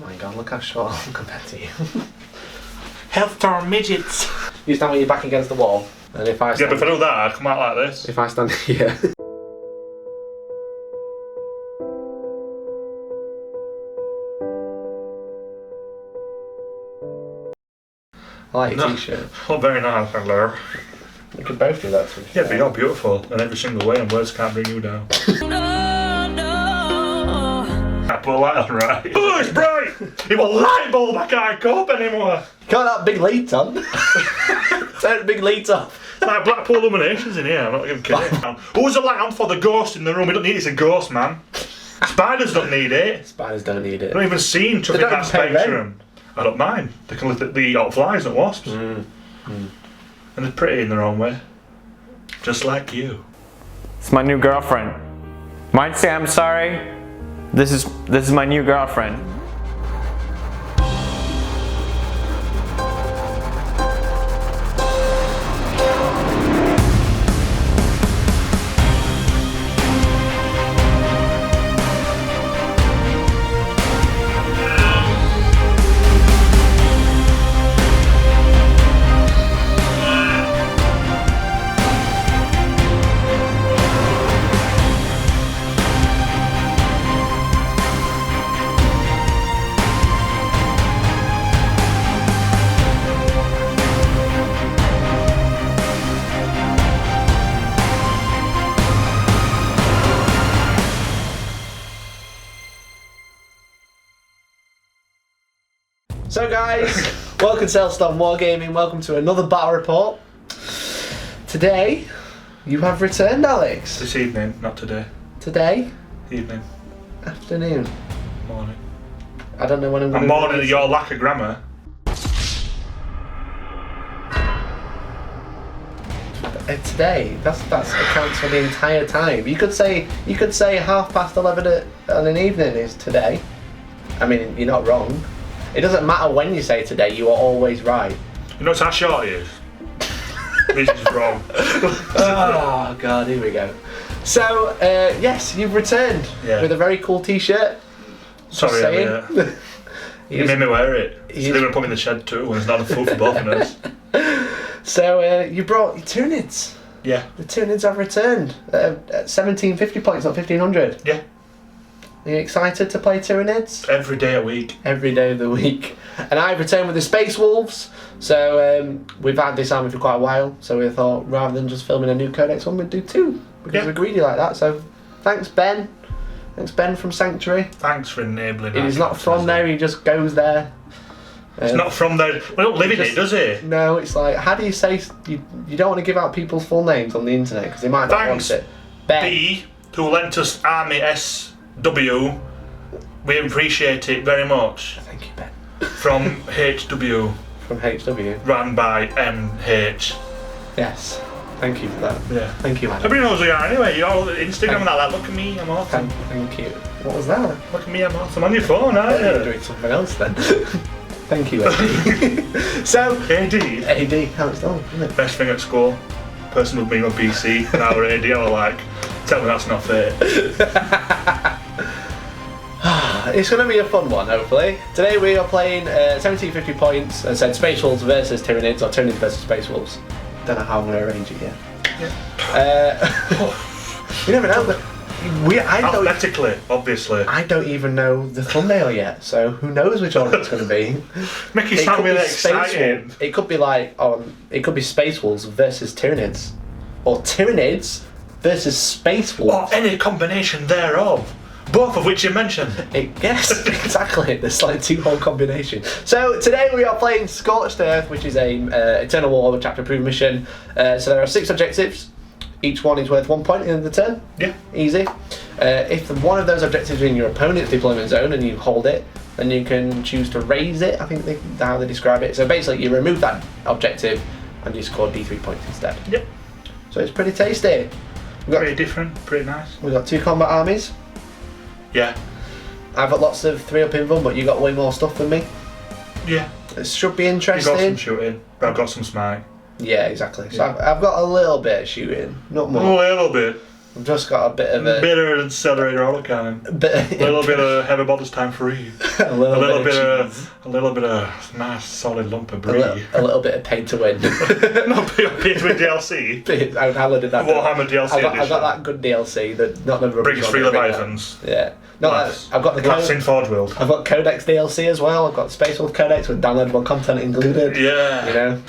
my god, look how short I'm compared to you. Hellstorm midgets. You stand with your back against the wall, and if I stand, Yeah, but if I do that, I'd come out like this. if I stand here. I like your t-shirt. Oh, very nice, hello. We could both do that. Yeah, but you're beautiful in every single way, and words can't bring you down. I put a light on, right? Oh, it's bright! It was a light bulb, I can't cope anymore! You got that big light on. Turn the big light off. Like Blackpool illuminations in here, I'm not even kidding. Who's the light on for? The ghost in the room? We don't need it, it's a ghost, man. Spiders don't need it. Spiders don't need it. I don't even see them in that spectrum. I don't mind. They can eat out flies, not wasps. And they're pretty in their own way. Just like you. It's my new girlfriend. Might say I'm sorry. This is my new girlfriend. So guys, welcome to Hellstorm Wargaming, welcome to another battle report. Today, you have returned, Alex. This evening, not today. Today? Evening. Afternoon. Morning. I don't know when I'm going to... I'm mourning at your lack of grammar. Today, that's accounts for the entire time. You could say 11:30 on an evening is today. I mean, you're not wrong. It doesn't matter when you say today, you are always right. You know how short he is? This is wrong. Oh god, here we go. So, yes, you've returned with a very cool t-shirt. Sorry, Elliot. You made me wear it. So they're going to put me in the shed too, and it's not a fool for both of us. So, you brought your Tyranids. Yeah. The Tyranids have returned at 1750 points, not 1500. Yeah. Are you excited to play Tyranids? Every day a week. Every day of the week. And I've returned with the Space Wolves. So we've had this army for quite a while. So we thought rather than just filming a new Codex one, we'd do two. Because we're greedy like that. So thanks, Ben. Thanks, Ben from Sanctuary. Thanks for enabling that. He's not from there, he just goes there. It's not from there. We don't live in it, does he? No, it's like, how do you say... You don't want to give out people's full names on the internet because they might not want it. Ben. B, who lent us Army SW. We appreciate it very much. Thank you, Ben. From HW. From HW. Ran by MH. Yes. Thank you for that. Yeah. Thank you, man. Everybody knows who you are anyway. You're all Instagram and that. Like, look at me, I'm awesome. Thank you. What was that? Look at me, I'm awesome. On your phone, aren't you? You're doing something else then. Thank you, AD. So, AD, how it's done, isn't it? Best thing at school. Person with being on PC, and our AD, I was like, tell me that's not fair. It's going to be a fun one, hopefully. Today we are playing 1750 points, as I said, Space Wolves versus Tyranids, or Tyranids versus Space Wolves. Don't know how I'm going to arrange it yet. Yeah. You never know, but alphabetically, obviously. I don't even know the thumbnail yet, so who knows which order it's going to be. Mickey sound really exciting. It could be like, it could be Space Wolves versus Tyranids, or Tyranids versus Space Wolves. Or any combination thereof. Both of which you mentioned. Yes, exactly. There's like two-whole combination. So today we are playing Scorched Earth, which is a Eternal War chapter proven mission. So there are 6 objectives. Each one is worth 1 point in the turn. Yeah. Easy. If one of those objectives is in your opponent's deployment zone and you hold it, then you can choose to raise it. I think that's how they describe it. So basically you remove that objective and you score D3 points instead. Yep. So it's pretty tasty. Pretty different, pretty nice. We've got 2 combat armies. Yeah. I've got lots of 3-up invul, but you got way more stuff than me. Yeah. It should be interesting. You got some shooting, but I've got some smite. Yeah, exactly. So I've got a little bit of shooting, not more. A little bit. I've just got a bit of a... Bitter accelerator autocannon. A little bit of heavy borders time free. a little bit of nice solid lump of brie. A little bit of pay to win. Not pay to win DLC. I downloaded that. Warhammer DLC I edition. got that good DLC. Not the rubbish Brings one, free the big one. Leviathans. Yeah. No, Nice. I've got the Glass in Forge World. I've got Codex DLC as well. I've got Space Wolf Codex with downloadable content included. Yeah. You know.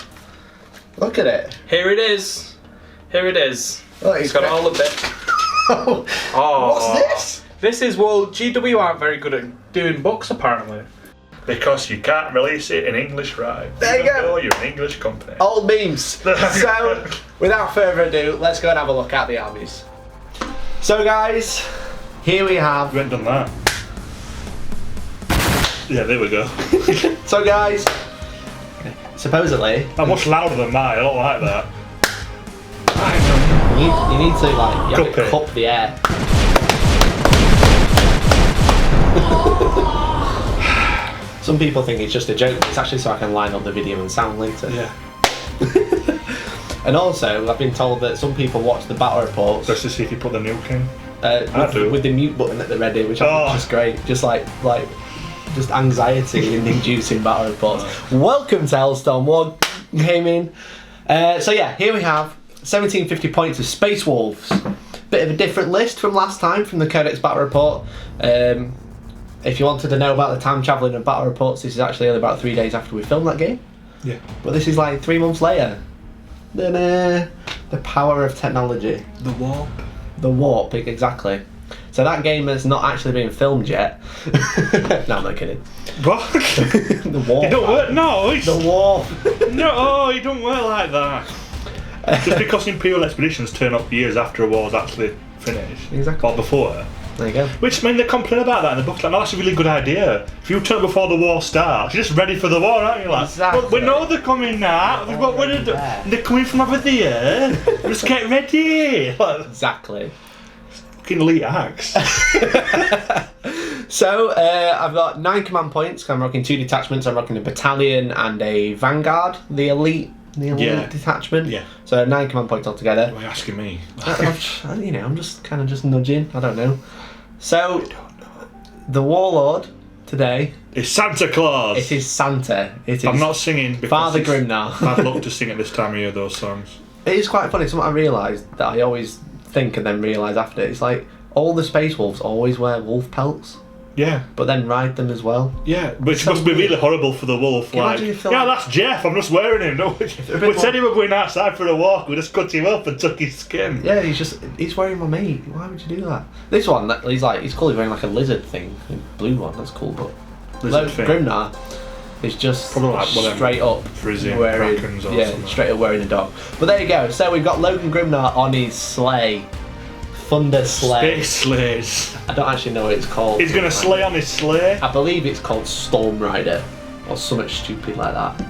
Look at it. Here it is. Here it is. Oh, It's got all of it. Oh, what's this? This is, well, GW aren't very good at doing books apparently. Because you can't release it in English right. There you Even go. though you're an English company. Old memes. So, without further ado, let's go and have a look at the armies. So, guys, here we have. We haven't done that. Yeah, there we go. So, guys, supposedly, I'm much louder than mine. I don't like that. you need to like you have to Cup it. cup the air. Some people think it's just a joke. It's actually so I can line up the video and sound later. Yeah. And also, I've been told that some people watch the battle reports Just to see if you put the nuke in. with, do. with the mute button at the ready, which I think is just great. Just like just anxiety in inducing battle reports. Welcome to Hellstorm Wargaming. So yeah, here we have 1750 points of Space Wolves. Bit of a different list from last time from the Codex Battle Report. If you wanted to know about the time travelling of battle reports, this is actually only about 3 days after we filmed that game. Yeah. But this is like 3 months later. The power of technology. The warp. The warp, exactly. So that game has not actually been filmed yet. No, I'm not kidding. What? The warp. It don't work. No, it's... The warp. No, it don't work like that. Just because Imperial expeditions turn up years after a war's actually finished. Exactly. Or before. There you go. Which, I mean, they complain about that in the book. Like, no, that's a really good idea. If you turn up before the war starts, you're just ready for the war, aren't you? Like, Exactly. well, we know they're coming now. We've got already there. they're coming from over there. Just get ready. Like, Exactly. fucking elite axe. So, I've got 9 command points. I'm rocking 2 detachments. I'm rocking a battalion and a vanguard. The elite Yeah. detachment. Yeah. So 9 command points altogether. Why are you asking me? I'm just kind of just nudging. I don't know. So, the Warlord today. It's Santa Claus. It is Santa. It is. I'm not singing because Father it's Grimnar. bad luck to sing at this time of year those songs. It is quite funny. Something I realised that I always think and then realise after. It's like all the Space Wolves always wear wolf pelts, Yeah. but then ride them as well. Yeah, which So must be weird. really horrible for the wolf. Can you Like, imagine if they're yeah, like- that's Jeff. I'm just wearing him. No, we said he was going outside for a walk. We just cut him up and took his skin. Yeah, he's wearing my mate. Why would you do that? This one, he's cool. He's wearing like a lizard thing, a blue one. That's cool, but Lizard thing. Grimnar is just Probably like one of them straight up Frisian wearing, Krakens or yeah, something. straight up wearing a dog. But there you go. So we've got Logan Grimnar on his sleigh, Thunder Sleigh. Space sleighs. I don't actually know what it's called. He's gonna slay on his sleigh. I believe it's called Storm Rider or something stupid like that.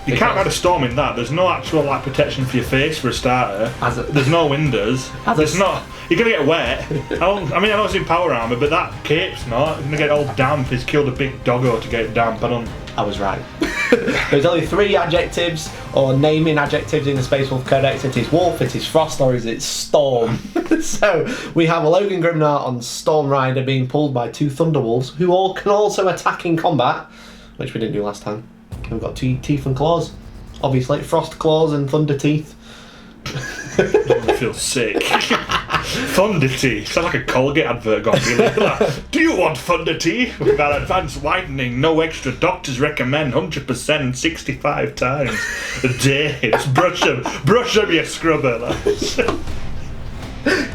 You can't ride a storm in that. There's no actual like protection for your face for a starter. There's no windows. There's not. You're gonna get wet. I know it's in power armor, but that cape's not. You're gonna get all damp. He's killed a big doggo to get damp. I was right. There's only 3 adjectives or naming adjectives in the Space Wolf Codex. It is Wolf, it is Frost, or is it Storm? So we have a Logan Grimnar on Storm Rider being pulled by 2 Thunderwolves who all can also attack in combat, which we didn't do last time. We've got 2 teeth and claws. Obviously, Frost claws and Thunder teeth. I feel sick. Thunder teeth. Sounds like a Colgate advert gone really. Like, do you want Thunder teeth? With our advanced whitening, no extra doctors recommend 100% 65 times a day. Just brush them, you scrubber. Like.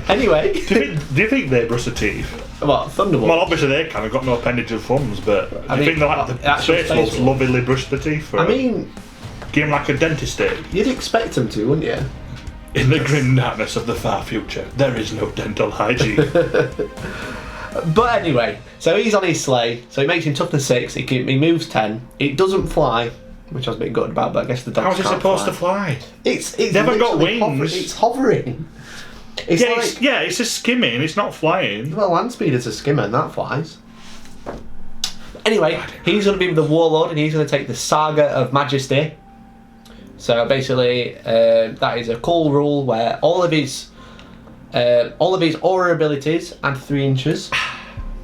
Anyway, Do you think they brush their teeth? what, Thunderwolves? Well, obviously they kind of got no appendage of thumbs, but do you think they like the actual Space Wolves Space Wolves. lovingly brush their teeth for I it? mean, Give them like a dentist stick. you'd expect them to, wouldn't you? In the grim darkness of the far future, there is no dental hygiene. But anyway, so he's on his sleigh, so he makes him toughness 6, he moves 10, it doesn't fly, which I was a bit gutted about, but I guess the dogs How's it can't supposed fly. to fly? It's They haven't got literally wings. It's hovering. It's Yeah, like, it's just skimming, it's not flying. well, land speed is a skimmer and that flies. Anyway, he's going to be the Warlord and he's going to take the Saga of Majesty. So basically, that is a cool rule where all of his All of his aura abilities add 3 inches,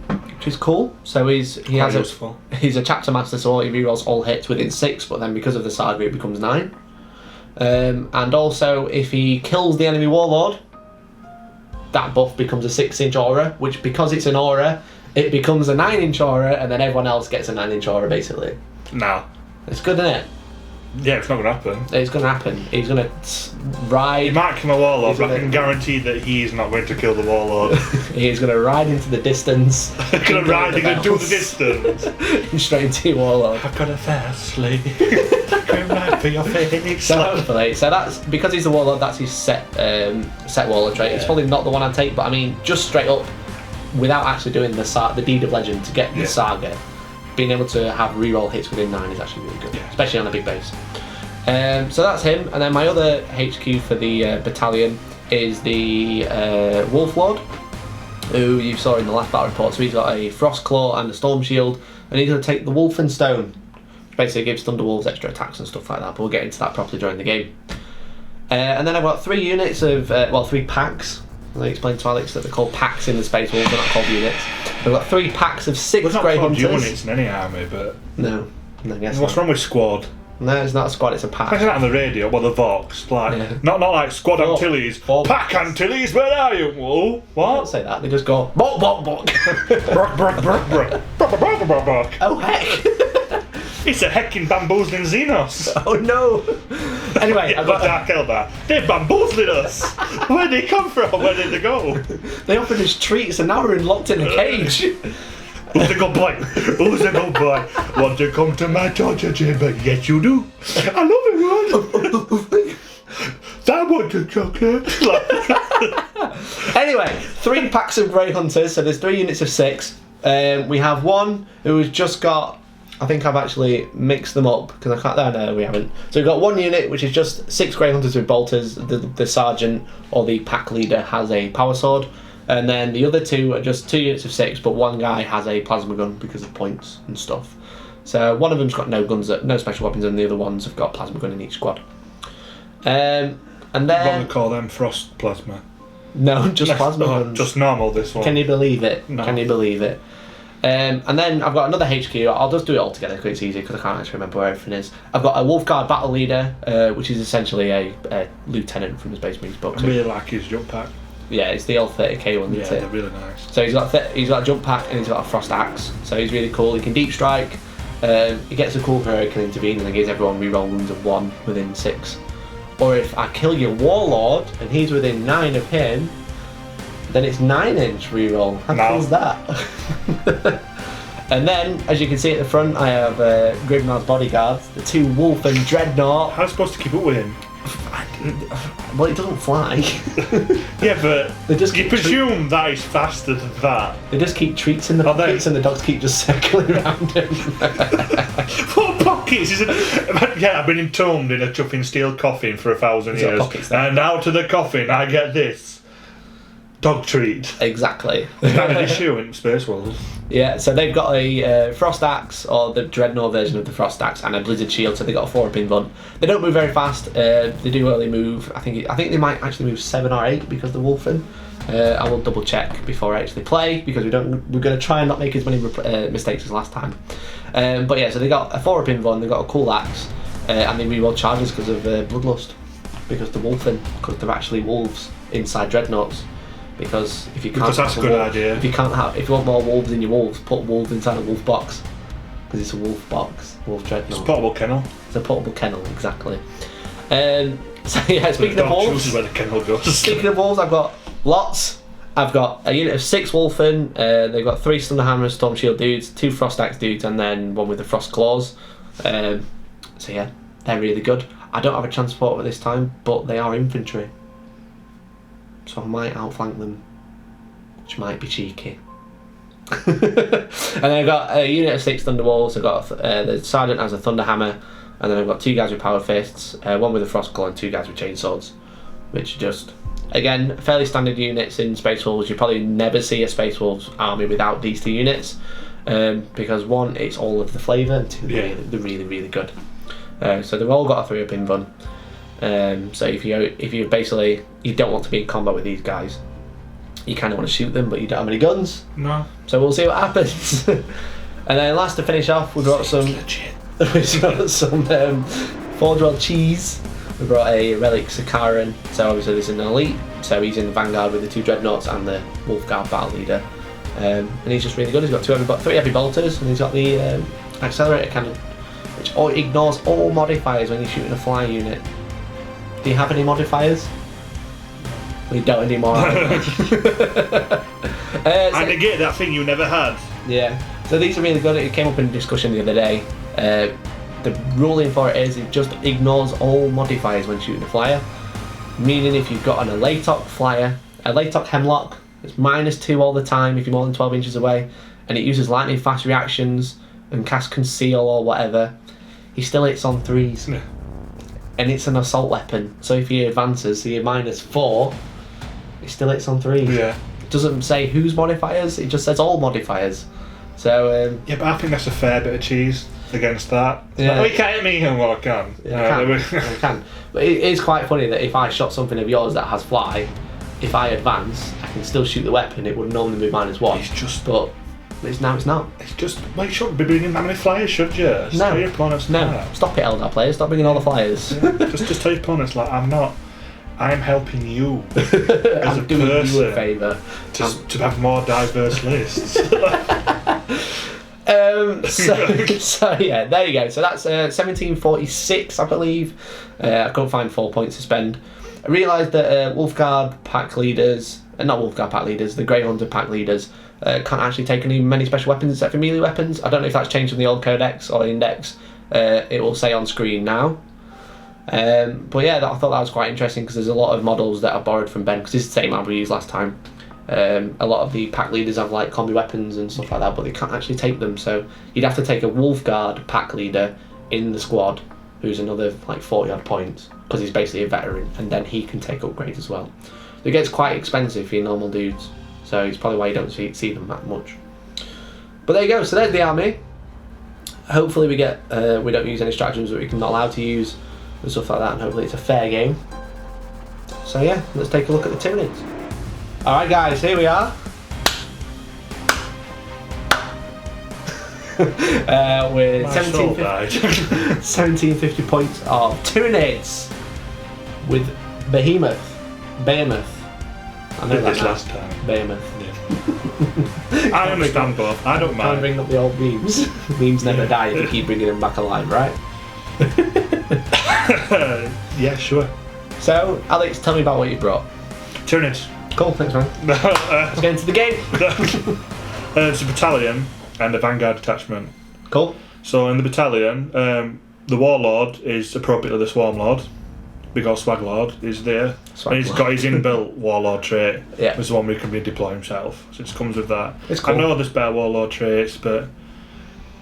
which is cool. So he's a chapter master, so he rerolls all hits within 6, but then because of the saga it becomes 9. And also if he kills the enemy warlord, that buff becomes a 6-inch aura, which because it's an aura, it becomes a 9-inch aura, and then everyone else gets a 9-inch aura basically. No. It's good, isn't it? Yeah, it's not going to happen. It's going to happen. He's going to ride... He might kill a warlord, but I can guarantee that he's not going to kill the warlord. He's going to ride into the distance. He's going to do the distance. Straight into your warlord. I've got a fastly. Going right for your face. So hopefully, so that's because he's the warlord. That's his set warlord trait. It's probably not the one I'd take, but I mean, just straight up, without actually doing the deed of legend to get the saga, being able to have reroll hits within 9 is actually really good, especially on a big base. So that's him, and then my other HQ for the battalion is the Wolf Lord, who you saw in the last battle report. So he's got a Frost Claw and a Storm Shield, and he's going to take the Wolfen Stone, which basically gives Thunderwolves extra attacks and stuff like that, but we'll get into that properly during the game. And then I've got 3 units of, 3 packs. I explained to Alex that they're called packs in the Space Wolves, they're not called units. I've got 3 packs of 6 Grey Hunters. They're not called units in any army, but... No, I guess what's wrong with squad? No, it's not a squad, it's a pack. Isn't that on the radio? Well, the Vox. Like, not like Squad Antilles. Pack Antilles, where are you? Whoa, what? They don't say that, they just go, bok, bok, bok. Brock, brock, brock, brock. Brock, brock, brock, brock. Oh, heck. It's a heckin' bamboozling Xenos. Oh, no. Anyway, I've got Dark Eldar. They're bamboozling us. Where'd they come from? Where did they go? They offered us treats and now we're locked in a cage. Who's a good boy? Who's a good boy? Want to come to my torture chamber? Yes, you do. I love it, man. I want a chocolate. Anyway, 3 packs of Grey Hunters, so there's 3 units of 6. We have one who's just got... I think I've actually mixed them up because I can't. No, we haven't. So we've got 1 unit which is just 6 Grey Hunters with bolters. The sergeant or the pack leader has a power sword, and then the other 2 are just 2 units of 6, but 1 guy has a plasma gun because of points and stuff. So one of them's got no guns, no special weapons, and the other ones have got plasma gun in each squad. And then What do call them? Frost plasma. No, just plasma guns. Just normal. This one. Can you believe it? No. Can you believe it? And then I've got another HQ. I'll just do it all together because it's easy because I can't actually remember where everything is. I've got a Wolfguard Battle Leader, which is essentially a lieutenant from the Space Marines book. I really like his jump pack. Yeah, it's the L30K one. Yeah, they're really nice. So he's got a jump pack and he's got a frost axe. So he's really cool. He can deep strike. He gets a cool heroic and intervene, and it gives everyone reroll wounds of 1 within 6. Or if I kill your warlord and he's within 9 of him, then it's 9-inch reroll. How cool is that? And then, as you can see at the front, I have Grimnard's bodyguards, the 2 Wolf and Dreadnought. How are you supposed to keep up with him? Well, it doesn't fly. Yeah, but they just you presume that he's faster than that. They just keep treats in the pockets and the dogs keep just circling around him. What pockets? Yeah, I've been entombed in a chuffing steel coffin for 1,000 years. And out of the coffin I get this. Dog treat. Exactly. That an issue in Space Wolves. Yeah, so they've got a Frost Axe, or the Dreadnought version of the Frost Axe, and a Blizzard Shield, so they've got a 4-pin gun. They don't move very fast, they do only move, I think they might actually move 7 or 8 because the Wolfen. I will double check before I actually play, because we're going to try and not make as many mistakes as last time. But yeah, so they got a 4-pin gun, they've got a cool axe, and they reroll charges because of Bloodlust, because the Wolfen, because they're actually wolves inside Dreadnoughts. Because if you can't, that's a good idea. If you want more wolves in your wolves, put wolves inside a wolf box. Because it's a wolf box, wolf dreadnought. It's a portable kennel. It's a portable kennel, exactly. So yeah, speaking of wolves, chooses where the kennel goes. Speaking of wolves, I've got lots. I've got a unit of 6 Wolfen. They've got 3 Thunderhammer Storm Shield dudes, 2 Frost Axe dudes, and then 1 with the Frost Claws. So yeah, they're really good. I don't have a transporter this time, but they are infantry. So I might outflank them, which might be cheeky. And then I've got a unit of 6 Thunderwolves. I've got the Sergeant has a Thunderhammer, and then I've got 2 guys with Power Fists, 1 with a Frost Claw, and 2 guys with Chainswords, which just, again, fairly standard units in Space Wolves. You probably never see a Space Wolves army without these 2 units, because 1, it's all of the flavour, and 2, they're really, really good. So they've all got a 3-up in run. So if you basically, you don't want to be in combat with these guys, you kind of want to shoot them, but you don't have any guns. No. So we'll see what happens. And then last to finish off, we brought some. We brought some Forge World cheese. We brought a Relic Sakaran. So obviously this is an elite. So he's in the Vanguard with the 2 Dreadnoughts and the Wolfguard Battle Leader. And he's just really good. He's got 3 heavy bolters, and he's got the accelerator cannon, which ignores all modifiers when you're shooting a fly unit. Do you have any modifiers? We don't anymore. I negate that thing you never had. Yeah. So these are really good. It came up in discussion the other day. The ruling for it is it just ignores all modifiers when shooting a flyer. Meaning if you've got an Elatok flyer, a Elatok Hemlock, it's -2 all the time if you're more than 12 inches away, and it uses lightning fast reactions and casts Conceal or whatever, he still hits on 3s. Yeah. And it's an assault weapon, so if he advances, so you're -4, he still hits on 3s. Yeah. It doesn't say whose modifiers, it just says all modifiers. So, Yeah, but I think that's a fair bit of cheese against that. Yeah. Like, oh, you can't hit me, well, I can. yeah, I can. But it is quite funny that if I shot something of yours that has fly, if I advance, I can still shoot the weapon. It would normally be -1. It's just... But now it's not. It's just... Well, you shouldn't be bringing that many flyers, should you? Just tell your opponents No. that. Stop it, Eldar players. Stop bringing all the flyers. Yeah. just tell your opponents, like, I'm helping you as I'm a doing person you a favour. to have more diverse lists. So yeah, there you go. So that's 1746, I believe. I couldn't find 4 points to spend. I realised that Wolfguard pack leaders, not Wolfguard pack leaders, the Grey Hunter pack leaders can't actually take many special weapons except for melee weapons. I don't know if that's changed from the old codex or index. It will say on screen now. But yeah, I thought that was quite interesting because there's a lot of models that are borrowed from Ben, because this is the same model we used last time. A lot of the pack leaders have like combi weapons and stuff like that, but they can't actually take them. So you'd have to take a Wolfguard pack leader in the squad, who's another like 40 odd points, because he's basically a veteran, and then he can take upgrades as well. So it gets quite expensive for your normal dudes. So it's probably why you don't see them that much. But there you go. So there's the army. Hopefully we don't use any stratagems that we're not allowed to use and stuff like that, and hopefully it's a fair game. So yeah, let's take a look at the Tyranids. Alright guys, here we are. With 1750 points of Tyranids with Behemoth. I know that this last time. Behemoth. Yeah. I understand both. I don't Trying to mind. bring up the old memes. Memes never die if you keep bringing them back alive, right? Yeah, sure. So, Alex, tell me about what you brought. Tyranids. Cool, thanks man. Let's get into the game. It's a battalion and a Vanguard detachment. Cool. So in the battalion, the Warlord is appropriately the Swarm Lord, because Swag Lord is there. Swag and he's Lord. got his inbuilt Warlord trait. Yeah. It's the one where he can redeploy himself. So it comes with that. It's cool. I know there's better Warlord traits, but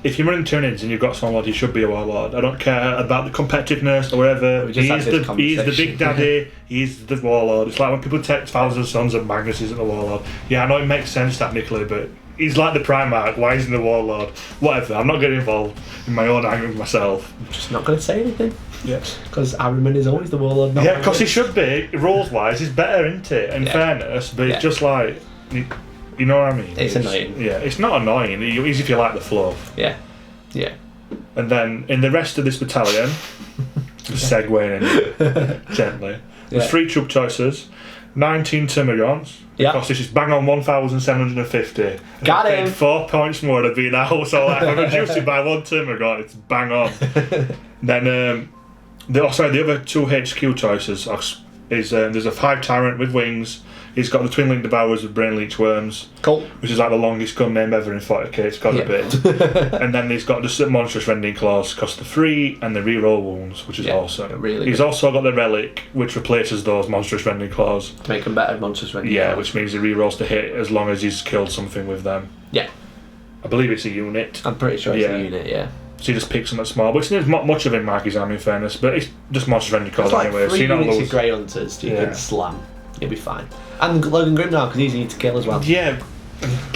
if you're running Tyranids and you've got Swarm Lord, you should be a Warlord. I don't care about the competitiveness or whatever. We just had this He's the conversation. big daddy, he's the Warlord. It's like when people take Thousand Sons and Magnus isn't the Warlord. Yeah, I know it makes sense technically, but he's like the Primarch, why isn't the Warlord? Whatever, I'm not getting involved in my own anger with myself. I'm just not going to say anything. Yeah. Because Ahriman is always the warlord. Not Yeah, because he Ahriman. should be, rules wise, he's better, isn't it? In Yeah. fairness, but Yeah. it's just like, you know what I mean? It's annoying. Yeah, it's not annoying, it's if you like the fluff. Yeah. Yeah. And then in the rest of this battalion, just segueing in gently, there's Yeah. 3 troop choices, 19 Termagants, Yeah. because this is bang on 1,750. Got I paid him. 4 points more to be now, so like, if I reduce it by 1 Termagant, it's bang on. Then the other 2 HQ choices is there's a 5 Tyrant with wings. He's got the Twin Link Devourers with Brain Leech Worms, Cool. which is like the longest gun name ever in 40k. It's got Yeah. a bit. And then he's got the Monstrous Rending Claws, cost the 3, and the reroll wounds, which is Yeah, awesome. really He's good. also got the Relic, which replaces those Monstrous Rending Claws. To make them better monsters when Yeah, which means he rerolls to hit as long as he's killed something with them. Yeah. I believe it's a unit. I'm pretty sure it's Yeah. a unit, yeah. So you just pick something small, which there's not much of in Marky's army, in fairness, but it's just Monstrous Rending Claws It's like anyway. So 3 you're not units of lose. Grey Hunters you Yeah. can slam. You'll be fine. And Logan Grim now, because he's easy to kill as well. Yeah.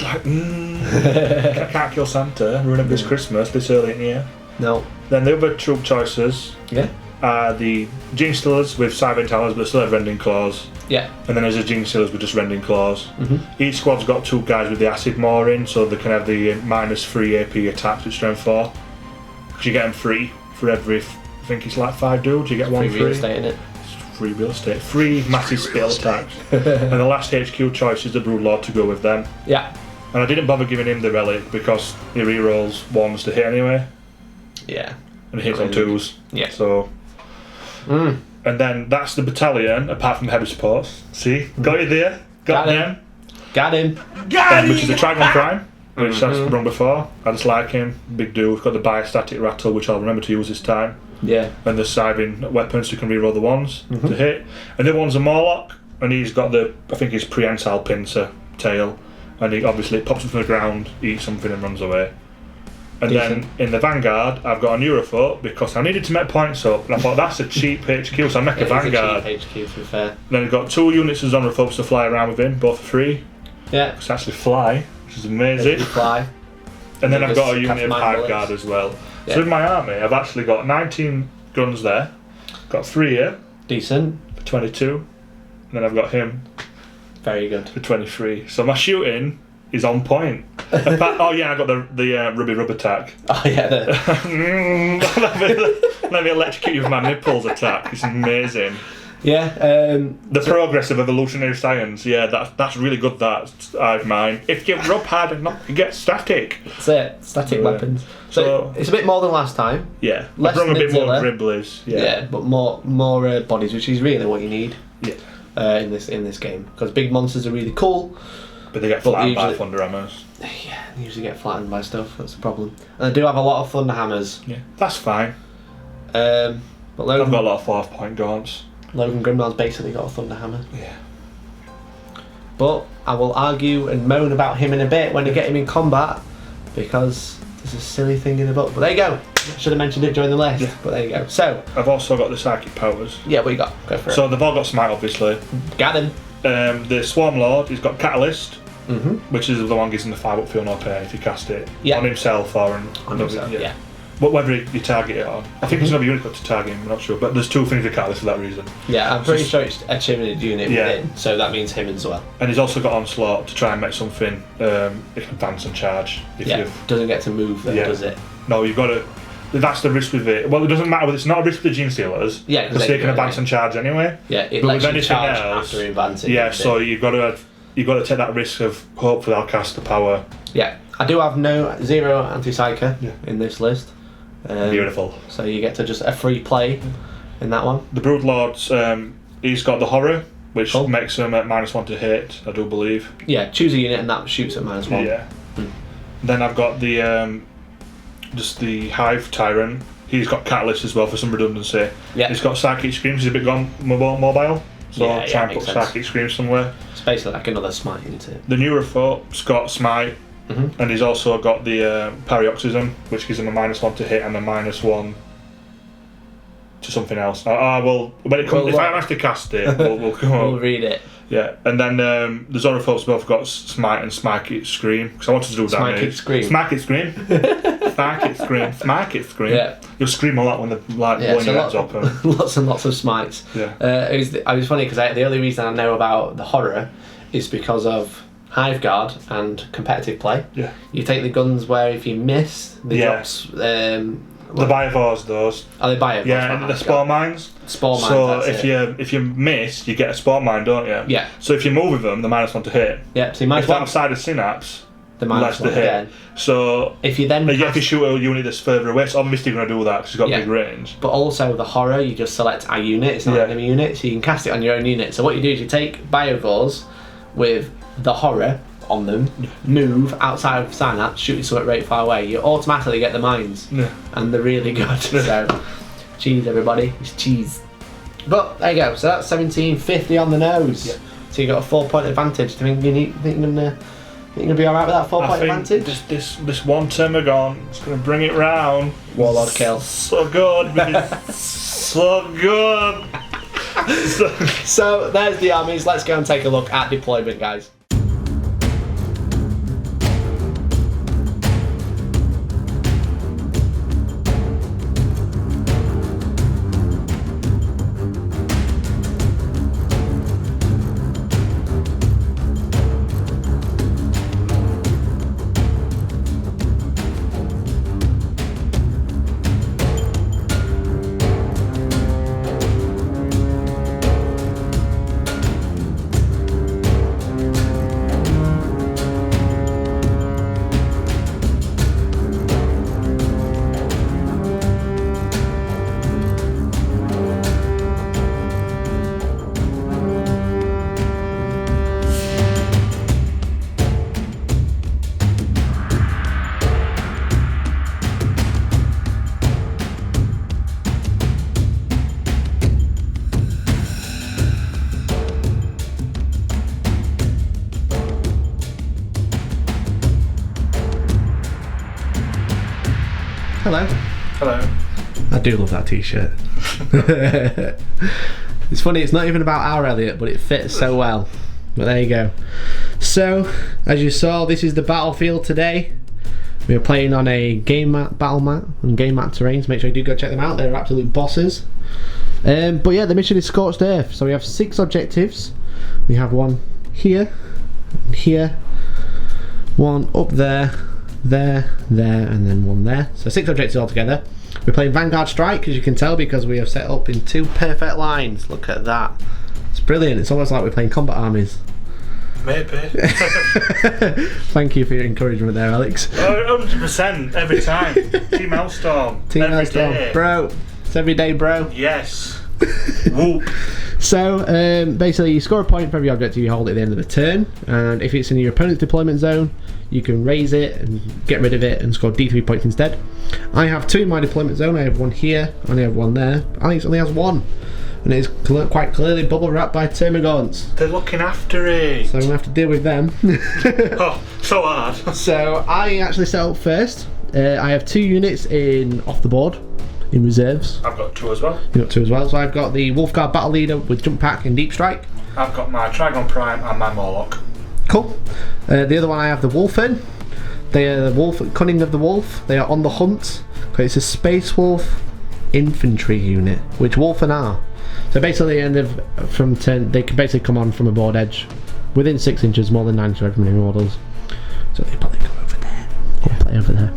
Like, I can't kill Santa, ruin it this Christmas, this early in the year. No. Then the other troop choices, Yeah. are the Gene Stealers with Cyber Talons, but still have Rending Claws. Yeah. And then there's the Gene Stealers with just Rending Claws. Each squad's got 2 guys with the Acid Maw in, so they can have the -3 AP attacks with Strength 4. Because you get them free for every, I think it's like 5 dudes, you get one free. Real estate in it. Free real estate. Free massive spell attacks. And the last HQ choice is the Broodlord to go with them. Yeah. And I didn't bother giving him the relic because he rerolls 1s to hit anyway. Yeah. And he hits on 2s. Yeah. So. And then that's the battalion, apart from the heavy supports. See? Got you there. Got them. Got him. Which is the Trigon Prime, which I've run before. I just like him. Big dude. We've got the biostatic rattle, which I'll remember to use this time. Yeah. And the Siving weapons, so you can reroll the 1s to hit. And the other one's a Morlock, and he's got the, I think it's prehensile pincer tail. And he obviously pops up from the ground, eats something and runs away. And then in the Vanguard, I've got a Neurofoot because I needed to make points up, and I thought that's a cheap HQ, so I make a Vanguard. It's a cheap HQ, to be fair. Then I've got 2 units of Zonophobes to fly around with him, both for free. Yeah. It's actually fly, which is amazing. Fly. And then I've got a Just unit of cast Hive mine Guard as well. Yeah. So in my army, I've actually got 19 guns there, got 3 here Decent. for 22, and then I've got him Very good. for 23. So my shooting is on point. Oh yeah, I got the Ruby Rub attack. Oh yeah. Let me electrocute you with my nipples attack. It's amazing. Yeah. The progress of evolutionary science. Yeah, that's really good. That's mine. If you rub hard enough, you get static. That's it. Static weapons. So it's a bit more than last time. Yeah, Less I've run a bit more Nidzilla. Gribblies. Yeah, but more bodies, which is really what you need. Yeah. In this game, because big monsters are really cool. But they get But flattened by usually- Thunder Hammers. Yeah, they usually get flattened by stuff. That's the problem. And I do have a lot of Thunder Hammers. Yeah, that's fine. But I've Logan, got a lot of 4-point gaunts. Logan Grimdar's basically got a Thunder Hammer. Yeah. But I will argue and moan about him in a bit when I get him in combat, because there's a silly thing in the book. But there you go. Should have mentioned it during the list. Yeah. But there you go. So I've also got the Psychic Powers. yeah, what you got? Go for it. So they've all got Smite, obviously. Got him. The Swarm Lord, he's got Catalyst, Mhm. which is the one gives him the 5 up feel no pain if you cast it Yeah. on himself or On himself, yeah. But whether you target it on, I think there's another unit got to target him. I'm not sure, but there's 2 things with Catalyst for that reason. Yeah, I'm pretty sure it's a Tyranid unit Yeah. within, so that means him as well. And he's also got Onslaught to try and make something advance and charge. If Yeah, you've doesn't get to move though, Yeah. does it? no, you've got to. That's the risk with it. Well, it doesn't matter whether it's not a risk with the Gene Stealers. Yeah, 'cause because they they can go advance anyway. and charge anyway. Yeah, it But lets with you anything charge else, after advancing. Yeah, doesn't so it? you've got to take that risk of hopefully I'll cast the power. Yeah, I do have zero anti-psyker Yeah. in this list. Beautiful. So you get to just a free play in that one. The Broodlords, he's got the Horror, which Cool. makes him at -1 to hit, I do believe. Yeah, choose a unit and that shoots at -1. Yeah. Then I've got the just the Hive Tyrant. He's got Catalyst as well for some redundancy. Yeah. He's got Psychic Scream, he's a bit gone mobile. So Yeah, I'll try and makes put sense. Psychic Scream somewhere. It's basically like another smite, isn't it? The Neurofoot's got Smite, Mhm. and he's also got the Paroxysm, which gives him a -1 to hit and a -1 to something else. Well, when it comes, Well, if I have to cast it, we'll come We'll up. read it. Yeah, and then the Zonophobes both got Smite and Smite It Scream, because I wanted to do Smite damage. It Scream. Smite It Scream. Smite It Scream. Smite It Scream. Yeah. You'll scream a lot when they're like Yeah, blowing so your heads up. And, lots and lots of smites. yeah. It was funny because the only reason I know about the Horror is because of Hive Guard and competitive play. Yeah. You take the guns where if you miss, the Yeah. drops. The Biovores, those. Are they bio? Yeah, and the Spore Mines. Spore mines. So that's if you miss, you get a Spore Mine, don't you? Yeah. So if you move with them, the -1 to hit. Yeah, so you might If as well outside of Synapse, the less -1 the hit. again. So If you then if you cast- shoot a unit that's further away, so obviously you're going to do that because it's got Yeah. big range. but also the Horror, you just select a unit, it's not Yeah. an enemy unit, so you can cast it on your own unit. So what you do is you take Biovores with the Horror on them, move outside of Synapse, shoot your sword rate far away, you automatically get the mines. Yeah. And they're really good. So, cheese everybody, it's cheese. But there you go. So that's 1750 on the nose. Yeah. So you got a 4-point advantage. Do you think you're gonna be alright with that 4-point I think advantage? this one Termagon is going to bring it round. Warlord kill. So good. So good. So there's the armies. Let's go and take a look at deployment, guys. hello. Hello. I do love that t-shirt. It's funny, it's not even about our Elliot, but it fits so well. But there you go. So, as you saw, this is the battlefield today. We are playing on a game mat, battle mat, and game mat terrains. Make sure you do go check them out, they're absolute bosses. But yeah, the mission is Scorched Earth. So we have 6 objectives. We have one here, here, one up there, there, and then one there. So 6 objectives altogether. We're playing Vanguard Strike, as you can tell, because we have set up in 2 perfect lines. Look at that. It's brilliant. It's almost like we're playing combat armies. Maybe. Thank you for your encouragement there, Alex. 100% every time. Team Hellstorm. Team every Hellstorm. day. Bro. It's every day, bro. Yes. Whoop. So, basically, you score a point for every objective you hold at the end of the turn, and if it's in your opponent's deployment zone, you can raise it and get rid of it and score D3 points instead. I have 2 in my deployment zone. I have one here, I only have one there. Alex only has 1, and it is quite clearly bubble wrapped by termagants. They're looking after it. So I'm going to have to deal with them. Oh, so hard. So I actually set up first. I have 2 units in off the board, in reserves. I've got 2 as well. You've got 2 as well. So I've got the Wolfguard Battle Leader with Jump Pack and Deep Strike. I've got my Trigon Prime and my Morlock. Cool. The other one I have the Wolfen. They are the Wolf, Cunning of the Wolf. They are on the hunt. Okay, it's a Space Wolf infantry unit, which Wolfen are. So basically, from turn, they can basically come on from a board edge within 6 inches, more than 9 to many models. So they probably go over there. Or play over there.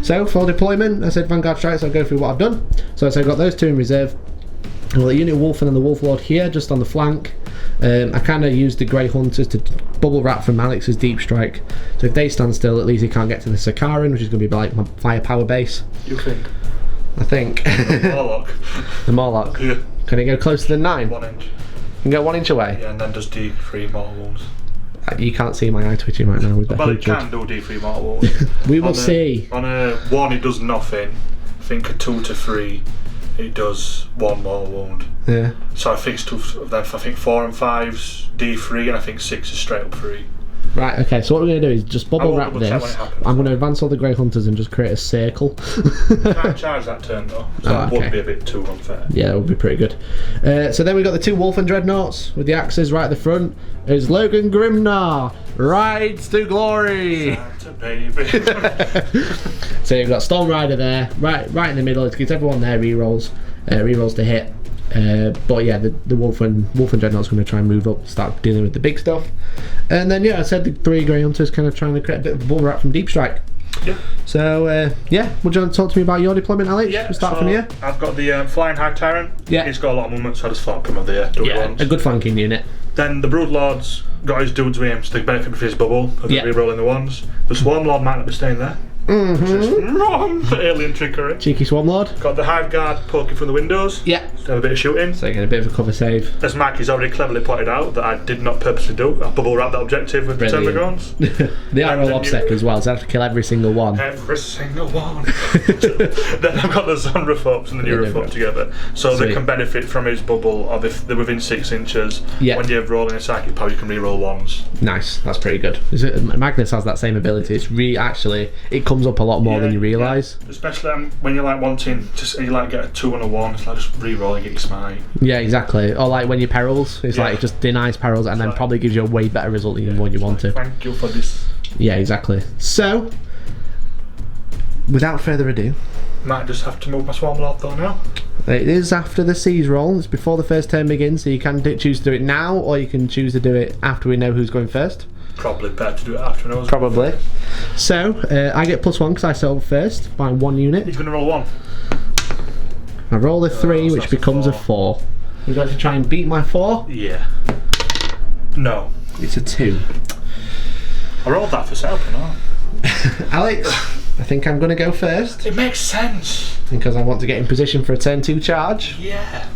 So for deployment, I said Vanguard Strike, so I'll go through what I've done. So I've got those 2 in reserve. I've got the unit Wolfen and the Wolf Lord here, just on the flank. I kind of used the Grey Hunters to bubble wrap from Alex's Deep Strike. So if they stand still, at least he can't get to the Sakaran, which is going to be like my firepower base. You think? I think. Morlock. The Morlock. Yeah. Can it go closer than 9? 1 inch. You can go 1 inch away? Yeah, and then does D3 mortal wounds. You can't see my eye twitching right now with the Well, it hatred. can do D3 mortal wounds. We will see. On a 1 it does nothing. I think a 2 to 3 it does 1 mortal wound. Yeah. So I think it's 2 of them. I think 4 and 5's D3 and I think 6 is straight up 3. Right, okay, so what we're going to do is just bubble wrap double check when this. it happens. I'm going to advance all the Grey Hunters and just create a circle. Can't charge that turn though, so Oh, it would okay. be a bit too unfair. Yeah, that would be pretty good. So then we've got the 2 Wolfen Dreadnoughts with the axes right at the front. Is Logan Grimnar rides to glory. Santa baby. So you've got Storm Rider there, right in the middle. It gives everyone there rerolls to hit. But yeah, the Wolfen Dreadnought's going to try and move up, start dealing with the big stuff. And then yeah, I said the 3 Grey Hunters kind of trying to create a bit of a bubble wrap from Deep Strike. Yeah. So yeah, would you want to talk to me about your deployment, Alex? Yeah, We'll start so from here. I've got the Flying High Tyrant. Yeah. He's got a lot of movement, so I just thought I'd put him over there. Do it once. A good flanking unit. Then the Broodlord's got his dudes with him, so they benefit from his bubble. I've Yeah. re-rolling the ones. The Swarm Lord might not be staying there. Wrong! Alien trickery. Cheeky Swarm Lord. Got the Hive Guard poking from the windows. Yeah. To have a bit of shooting. So you get a bit of a cover save. As Mikey's already cleverly pointed out, that I did not purposely do. I bubble wrap that objective with the Brilliant. Termagants. They are all then obsec you- as well, so I have to kill every single one. Every single one. Then I've got the Zonraphobes and the Neurophobe together. So Sweet. they can benefit from his bubble of if they're within 6 inches. Yeah. When you're rolling a psychic power, you can re-roll ones. Nice, that's pretty good. Magnus has that same ability. It's actually, it comes up a lot more than you realise. Yeah. Especially when you're like wanting to you like get a 2 and a 1, it's like just re-roll and get your smite. Yeah, exactly. Or like when you perils, it's Yeah. like it just denies perils and then Right. probably gives you a way better result than the one you want to. Thank you for this. Yeah, exactly. So, without further ado, Might just have to move my Swarm Lord though now. it is after the siege roll. It's before the first turn begins, so you can choose to do it now, or you can choose to do it after we know who's going first. Probably better to do it after an Probably. So, I get +1 because I set up first by 1 unit. He's going to roll 1. I roll a 3, so which that's a becomes a 4. Would you like to try and beat my 4? Yeah. No. It's a 2. I rolled that for setup or not? Alex, I think I'm going to go first It makes sense. because I want to get in position for a turn 2 charge. Yeah.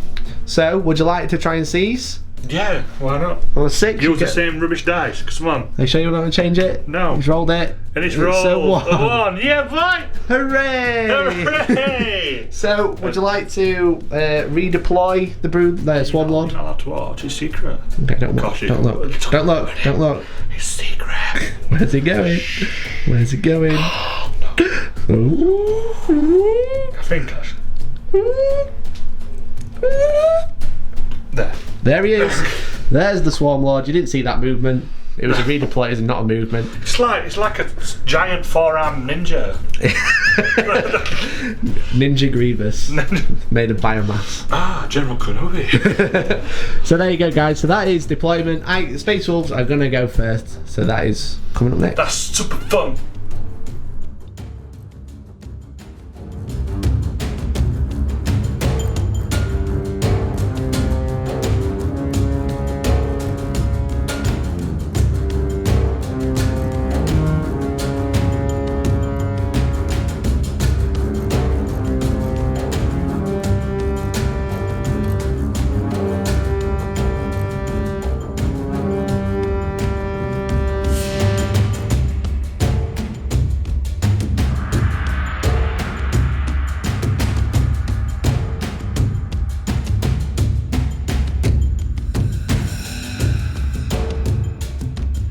So, would you like to try and seize? Yeah, why not? On a 6, you Use the get... same rubbish dice. Come on. Are you sure you don't want to change it? No. He's rolled it. And it's a rolled 1. a 1. Yeah, boy! Hooray! Hooray! So, would you like to redeploy the Swarm Lord? You're not allowed to watch. It's secret. Okay, don't look. Gosh, you- Don't look. Don't look. Don't look. It's secret. Where's it going? Where's it going? I think actually. There he is. There's the Swarm Lord. You didn't see that movement. It was a redeploy, it's not a movement. It's like a giant four-armed ninja. Ninja Grievous. Made of biomass. Ah, General Kenobi. So there you go, guys. So that is deployment. Space Wolves are going to go first. So that is coming up next. That's super fun.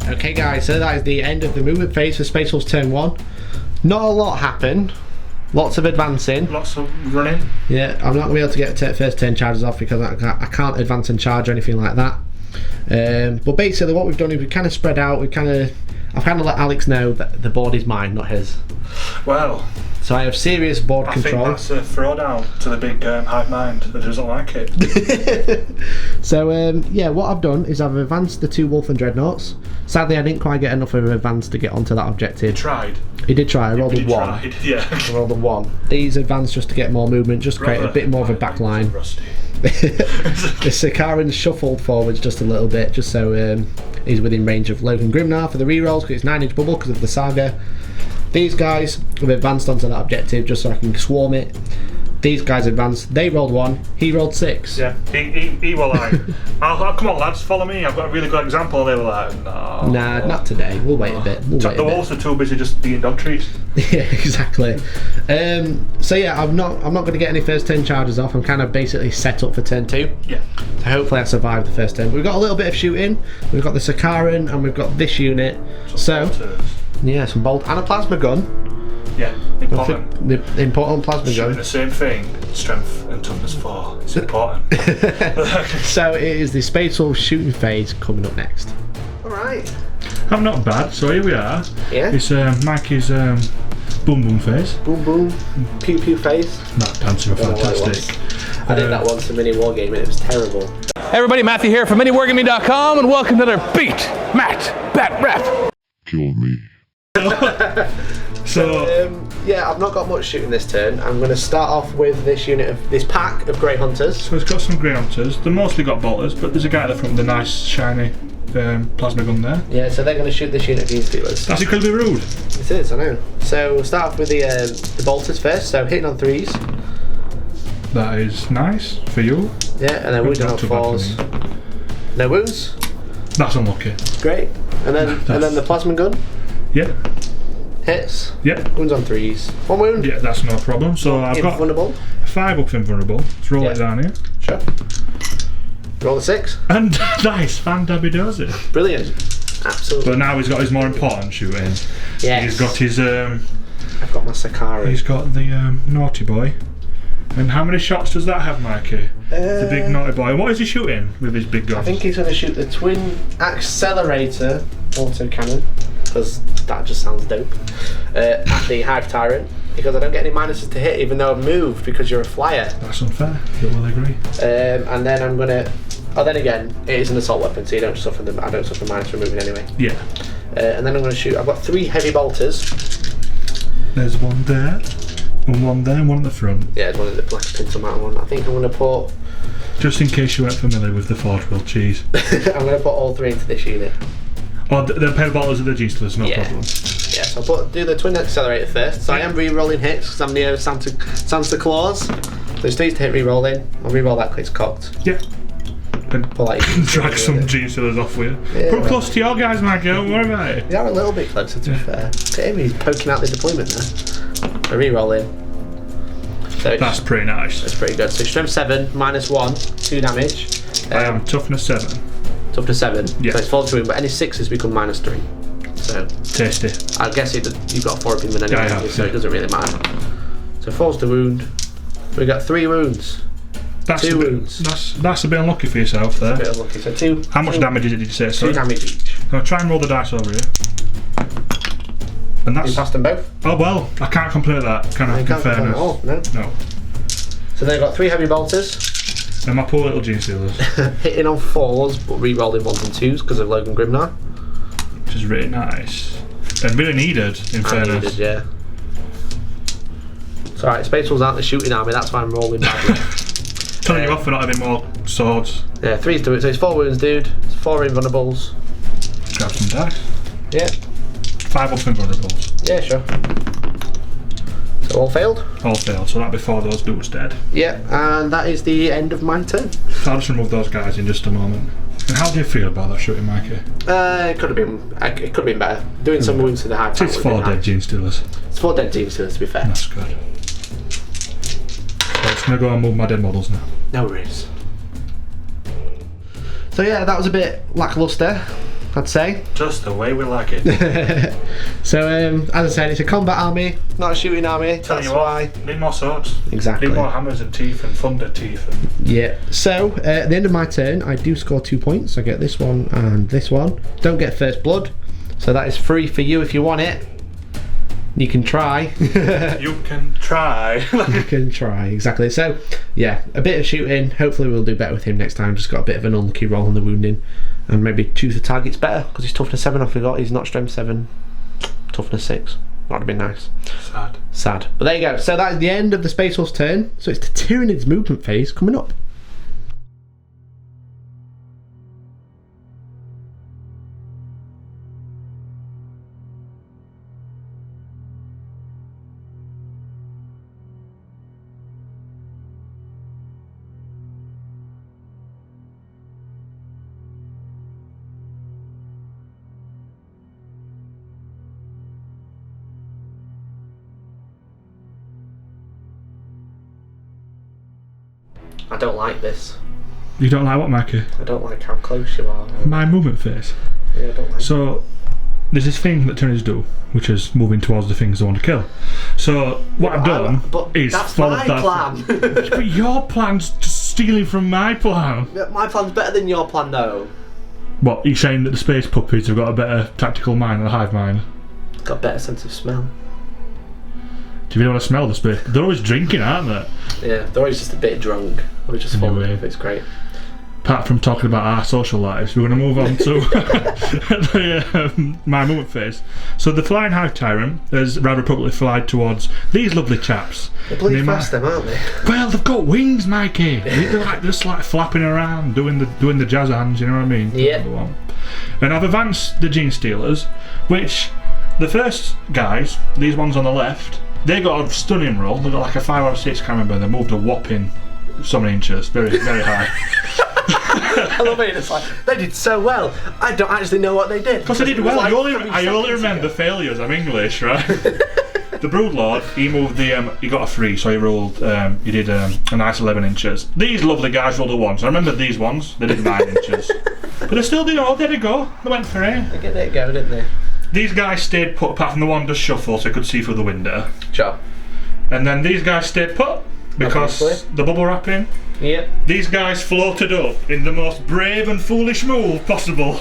Okay, guys, so that is the end of the movement phase for Space Wolves Turn 1. Not a lot happened. Lots of advancing. Lots of running. Yeah, I'm not going to be able to get first turn charges off because I can't advance and charge or anything like that. But basically what we've done is we've kind of spread out. I've kind of let Alex know that the board is mine, not his. Well, so I have serious board control. I think that's a throwdown to the big hive mind that doesn't like it. So yeah, what I've done is I've advanced the 2 Wolf and Dreadnoughts. Sadly, I didn't quite get enough of an advance to get onto that objective. Tried. He did try. I rolled a 1. Tried, yeah. I rolled a 1. These advanced just to get more movement, just to create a bit more of a back line. The Sakaran's shuffled forwards just a little bit, just so he's within range of Logan Grimnar for the rerolls, because it's 9-inch bubble because of the saga. These guys have advanced onto that objective just so I can swarm it. These guys advanced. They rolled 1. He rolled 6. Yeah, he were like, oh, come on lads, follow me. I've got a really good example. And they were like, no. Nah, not today. We'll wait a bit. The wolves are too busy just being dog treats. Yeah, exactly. So yeah, I'm not going to get any first turn charges off. I'm kind of basically set up for turn 2. Yeah. So hopefully I survive the first turn. We've got a little bit of shooting. We've got the Sakaran and we've got this unit. So yeah, some bolt and a plasma gun. Yeah, important. The important plasma gun. Shooting the same thing. Strength and toughness 4. It's important. So it is the Space Wolves shooting phase coming up next. Alright. I'm not bad, so here we are. Yeah. It's Mikey's boom boom phase. Boom boom. Pew pew phase. That dancer were fantastic. I did that once in mini wargaming and it was terrible. Hey everybody, Matthew here from MiniWargaming.com and welcome to another Beat Matt Batrep. Kill me. So yeah, I've not got much shooting this turn. I'm going to start off with this pack of Grey Hunters. So it's got some Grey Hunters. They've mostly got bolters, but there's a guy at the front with a nice shiny plasma gun there. Yeah, so they're going to shoot this unit of Green Steelers. That's incredibly rude. It is, I know. So we'll start off with the bolters first. So hitting on 3s. That is nice for you. Yeah, and then wounding on 4s. No wounds. That's unlucky. Great. And then the plasma gun. Yeah. Hits. Yeah. Wounds on 3s. 1 wound. Yeah, that's no problem. So I've got invulnerable. 5 up invulnerable. Let's roll it down here. Sure. Roll a 6. And nice, fan dabby does it. Brilliant. Absolutely. But now he's got his more important shooting. Yes. He's got his I've got my Sakara. He's got the naughty boy. And how many shots does that have, Mikey? The big naughty boy. And what is he shooting with his big gun? I think he's going to shoot the twin accelerator autocannon, because that just sounds dope, at the Hive Tyrant, because I don't get any minuses to hit even though I've moved because you're a flyer. That's unfair, I will agree. And then I'm going to... Oh, then again, it is an assault weapon, so you don't suffer I don't suffer minus for moving anyway. Yeah. And then I'm going to shoot... I've got 3 heavy bolters. There's one there, and one there, and one at the front. Yeah, there's one in the black pencil mountain one. I think I'm going to put... Just in case you weren't familiar with the Fort Will cheese. I'm going to put all 3 into this unit. Oh, the pair of bolters are the G-Stillers, no problem. Yeah, so I'll do the twin accelerator first. So I am re-rolling hits because I'm near Santa Claus. There's 3 to hit re-rolling. I'll re-roll that because it's cocked. Yeah. And drag some G-Stillers off with you. Yeah, Put them close to your guys, Mikey, don't worry about it. They are a little bit closer, to be fair. Look at him, he's poking out the deployment there. A re-rolling. So that's pretty nice. That's pretty good. So strength 7, -1, 2 damage. I am toughness 7. Toughness 7. Yeah. So it's fall through, but any 6s become -3. So Tasty. I guess you've got 4 opinion anyway, Yeah, I have, so yeah. it doesn't really matter. So 4's the wound. We got 3 wounds. That's 2 a bit, wounds. That's a bit unlucky for yourself there. A bit unlucky. So 2. How much damage did you say? 2 Sorry. damage each. I'm gonna try and roll the dice over here. And You that's. passed them both. Oh well, I can't complete that. Can I? You In can't complain fairness. at all. No. No. So they've got 3 heavy bolters, And my poor little gene stealers, hitting on 4s but re-rolling 1s and 2s because of Logan Grimnar. which is really nice and really needed. In I fairness. needed, yeah. It's alright, Space Wolves aren't the shooting army, that's why I'm rolling badly. Telling you off for not having more swords. Yeah, 3's to it, so it's 4 wounds, dude. It's 4 invulnerables. Grab some dice. Yeah. 5 up invulnerables. Yeah, sure. So all failed? All failed, so that before those dudes dead. Yeah, and that is the end of my turn. So I'll just remove those guys in just a moment. And how do you feel about that shooting, Mikey? It could have been better. Doing some wounds to the high. It's 4 dead gene stealers. It's 4 dead teams to be fair. That's good. So I'm just gonna go and move my dead models now. No worries. So yeah, that was a bit lackluster, I'd say. Just the way we like it. So as I said, it's a combat army, not a shooting army. Tell That's you why. what, need more swords. Exactly. Need more hammers and teeth and thunder teeth. And Yeah. So at the end of my turn, I do score 2 points. I get this one and this one. Don't get first blood, so that is free for you if you want it. You can try. you can try. You can try, exactly. So yeah, a bit of shooting. Hopefully we'll do better with him next time. Just got a bit of an unlucky roll on the wounding, and maybe choose the targets better because he's toughness 7. I forgot he's not strength 7, toughness 6. That'd have been nice. Sad. But there you go. So that is the end of the Space Wolf's turn. So it's the Tyranids movement phase coming up. I don't like this. You don't like what, Mikey? I don't like how close you are. My movement phase. Yeah, I don't like So there's this thing that Tyranids do, which is moving towards the things they want to kill. So what I've done is that's followed my that. plan. But your plan's just stealing from my plan. My plan's better than your plan, though. What, you're saying that the space puppies have got a better tactical mind than the hive mind? Got a better sense of smell. Do you really want to smell the space? They're always drinking, aren't they? Yeah, they're always just a bit drunk. Or just falling Anyway. off. It's great. Apart from talking about our social lives, we're going to move on to my movement phase. So the flying hive tyrant has rather appropriately flied towards these lovely chaps. They're bloody They fast, them, aren't they? Well, they've got wings, Mikey. They're just like flapping around, doing the jazz hands. You know what I mean? Yeah. And I've advanced the gene stealers, which the first guys, these ones on the left, they got a stunning roll. They got like a 5 or 6, can't remember. They moved a whopping so many inches, very high. I love it. It's like they did so well. I don't actually know what they did. Because they did well. Like I only remember failures. I'm English, right? The Broodlord, he moved the. He got a 3, so he rolled. He did a nice 11 inches. These lovely guys rolled a 1. So I remember these ones. They did 9 inches, but they still did. Oh, there they go. They went for it. They get it go, didn't they? These guys stayed put, apart from the one just shuffle, so I could see through the window. Sure. And then these guys stayed put because Obviously. the bubble wrapping. Yep. These guys floated up in the most brave and foolish move possible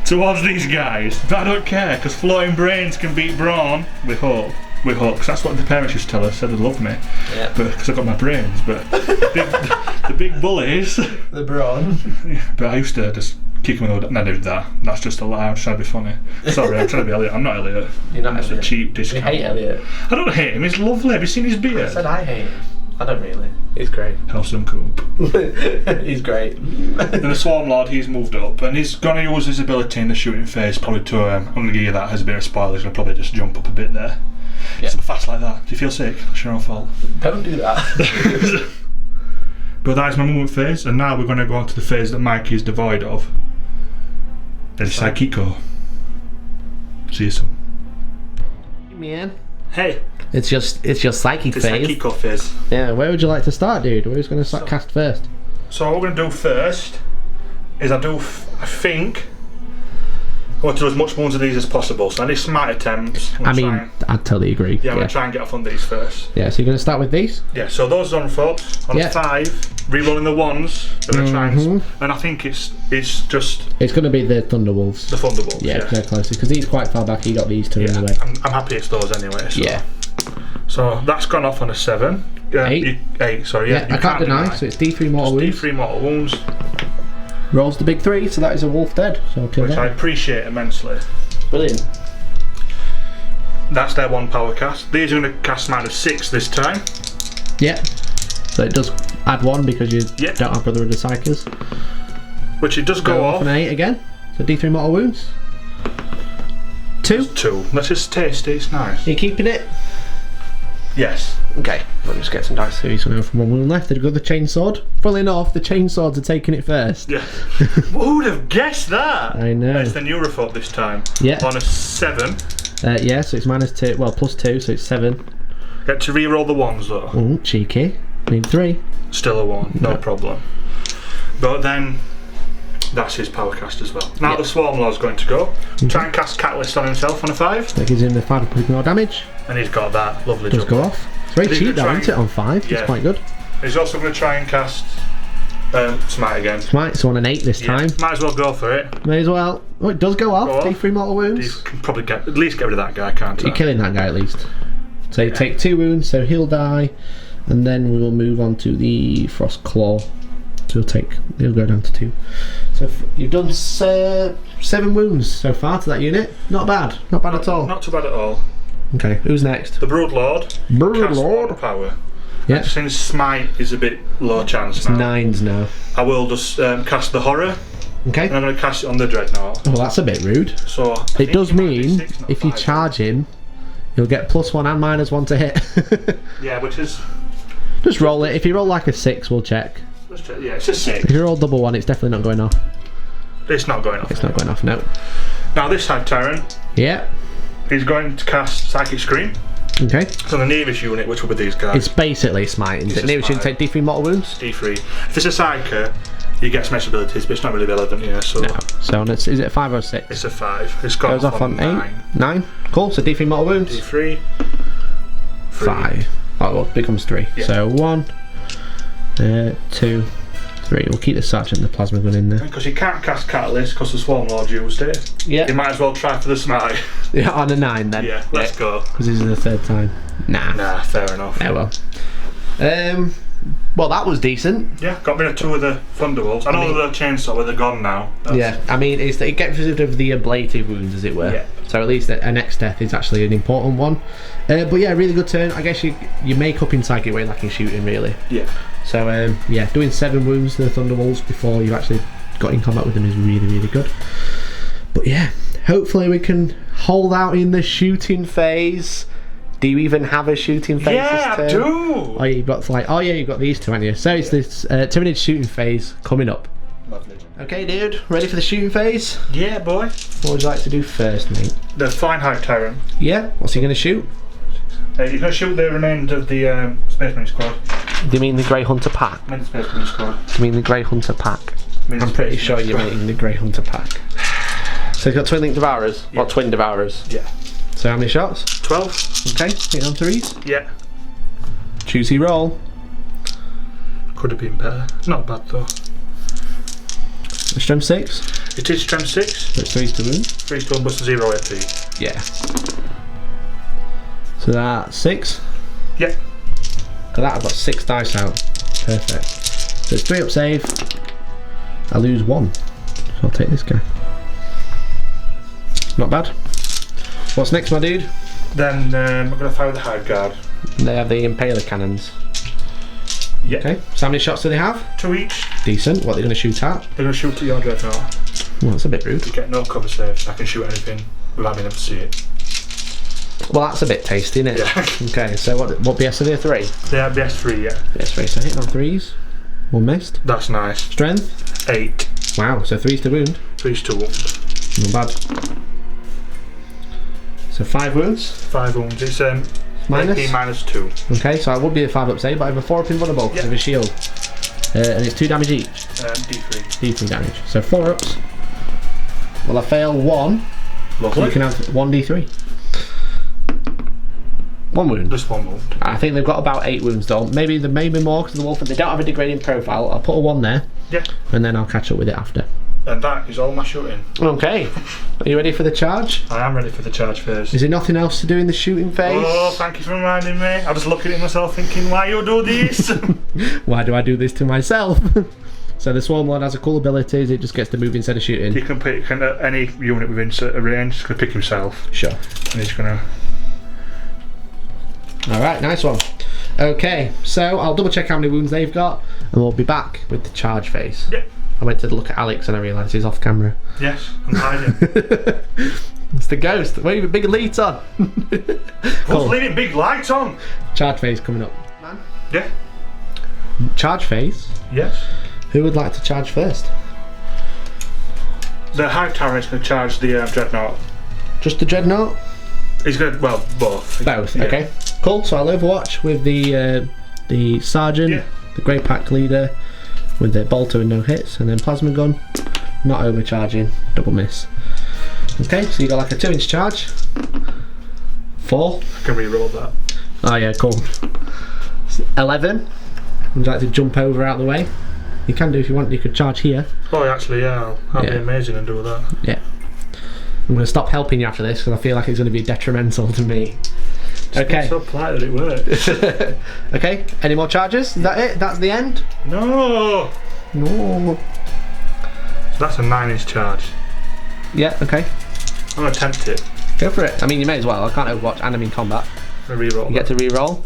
towards these guys. But I don't care, because floating brains can beat brawn. We hope. We hope, because that's what the parents used to tell us. Said they love me, Yeah. but because I got my brains. But the big bullies. The brawn. But I used to just kick them with. No, did that. That's just a lie. I'm trying to be funny. Sorry, I'm trying to be Elliot. I'm not Elliot. You're not That's a Elliot. cheap We discount. hate Elliot. I don't hate him. He's lovely. Have you seen his I beard? said I hate him. I don't really. He's great. Hellstorm Coop. He's great. And the Swarm Lord, he's moved up, and he's going to use his ability in the shooting phase, probably to, I'm going to give you that as a bit of spoiler, he's going to probably just jump up a bit there. Yeah. Something fast like that. Do you feel sick? That's your own fault. Don't do that. But that is my movement phase, and now we're going to go on to the phase that Mikey is devoid of. El Psychico. See you soon. Man. Hey, It's your psychic the phase. Psychico phase. Yeah, where would you like to start, dude? Who's going to cast first? So what we're going to do first is I think want to do as much wounds of these as possible. So any smite attempts. I'd totally agree. Yeah, I'm going to try and get off on these first. Yeah, so you're going to start with these? Yeah, so those are on 4. On 5, re-rolling the 1s. I'm going to try and I think it's just... It's going to be the Thunderwolves. The Thunderwolves, yeah. They're closer, because he's quite far back. He got these 2 anyway. I'm happy it's those anyway. So. Yeah. So that's gone off on a 7. 8, sorry, yeah. I can't deny, so it's D3 mortal wounds. D3 mortal wounds. Rolls the big 3, so that is a wolf dead. So I'll kill which I appreciate immensely. Brilliant. That's their 1 power cast. These are going to cast -6 this time. Yeah. So it does add 1 because you don't have Brother of the Psychers. Which it does go off. An 8 again. So D3 mortal wounds. 2. 2. That's just tasty, it's nice. Are you keeping it? Yes. Okay, let me just get some dice. So he's going to have 1 wound left. They've got the chainsword. Funnily enough, the chainswords are taking it first. Yeah. Who would have guessed that? I know. It's the Neurophobia this time. Yeah. On a 7. Yeah, so it's -2. Well, +2, so it's 7. Get to re-roll the 1s though. Oh, cheeky. Need 3. Still a 1, no problem. But then that's his power cast as well. Now the Swarm Lord's going to go. Try and cast Catalyst on himself on a 5. That gives him the 5 more damage. And he's got that lovely Does go off. It's very cheap though, isn't it, on 5? Yeah. It's quite good. He's also going to try and cast Smite again. Smite, so on an 8 this time. Might as well go for it. May as well. Oh, it does go off. D3 mortal wounds. You can probably at least get rid of that guy, can't you? You're killing that guy at least. So you take 2 wounds, so he'll die. And then we will move on to the Frost Claw. So he'll go down to 2. So you've done 7 wounds so far to that unit. Not bad. Not bad at all. Not too bad at all. Okay, who's next? The Brood Lord. Brood Cast Lord. 1 power. Yeah. Since Smite is a bit low chance It's now. 9s now. I will just cast the Horror. Okay. And I'm going to cast it on the Dreadnought. Oh, that's a bit rude. So it does mean if you charge him, you'll get +1 and -1 to hit. Yeah, which is... Just roll it. If you roll like a 6, we'll check. Let's check. Yeah, it's a 6. If you roll double 1, it's definitely not going off. It's not going off. It's not going off, no. Now this Hive Tyrant. Yeah. He's going to cast Psychic Scream. Okay. So the nearest unit, which will be these guys. It's basically smite, isn't it? Nearest unit take D3 mortal wounds. D3. If it's a Psyker, you get some extra abilities, but it's not really relevant here. So no. So is it 5 or 6? It's a 5. It's got goes off on 8. 9. Cool. So D3 mortal wounds. D3. 5. Oh, well, it becomes 3. Yeah. So 1, 2, 3. We'll keep the Sergeant and the Plasma Gun in there. Because you can't cast Catalyst because the Swarm Lord used it. Yeah. You might as well try for the Smite. Yeah, on a 9 then. Yeah, let's go. Because this is the 3rd time. Nah, fair enough. Yeah, well. Well, that was decent. Yeah, got rid of 2 of the Thunderwolves. I know they're chainsaw, but they're gone now. Yeah, I mean, it gets rid of the ablative wounds, as it were. Yeah. So at least a next death is actually an important one. But yeah, really good turn. I guess you make up in psychic way like in shooting, really. Yeah. So yeah, doing 7 wounds to the Thunderwolves before you actually got in combat with them is really, really good. But yeah, hopefully we can hold out in the shooting phase. Do you even have a shooting phase this turn? I do! Oh, you've got you've got these 2, haven't you? So it's this Tyranid shooting phase coming up. Lovely. Okay, dude, ready for the shooting phase? Yeah, boy. What would you like to do first, mate? The Fine Hive Tyrant. Yeah, what's he going to shoot? He's going to shoot the remainder of the Space Marine squad. Do you mean the Grey Hunter pack? I mean the Space Marine squad. Do you mean the Grey Hunter pack? I'm pretty sure you're meaning the Grey Hunter pack. So you've got Twin Link Devourers? Yeah. Or Twin Devourers? Yeah. So how many shots? 12. Okay, hit on 3s. Yeah. Choosy roll. Could have been better. Not bad though. Strength 6. It is Strength 6. So it's 3s to wound. 3 to 1 plus 0 AP. Yeah. So that's 6. Yeah. For that I've got 6 dice out. Perfect. So it's 3 up save. I lose 1. So I'll take this guy. Not bad. What's next, my dude? Then I'm going to fire the Hive Guard. They have the Impaler cannons. Yeah. Okay, so how many shots do they have? 2 each. Decent. What are they going to shoot at? They're going to shoot at your Dreadnought. Well, that's a bit rude. You get no cover saves. I can shoot anything without being able to see it. Well, that's a bit tasty, isn't it? Yeah. Okay, so what BS are they? 3? They are BS3, yeah. BS3, so hitting on 3s. 1 missed. That's nice. Strength? 8. Wow, so 3s to wound. 3's to wound. Not bad. So 5 wounds. 5 wounds. It's Minus? AP -2. Okay, so I would be a 5 up save, but I have a 4 up invulnerable because of a shield. And it's 2 damage each. D3. D3 damage. So 4 ups. Well, I fail 1. Lovely. You can have 1d3. 1 wound. Just 1 wound. I think they've got about 8 wounds though. Maybe more because the wolf. They don't have a degrading profile. I'll put a 1 there. Yeah. And then I'll catch up with it after. And that is all my shooting. Okay. Are you ready for the charge? I am ready for the charge phase. Is there nothing else to do in the shooting phase? Oh, thank you for reminding me. I was looking at myself thinking, why you do this? Why do I do this to myself? So the Swarm Lord has a cool abilities. It just gets to move instead of shooting. You can pick any unit within a range. He's going to pick himself. Sure. And he's going to... Alright, nice one. Okay, so I'll double check how many wounds they've got and we'll be back with the charge phase. Yep. I went to look at Alex and I realised he's off camera. Yes, I'm hiding. It's the ghost. Wait, with big lights on. What's leaving big lights on? Charge phase coming up. Yeah. Charge phase? Yes. Who would like to charge first? The Hive Tyranids going to charge the Dreadnought. Just the Dreadnought? He's going to, well, both. Both, Yeah. okay. Cool, so I'll overwatch with the Sergeant, the Grey Pack Leader, with the Bolter and no hits, and then Plasma Gun, not overcharging, double miss. Okay, so you got like a 2-inch charge. 4. I can re-roll that. Oh yeah, cool. 11. Would you like to jump over out of the way? You can do if you want, you could charge here. Oh, actually, yeah, I'll be amazing and do that. Yeah. I'm going to stop helping you after this because I feel like it's going to be detrimental to me. Okay. It's so polite that it works. Okay, any more charges? Is that it? That's the end? No! No. So that's a 9-inch charge. Yeah, okay. I'm going to attempt it. Go for it. I mean, you may as well. I can't overwatch and I'm in combat. I'm going to re-roll You get to re-roll.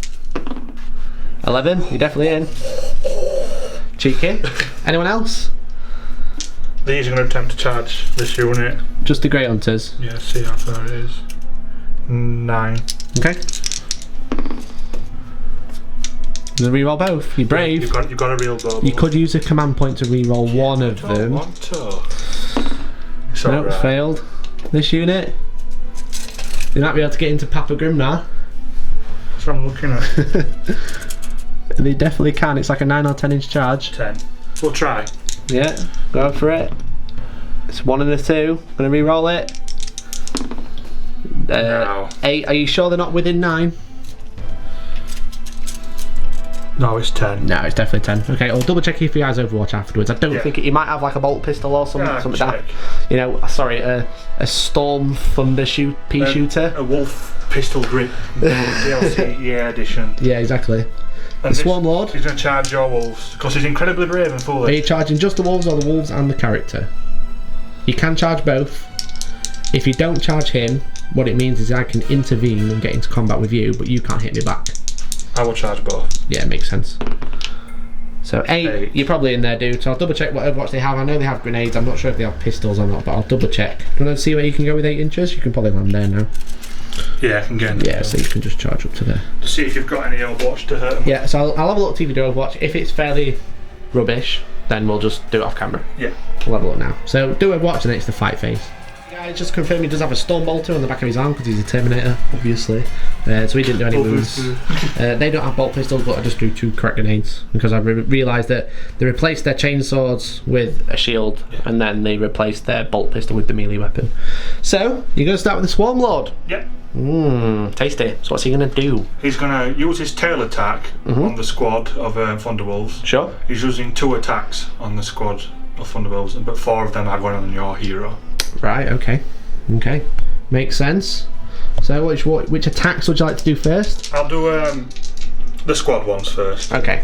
11, you're definitely in. Cheeky. Anyone else? These are going to attempt to charge this unit. Just the Grey Hunters. Yeah, see how far it is. 9. Okay. You gonna re-roll both. You're brave. You've got to re-roll both. You could use a command point to re-roll one of them. Want to. It's Nope, alright. failed. This unit. You might be able to get into Papa Grim now. That's what I'm looking at. They definitely can. It's like a 9 or 10-inch charge. 10. We'll try. Yeah, go for it. It's 1 and a 2. Gonna re-roll it. No. 8. Are you sure they're not within 9? No, it's 10. No, it's definitely 10. Okay, I'll double check if he has Overwatch afterwards. I don't Yeah. think he might have like a bolt pistol or something. Yeah, something like check. that. You know, sorry, a Storm Thunder pea shooter. A Wolf Pistol Grip DLC edition. Yeah, exactly. And The Swarm Lord. He's going to charge your wolves because he's incredibly brave and Are foolish. you charging just the wolves or the wolves and the character? You can charge both. If you don't charge him, what it means is I can intervene and get into combat with you, but you can't hit me back. I will charge both. Yeah, it makes sense. So 8, 8. You're probably in there, dude. So I'll double check what Overwatch they have. I know they have grenades. I'm not sure if they have pistols or not, but I'll double check. Do you want to see where you can go with 8 inches? You can probably land there now. Yeah, I can get in. Yeah, so you can just charge up to there. To see if you've got any Overwatch to hurt them. Yeah, so I'll have a look to see if you do Overwatch. If it's fairly rubbish, then we'll just do it off camera. Yeah. We'll have a look now. So do Overwatch and then it's the fight phase. Guys, just confirm he does have a Storm Bolter on the back of his arm because he's a Terminator, obviously. So he didn't do any wounds. They don't have bolt pistols, but I just drew 2 correct grenades because I realised that they replaced their chainswords with a shield and then they replaced their bolt pistol with the melee weapon. So, you're going to start with the Swarm Lord. Yep. Mmm, tasty. So what's he going to do? He's going to use his tail attack on the squad of Thunderwolves. Sure. He's using 2 attacks on the squad of Thunderwolves, but 4 of them are going on your hero. Right, okay. Okay. Makes sense. So which attacks would you like to do first? I'll do the squad ones first. Okay.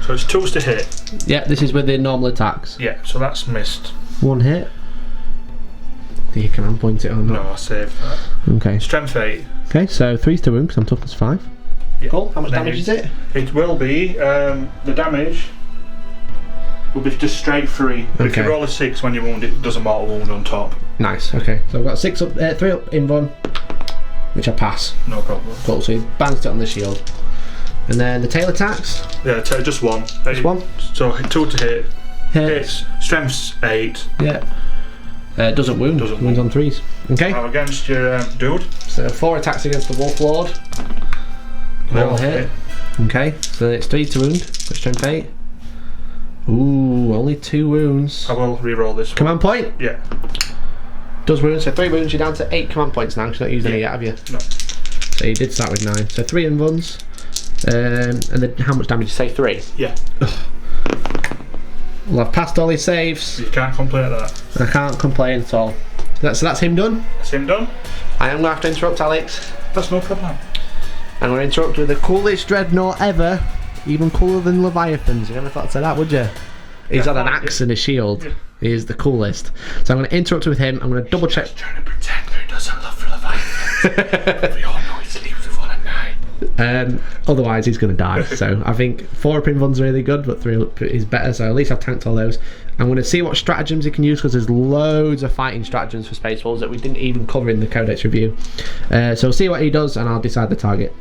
So it's 2s to hit. Yeah, this is with the normal attacks. Yeah, so that's missed. 1 hit. Do you command point it or not? No, I saved that. Okay. Strength 8. Okay, so 3's to wound because I'm toughness 5. Yeah. Cool. How much Then damage is it? It will be, the damage will be just straight 3. But if you Okay. roll a 6 when you wound it, does a mortal wound on top. Nice. Okay. So I've got 6 up, 3 up in one, which I pass. No problem. Cool. So he bounced it on the shield, and then the tail attacks. Yeah, just 1. Just 1. So 2 to hit. Hit. Hits. Strength's 8. Yeah. Doesn't wound. Doesn't Wounds on 3s. Okay. Now against your dude. So 4 attacks against the Wolf Lord. All hit. Okay. So it's 3 to wound. But strength 8. Ooh, only 2 wounds. I will re-roll this one. Command point. Yeah. Does wounds, so 3 wounds, you're down to 8 command points now, because you're not using any yet, have you? No. So you did start with 9. So 3 invuns. And then how much damage did you say? 3? Yeah. Well, I've passed all his saves. You can't complain at that. I can't complain at all. So that's him done. That's him done. I am going to have to interrupt Alex. That's no problem. I'm going to interrupt with the coolest dreadnought ever. Even cooler than Leviathans. You never thought I'd say that, would you? He's got an axe and a shield. He is the coolest. So I'm going to interrupt with him. I'm going to double check. He's trying to pretend that he doesn't love Leviathans. We all know he sleeps with one at night. Otherwise he's going to die. So I think 4 up invuln's really good, but 3 up is better. So at least I've tanked all those. I'm going to see what stratagems he can use, because there's loads of fighting stratagems for Space Wolves that we didn't even cover in the Codex review. So we'll see what he does, and I'll decide the target.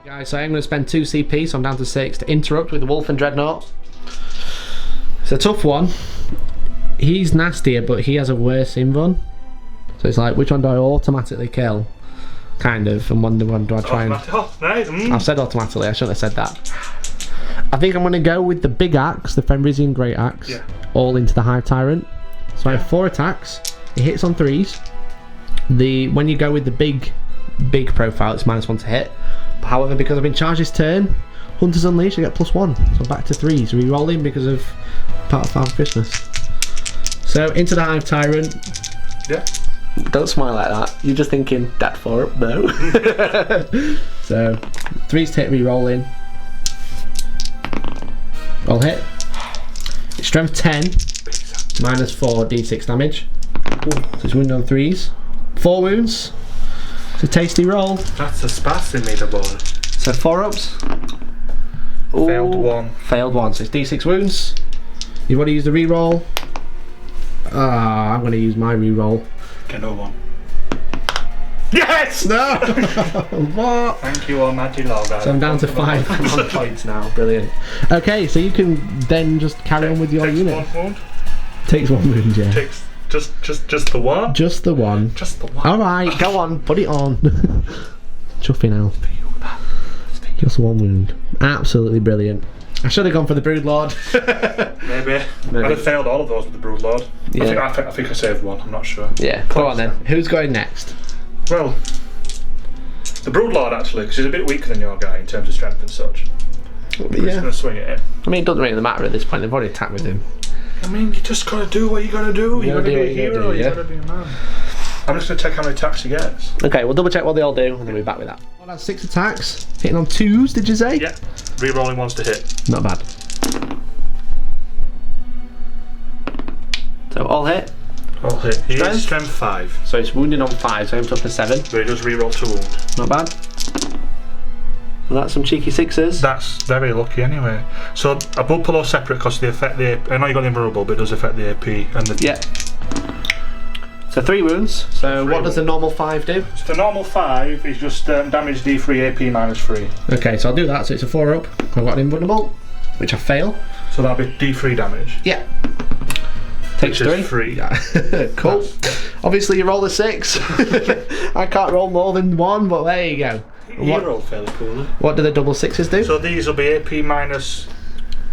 Guys, so I'm going to spend 2 CP, so I'm down to 6, to interrupt with the Wolf and Dreadnought. It's a tough one. He's nastier, but he has a worse invuln. So it's like, which one do I automatically kill? Kind of, and one do I try and... Oh, nice. I've said automatically, I shouldn't have said that. I think I'm going to go with the big axe, the Fenrisian Great Axe, all into the Hive Tyrant. So I have 4 attacks, it hits on 3s. When you go with the big profile, it's -1 to hit. However, because I've been charged this turn, Hunters Unleashed, I get +1. So back to 3s, re-rolling because of part of Father Christmas. So into the Hive Tyrant. Yeah. Don't smile like that. You're just thinking, that 4 up, no. So 3s to hit, re-rolling. Roll hit. It's strength 10, -4 d6 damage. So it's wounded on 3s. 4 wounds. It's a tasty roll. That's a spasm meterboard. So 4 ups. Ooh, Failed 1. Failed 1. So it's d6 wounds. You want to use the re-roll? I'm going to use my re-roll. Get no 1. Yes! No! What? Thank you, Almighty Logan. So I'm down to 5 command points now. Brilliant. Okay, so you can then just carry on with your unit. Takes 1 wound. Takes 1 wound, yeah. Takes just the 1. Just the 1. Just the 1. Alright, go on, put it on. Chuffy now. Just 1 wound. Absolutely brilliant. I should have gone for the Broodlord. Maybe. I'd have failed all of those with the Broodlord. Yeah. I think I saved 1, I'm not sure. Yeah, go on then. Who's going next? Well, the Broodlord actually, because he's a bit weaker than your guy in terms of strength and such. We're just going to swing at him. I mean, it doesn't really matter at this point, they've already attacked with him. I mean, you just got to do what you got to do. You got to be a hero, you got to be a man. I'm just going to take how many attacks he gets. Okay, we'll double check what they all do and then we'll be back with that. Well, that's 6 attacks. Hitting on 2s, did you say? Yeah. Re-rolling 1s to hit. Not bad. So all hit. All hit. He is strength 5. So it's wounded on 5, so I'm up to 7. But he does re-roll 2 wound. Not bad. Well, that's some cheeky 6s. That's very lucky anyway. So I will pull those separate because they affect the AP. I know you got the invulnerable, but it does affect the AP and the... Yeah. So 3 wounds. So what does the normal 5 do? So the normal 5 is just damage D3, AP -3. Okay, so I'll do that. So it's a 4 up. I've got an invulnerable, which I fail. So that'll be D3 damage. Yeah. Takes Which is 3. 3. Yeah. Cool. Obviously you roll a 6. I can't roll more than 1, but there you go. You rolled fairly poorly. What do the double 6s do? So these will be AP minus...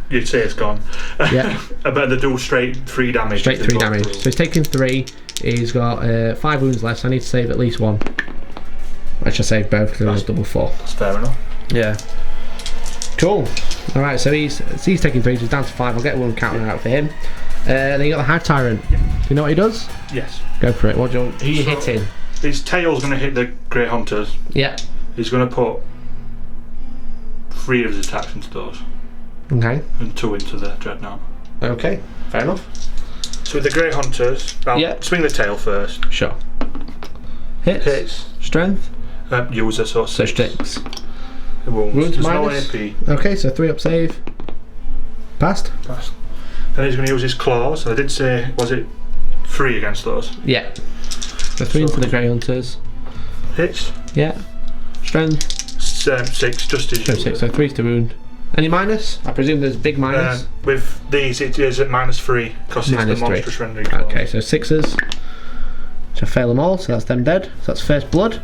You'd say it's gone. Yeah. But they do straight 3 damage. Straight 3 damage. So he's taking 3. He's got 5 wounds left, so I need to save at least 1. I should save both because it was double 4. That's fair enough. Yeah. Cool. Alright, so he's taking 3, so he's down to 5. I'll get 1 counter out for him. Then you got the Hive Tyrant. Do you know what he does? Yes. Go for it. Who are you hitting? His tail's going to hit the Grey Hunters. Yeah. He's going to put 3 of his attacks into those. Okay. And 2 into the Dreadnought. Okay. Fair enough. So with the Grey Hunters, I'll swing the tail first. Sure. Hits. Strength. User, so 6. 6. Wounds. There's minus. no AP. Okay, so 3 up save. Passed. Passed. Then he's going to use his claws. I did say, was it 3 against those? Yeah. So 3 into the Grey Hunters. Hits. Yeah. Strength. 6, just as usual. 6, so 3's to wound. Any minus? I presume there's big minus. With these, it is at -3 because it's the monstrous rendering claws. Okay, so 6s. So fail them all, so that's them dead. So that's first blood.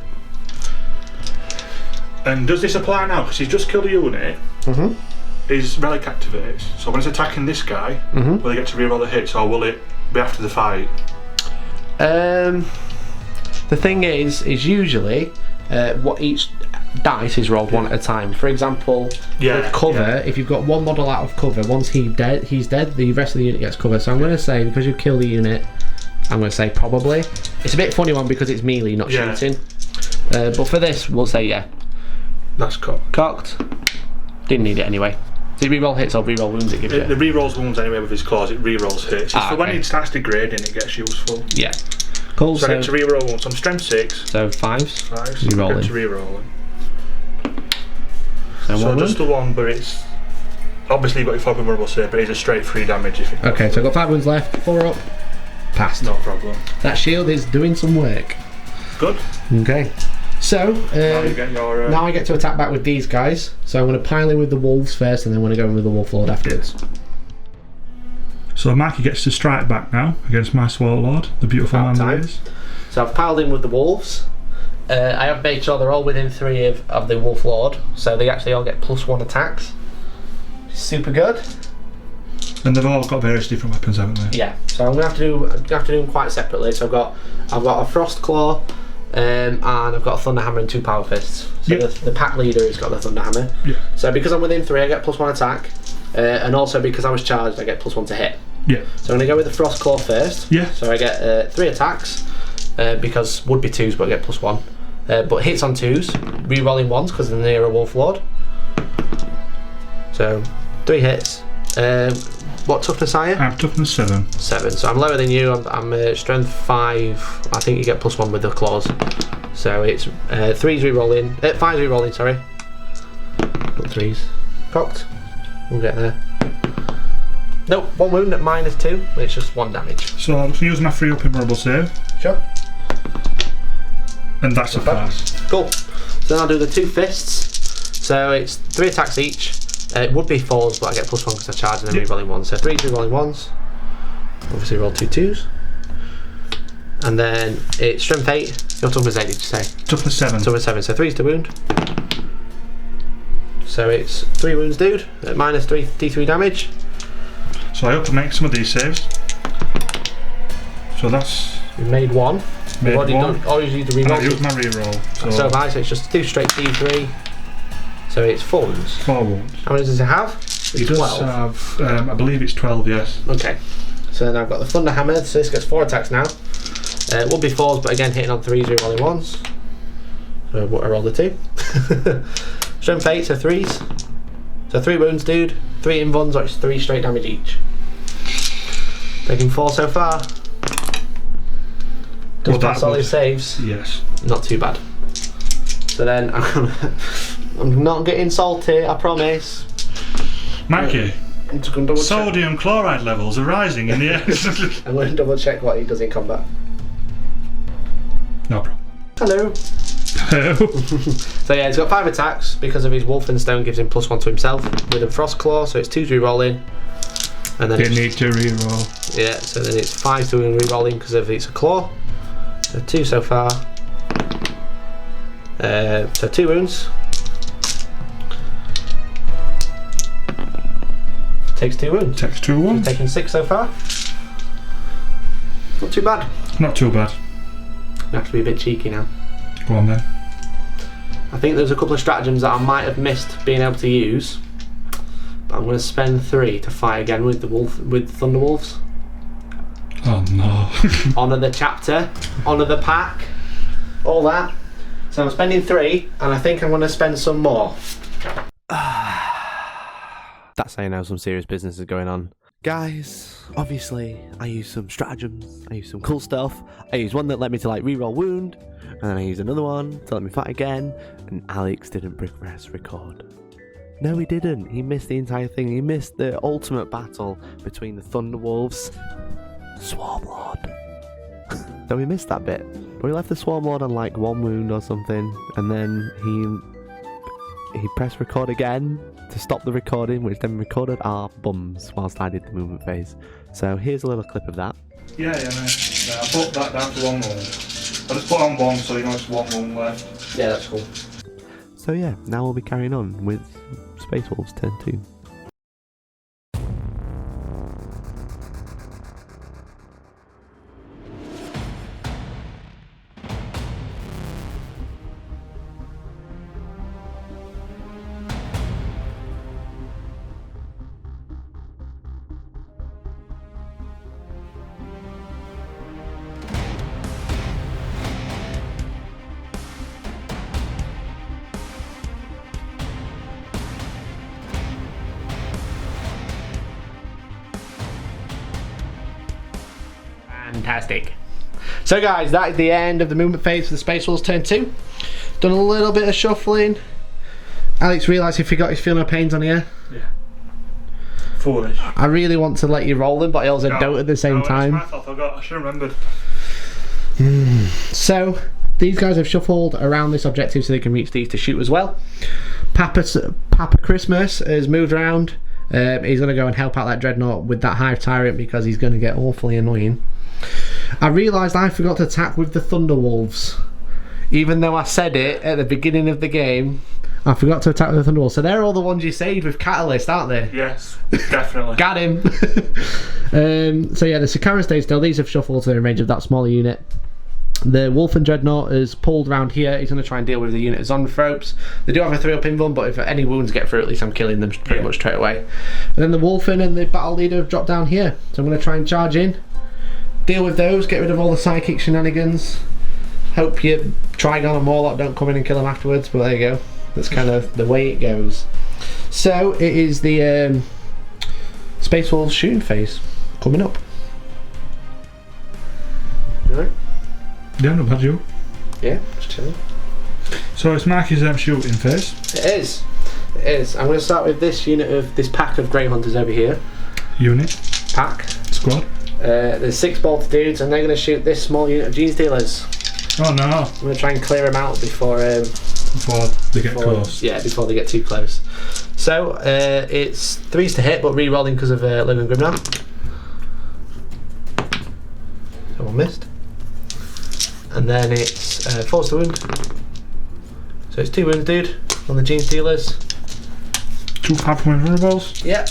And does this apply now? Because he's just killed a unit. His relic activates. So when he's attacking this guy, will he get to reroll the hits, or will it be after the fight? The thing is usually what each dice is rolled one at a time. For example, with cover, if you've got one model out of cover, once he's dead, the rest of the unit gets covered. So I'm going to say, because you kill the unit, I'm going to say probably. It's a bit funny one because it's melee, not shooting. But for this, we'll say yeah. That's cocked. Cocked. Didn't need it anyway. Did it reroll hits or reroll wounds it gives you? It rerolls wounds anyway with his claws, it rerolls hits. It's for when it starts degrading, it gets useful. Yeah. Cool. So I get to reroll once. I'm strength 6. So 5s. 5s. Rerolling. I get to reroll. So just the one, but it's obviously you've got your 4 vulnerable save, but it's a straight 3 damage if it. Okay, so I've got 5 wounds left. 4 up. Passed. No problem. That shield is doing some work. Good. Okay. So now you get your. Now I get to attack back with these guys. So I'm going to pile in with the wolves first, and then I'm going to go in with the wolf lord afterwards. So Mikey gets to strike back now against my Warlord, the beautiful man that is. So I've piled in with the wolves. I have made sure they're all within 3 of the wolf lord, so they actually all get +1 attacks. Super good. And they've all got various different weapons, haven't they? Yeah. So I'm going to have to do them quite separately. So I've got a frost claw, and I've got a thunder hammer and 2 power fists. So the pack leader has got the thunder hammer. Yeah. So because I'm within 3, I get +1 attack, and also because I was charged, I get +1 to hit. Yeah. So I'm going to go with the frost claw first. Yeah. So I get 3 attacks, because would be 2s, but I get +1. But hits on 2s, re-rolling 1s because they're near a wolf lord. So 3 hits. What toughness are you? I'm toughness 7. 7. So I'm lower than you. I'm strength 5. I think you get +1 with the claws. So it's 3s re-rolling. 5s re-rolling. Sorry. Not 3s. Cocked. We'll get there. Nope. 1 wound at -2. It's just 1 damage. So I'm use my 3 up invulnerable save. Sure. And that's a pass. Cool. So then I'll do the 2 fists. So it's 3 attacks each. It would be 4s, but I get +1 because I charge and then re-rolling 1s. So 3 re-rolling 1s. Obviously roll 2 2s. And then it's strength 8. Your toughness 8, did you say? Toughness 7. Toughness 7. So 3s to wound. So it's 3 wounds, dude. At -3 d3 damage. So I hope to make some of these saves. So that's. We've made 1. We've already done. Always use the And re-roll. I use my reroll. So have I. So it's just 2 straight d3. So it's 4 wounds. 4 wounds. How many does it have? It does 12. have, I believe it's 12, yes. Okay. So then I've got the thunder hammer, so this gets 4 attacks now. It would be 4s, but again hitting on 3s, re-rolling 1s. So I rolled a 2. Strength 8, so 3s. So 3 wounds, dude. 3 invuns, or it's 3 straight damage each. Taking 4 so far. Does pass all his saves. Yes. Not too bad. So then I'm not getting salty, I promise. Mikey, I'm just going to double check. sodium chloride levels are rising in the air. I'm going to double check what he does in combat. No problem. Hello. Hello. So yeah, he's got 5 attacks because of his Wolfenstone gives him +1 to himself with a Frost Claw, so it's 2 re-rolling. And then You need to reroll. yeah, so then it's 5 to re-rolling because of it's a claw. So 2 so far. So 2 wounds. Takes 2 wounds. Takes 2 wounds. Taking 6 so far. Not too bad. Not too bad. I have to be a bit cheeky now. Go on then. I think there's a couple of stratagems that I might have missed being able to use, but I'm going to spend 3 to fight again with the Thunderwolves. Oh no. Honour the chapter, honour the pack, all that. So I'm spending 3, and I think I'm going to spend some more. That's how you know some serious business is going on. Guys, obviously, I used some stratagems, I used some cool stuff. I used one that let me to like reroll wound, and then I used another one to let me fight again, and Alex didn't press record. No, he didn't. He missed the entire thing. He missed the ultimate battle between the Thunderwolves, Swarmlord. So we missed that bit. But we left the Swarmlord on like 1 wound or something, and then he pressed record again to stop the recording, which then recorded our bums whilst I did the movement phase. So here's a little clip of that. Yeah, mate. Yeah, I put that down to 1 wound. I just put on 1 so you know it's 1 wound left. Yeah, that's cool. So yeah, now we'll be carrying on with Space Wolves Turn 2. Fantastic. So guys, that is the end of the movement phase for the Space Wolves turn 2. Done a little bit of shuffling. Alex realised he forgot his feeling of pains on here. Yeah. Foolish. I really want to let you roll them, but I also don't at the same time. I forgot. I should have remembered. So, these guys have shuffled around this objective so they can reach these to shoot as well. Papa Christmas has moved around. He's going to go and help out that Dreadnought with that Hive Tyrant because he's going to get awfully annoying. I realised I forgot to attack with the Thunderwolves. Even though I said it at the beginning of the game, I forgot to attack with the Thunderwolves. So they're all the ones you saved with Catalyst, aren't they? Yes, definitely. Got him! So yeah, the Sikaran stays still. These have shuffled to the range of that smaller unit. The Wolf and Dreadnought is pulled around here. He's going to try and deal with the unit of Zonanthropes. They do have a 3-up invuln, but if any wounds get through, at least I'm killing them pretty much straight away. And then the Wolfen and the Battle Leader have dropped down here. So I'm going to try and charge in, deal with those, get rid of all the psychic shenanigans. Hope your Trigon and Morlock don't come in and kill them afterwards, but there you go. That's kind of the way it goes. So it is the Space Wolves shooting phase coming up. Right. Yeah, not bad, you. Yeah, just chilling. So it's Mikey's shooting phase. It is. It is. I'm going to start with this unit of this pack of Grey Hunters over here. Unit. Pack. Squad. There's 6 bolter dudes, and they're going to shoot this small unit of Gene Stealers. Oh no! I'm going to try and clear them out before they get close. Yeah, before they get too close. So it's 3s to hit, but re-rolling because of Logan Grimnar. So one missed. And then it's 4s to wound. So it's 2 wounds, dude, on the Gene Stealers. 2 powerful vulnerables. Yeah.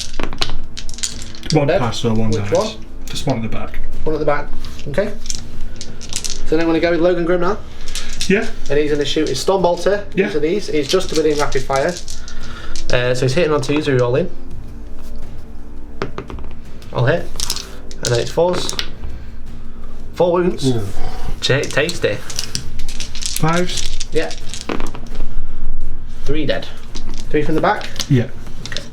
One pass, so 1 dice. Which one? Just one at the back. One at the back. Okay. So then I'm going to go with Logan Grimnar. Yeah. And he's going to shoot his Storm Bolter into these. He's just within rapid fire. So he's hitting on 2s, so we roll in. I'll hit. And then it's 4s. 4 wounds. Ooh. Tasty. 5s. Yeah. 3 dead. 3 from the back? Yeah. Okay.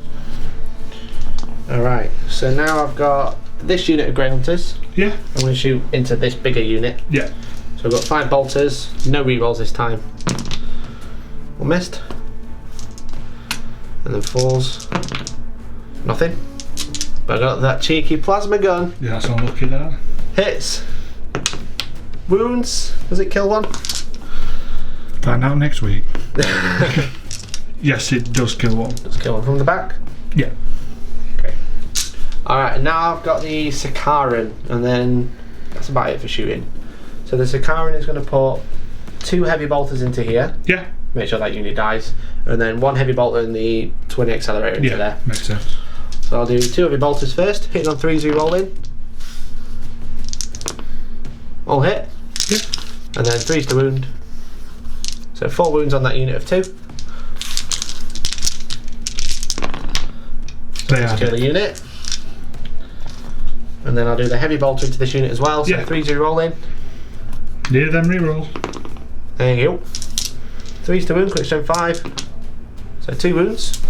Alright, so now I've got this unit of Grey Hunters. Yeah. I'm going to shoot into this bigger unit. Yeah. So I've got 5 bolters, no rerolls this time. 1 missed. And then 4s. Nothing. But I got that cheeky plasma gun. Yeah, that's unlucky that. Hits. Wounds. Does it kill one? Find out next week. Yes, it does kill one. Does kill one from the back? Yeah. Okay. Alright, and now I've got the Sikaran, and then that's about it for shooting. So the Sikaran is going to put 2 heavy bolters into here. Yeah. Make sure that unit dies. And then 1 heavy bolter and the twin accelerator into there. Makes sense. So I'll do 2 heavy bolters first, hitting on 3s, re-roll in. All hit. Yeah. And then 3s to wound. So 4 wounds on that unit of 2. They are Kill the unit. And then I'll do the heavy bolter into this unit as well. So 3s, re-roll in. Near them reroll. There you go. 3s to wound, quick strength 5. So 2 wounds.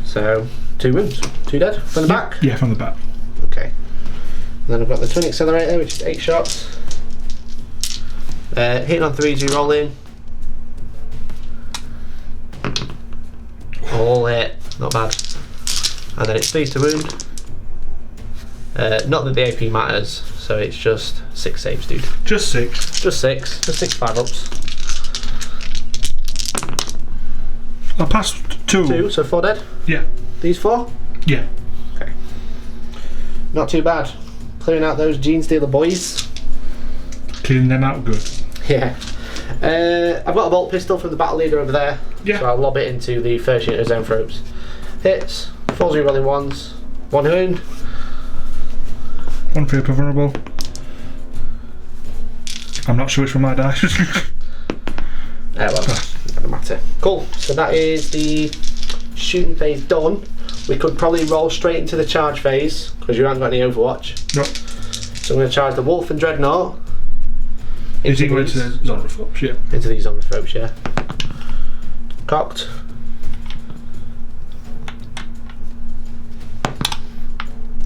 So 2 wounds. 2 dead. From the back? Yeah, from the back. Okay. And then I've got the twin accelerator, which is 8 shots. Hitting on 3s, you roll in. All hit. Not bad. And then it's 3s to wound. Not that the AP matters, so it's just 6 saves, dude. Just 6. Just 6. Just 6 5-ups. I passed 2. 2, so 4 dead. Yeah. These 4? Yeah. Okay. Not too bad. Clearing out those Gene Stealer boys. Cleaning them out good. Yeah. I've got a bolt pistol from the battle leader over there. Yeah. So I'll lob it into the first unit of Zonanthropes. Hits. 4 rolling 1s. 1 wound. 1 for your vulnerable. I'm not sure which one my dice. Well, doesn't matter. Cool. So that is the shooting phase done. We could probably roll straight into the charge phase because you haven't got any Overwatch. No. So I'm going to charge the Wolf and Dreadnought. Is he going to the Zonanthropes? Yeah. Into these Zonanthropes, yeah. Cocked.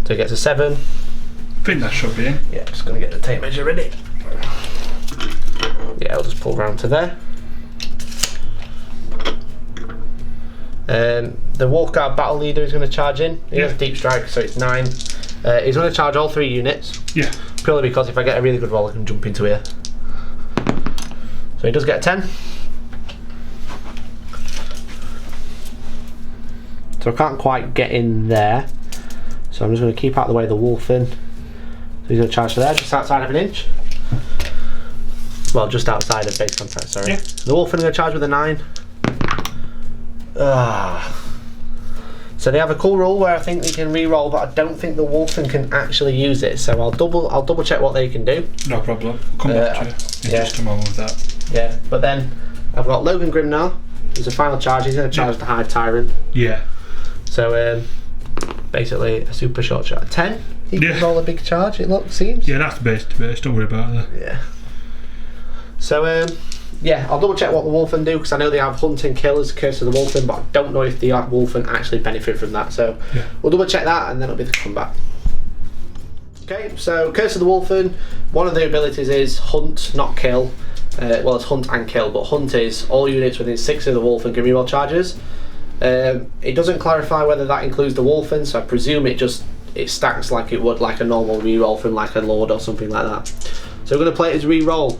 So he gets a 7. I think that should be in. Yeah, just going to get the tape measure ready. Yeah, I'll just pull round to there. The Wolfguard Battle Leader is going to charge in. He has Deep Strike, so it's 9. He's going to charge all 3 units. Yeah. Purely because if I get a really good roll, I can jump into here. So he does get a 10. So I can't quite get in there. So I'm just going to keep out of the way of the Wolfen. So he's going to charge to there, just outside of an inch. Well, just outside of base contact, sorry. Yeah. The Wolfen is going to charge with a 9. So they have a cool rule where I think they can re-roll, but I don't think the Wolfen can actually use it. So I'll double check what they can do. No problem. I'll come back to you in just a moment with that. Yeah, but then I've got Logan Grimnar. He's a final charge. He's going to charge the Hive Tyrant. Yeah. So basically a super short charge. 10. He can roll a big charge. It seems. Yeah, that's base to base. Don't worry about that. Yeah. So yeah, I'll double check what the Wolfen do because I know they have Hunt and Kill as Curse of the Wolfen, but I don't know if the Wolfen actually benefit from that. So we'll double check that and then it'll be the comeback. Okay, so Curse of the Wolfen, one of the abilities is Hunt, not Kill. Well, it's Hunt and Kill, but Hunt is all units within 6 of the Wolfen can reroll charges. It doesn't clarify whether that includes the Wolfen, so I presume it stacks like it would like a normal reroll from like a Lord or something like that. So we're going to play it as reroll.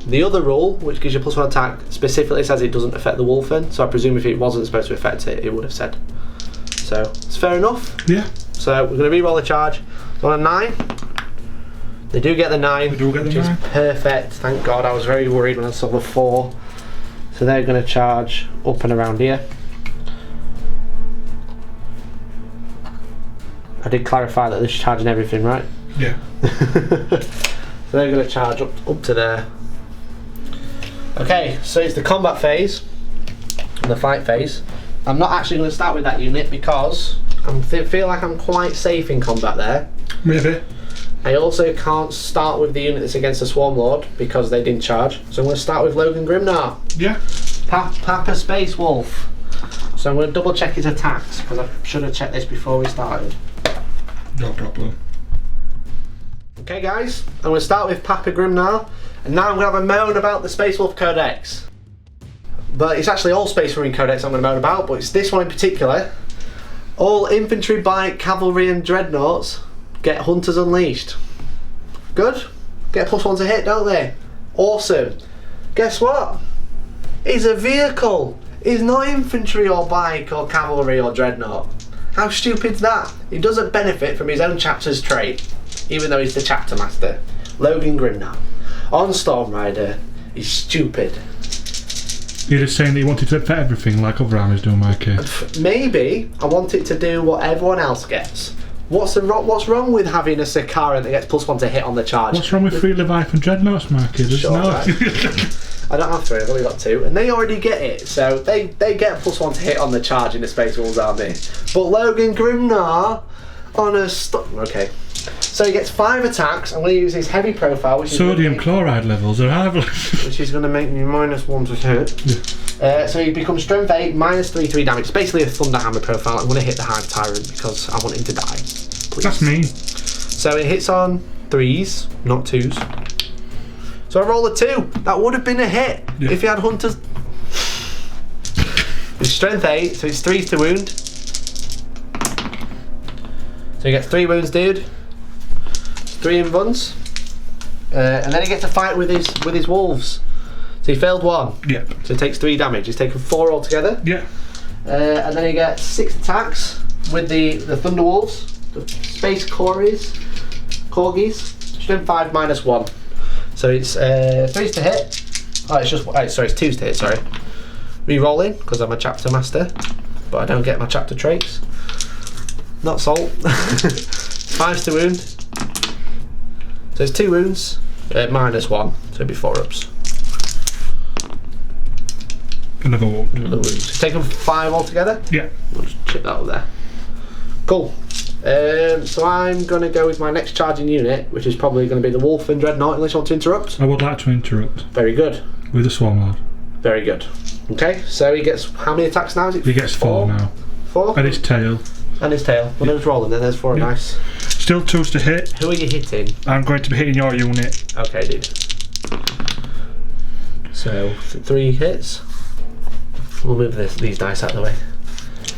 The other rule, which gives you +1 attack, specifically says it doesn't affect the Wolfen, so I presume if it wasn't supposed to affect it, it would have said. So it's fair enough. Yeah. So we're going to reroll the charge. So on a 9, they do get the 9, They do get the which 9. is perfect. Thank God, I was very worried when I saw the 4. So they're going to charge up and around here. I did clarify that they're charging everything, right? Yeah. So they're going to charge up to there. Okay, so it's the combat phase and the fight phase. I'm not actually going to start with that unit because I feel like I'm quite safe in combat there. Maybe. I also can't start with the unit that's against the Swarm Lord because they didn't charge. So I'm going to start with Logan Grimnar. Yeah. Papa Space Wolf. So I'm going to double check his attacks because I should have checked this before we started. No problem. Okay guys, I'm going to start with Papa Grimnar, and now I'm going to have a moan about the Space Wolf Codex. But it's actually all Space Marine Codex I'm going to moan about, but it's this one in particular. All infantry, bike, cavalry and dreadnoughts get Hunters Unleashed. Good? Get +1 to hit, don't they? Awesome. Guess what? He's a vehicle. He's not infantry or bike or cavalry or dreadnought. How stupid's that? He doesn't benefit from his own chapter's trait, even though he's the chapter master. Logan Grimnar. On Storm Rider, he's stupid. You're just saying that you wanted to affect everything like other armies do, Mikey. Maybe I want it to do what everyone else gets. What's wrong with having a Sakaran that gets +1 to hit on the charge? What's wrong with 3 Leviathan Dreadnoughts, Mikey? There's Sure, no... right. I don't have 3, I've only got 2, and they already get it, so they get +1 to hit on the charge in the Space Wolves army. But Logan Grimnar on a okay. So he gets 5 attacks. I'm going to use his heavy profile, which Sodium chloride levels are high. which is going to make me -1 to hit. So he becomes strength 8, -3 damage. It's basically a Thunder Hammer profile. I'm going to hit the Hive Tyrant because I want him to die. Please. That's mean. So it hits on 3s, not 2s. So I roll a 2. That would have been a hit if he had Hunters. It's strength 8, so it's 3 to wound. So he gets 3 wounds, dude. 3 invuns. And then he gets to fight with his wolves. So he failed 1. Yep. So he takes 3 damage. He's taken 4 altogether. Yeah. And then he gets 6 attacks with the Thunder Wolves, the Space Corgis. Strength 5 -1. So it's 3s to hit. Oh, it's just sorry, it's 2s to hit. Sorry. Re-rolling because I'm a chapter master, but I don't get my chapter traits. Not salt. 5s to wound. So it's 2 wounds, -1, so it'd be 4 ups. Another wound. Another wound. So taken 5 altogether. Yeah. We'll just chip that up there. Cool. So I'm going to go with my next charging unit, which is probably going to be the Wolf and Dreadnought, unless you want to interrupt. I would like to interrupt. Very good. With the Swarm Lord. Very good. Okay, so he gets how many attacks now? Is it He gets 4 now. 4? And his tail. And his tail. When it was rolling, then there's 4 dice. Still 2s to hit. Who are you hitting? I'm going to be hitting your unit. Okay, dude. So 3 hits. We'll move these dice out of the way.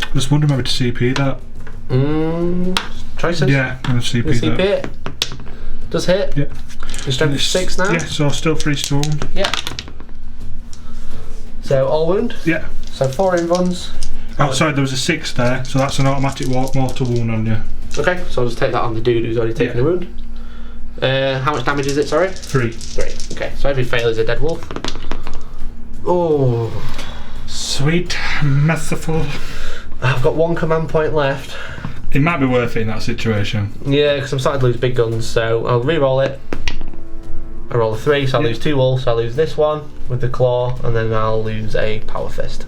I was wondering whether to CP that. Choices? Yeah, I'm going to CP CP that. it. Does hit. Yeah. Your strength is 6 now? Yeah, so still 3 stone. Yeah. So all wound? Yeah. So 4 invuns. Oh, sorry, there was a 6 there, so that's an automatic mortal wound on you. Okay, so I'll just take that on the dude who's already taken the wound. How much damage is it, sorry? 3. 3. Okay, so every fail is a dead wolf. Oh. Sweet, merciful. I've got 1 command point left. It might be worth it in that situation. Yeah, because I'm starting to lose big guns, so I'll re-roll it. I roll a 3, so I'll lose 2 wolves, so I'll lose this one with the claw, and then I'll lose a power fist.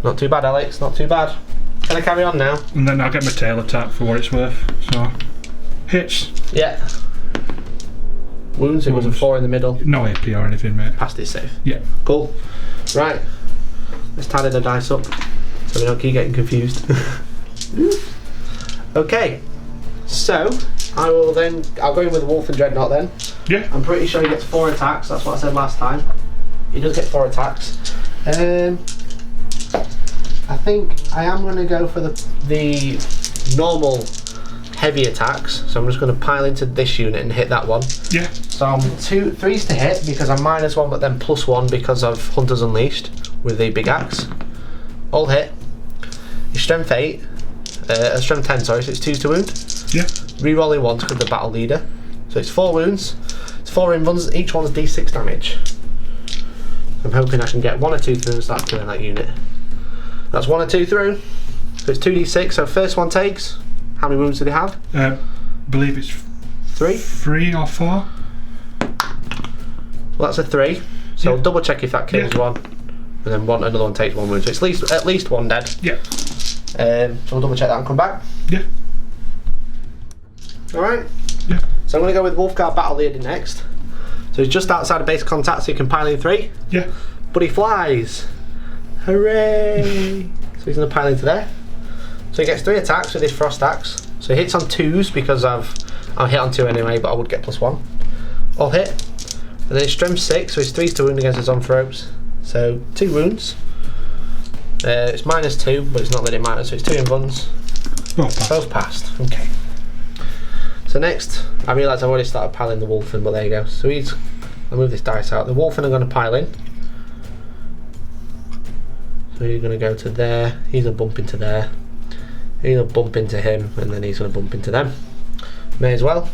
Not too bad, Alex, not too bad. Can I carry on now? And then I'll get my tail attack for what it's worth. So, hits. Yeah. Wounds, it was a 4 in the middle. No AP or anything, mate. Passed is safe. Yeah. Cool. Right. Let's tally the dice up so we don't keep getting confused. Okay. So, I'll go in with the Wolf and Dreadnought then. Yeah. I'm pretty sure he gets 4 attacks, that's what I said last time. He does get 4 attacks. I think I am going to go for the normal heavy attacks, so I'm just going to pile into this unit and hit that one. Yeah. So I'm 3s to hit because I'm -1 but then +1 because of Hunters Unleashed with the big axe. All hit. Your strength 8, strength 10, sorry, so it's 2s to wound. Yeah. Rerolling 1 because of the battle leader. So it's 4 wounds, it's 4 invuns, each one's d6 damage. I'm hoping I can get 1 or 2 through and start killing that unit. That's 1 or 2 through, so it's 2d6, so first one takes, how many wounds do they have? Believe it's 3? 3 or 4. Well, that's a 3, so I'll double check if that kills one, and then another one takes 1 wound, so it's at least 1 dead. Yeah. So we'll double check that and come back. Yeah. Alright. Yeah. So I'm going to go with Wolfguard Battle Leader next. So he's just outside of base contact, so he can pile in 3. Yeah. But he flies. Hooray! So he's going to pile into there. So he gets 3 attacks with his Frost Axe. So he hits on 2s because I'll hit on 2 anyway, but I would get +1. All hit. And then his strength 6, so he's 3s to wound against his Zoanthropes. So 2 wounds. It's -2, but it's not letting it matter, so it's 2 invuns. Both passed. Okay. So next, I realise I've already started piling the wolf in, but there you go. So I'll move this dice out. The wolf I'm going to pile in. So you're going to go to there, he's going to bump into there, he's going to bump into him, and then he's going to bump into them. May as well.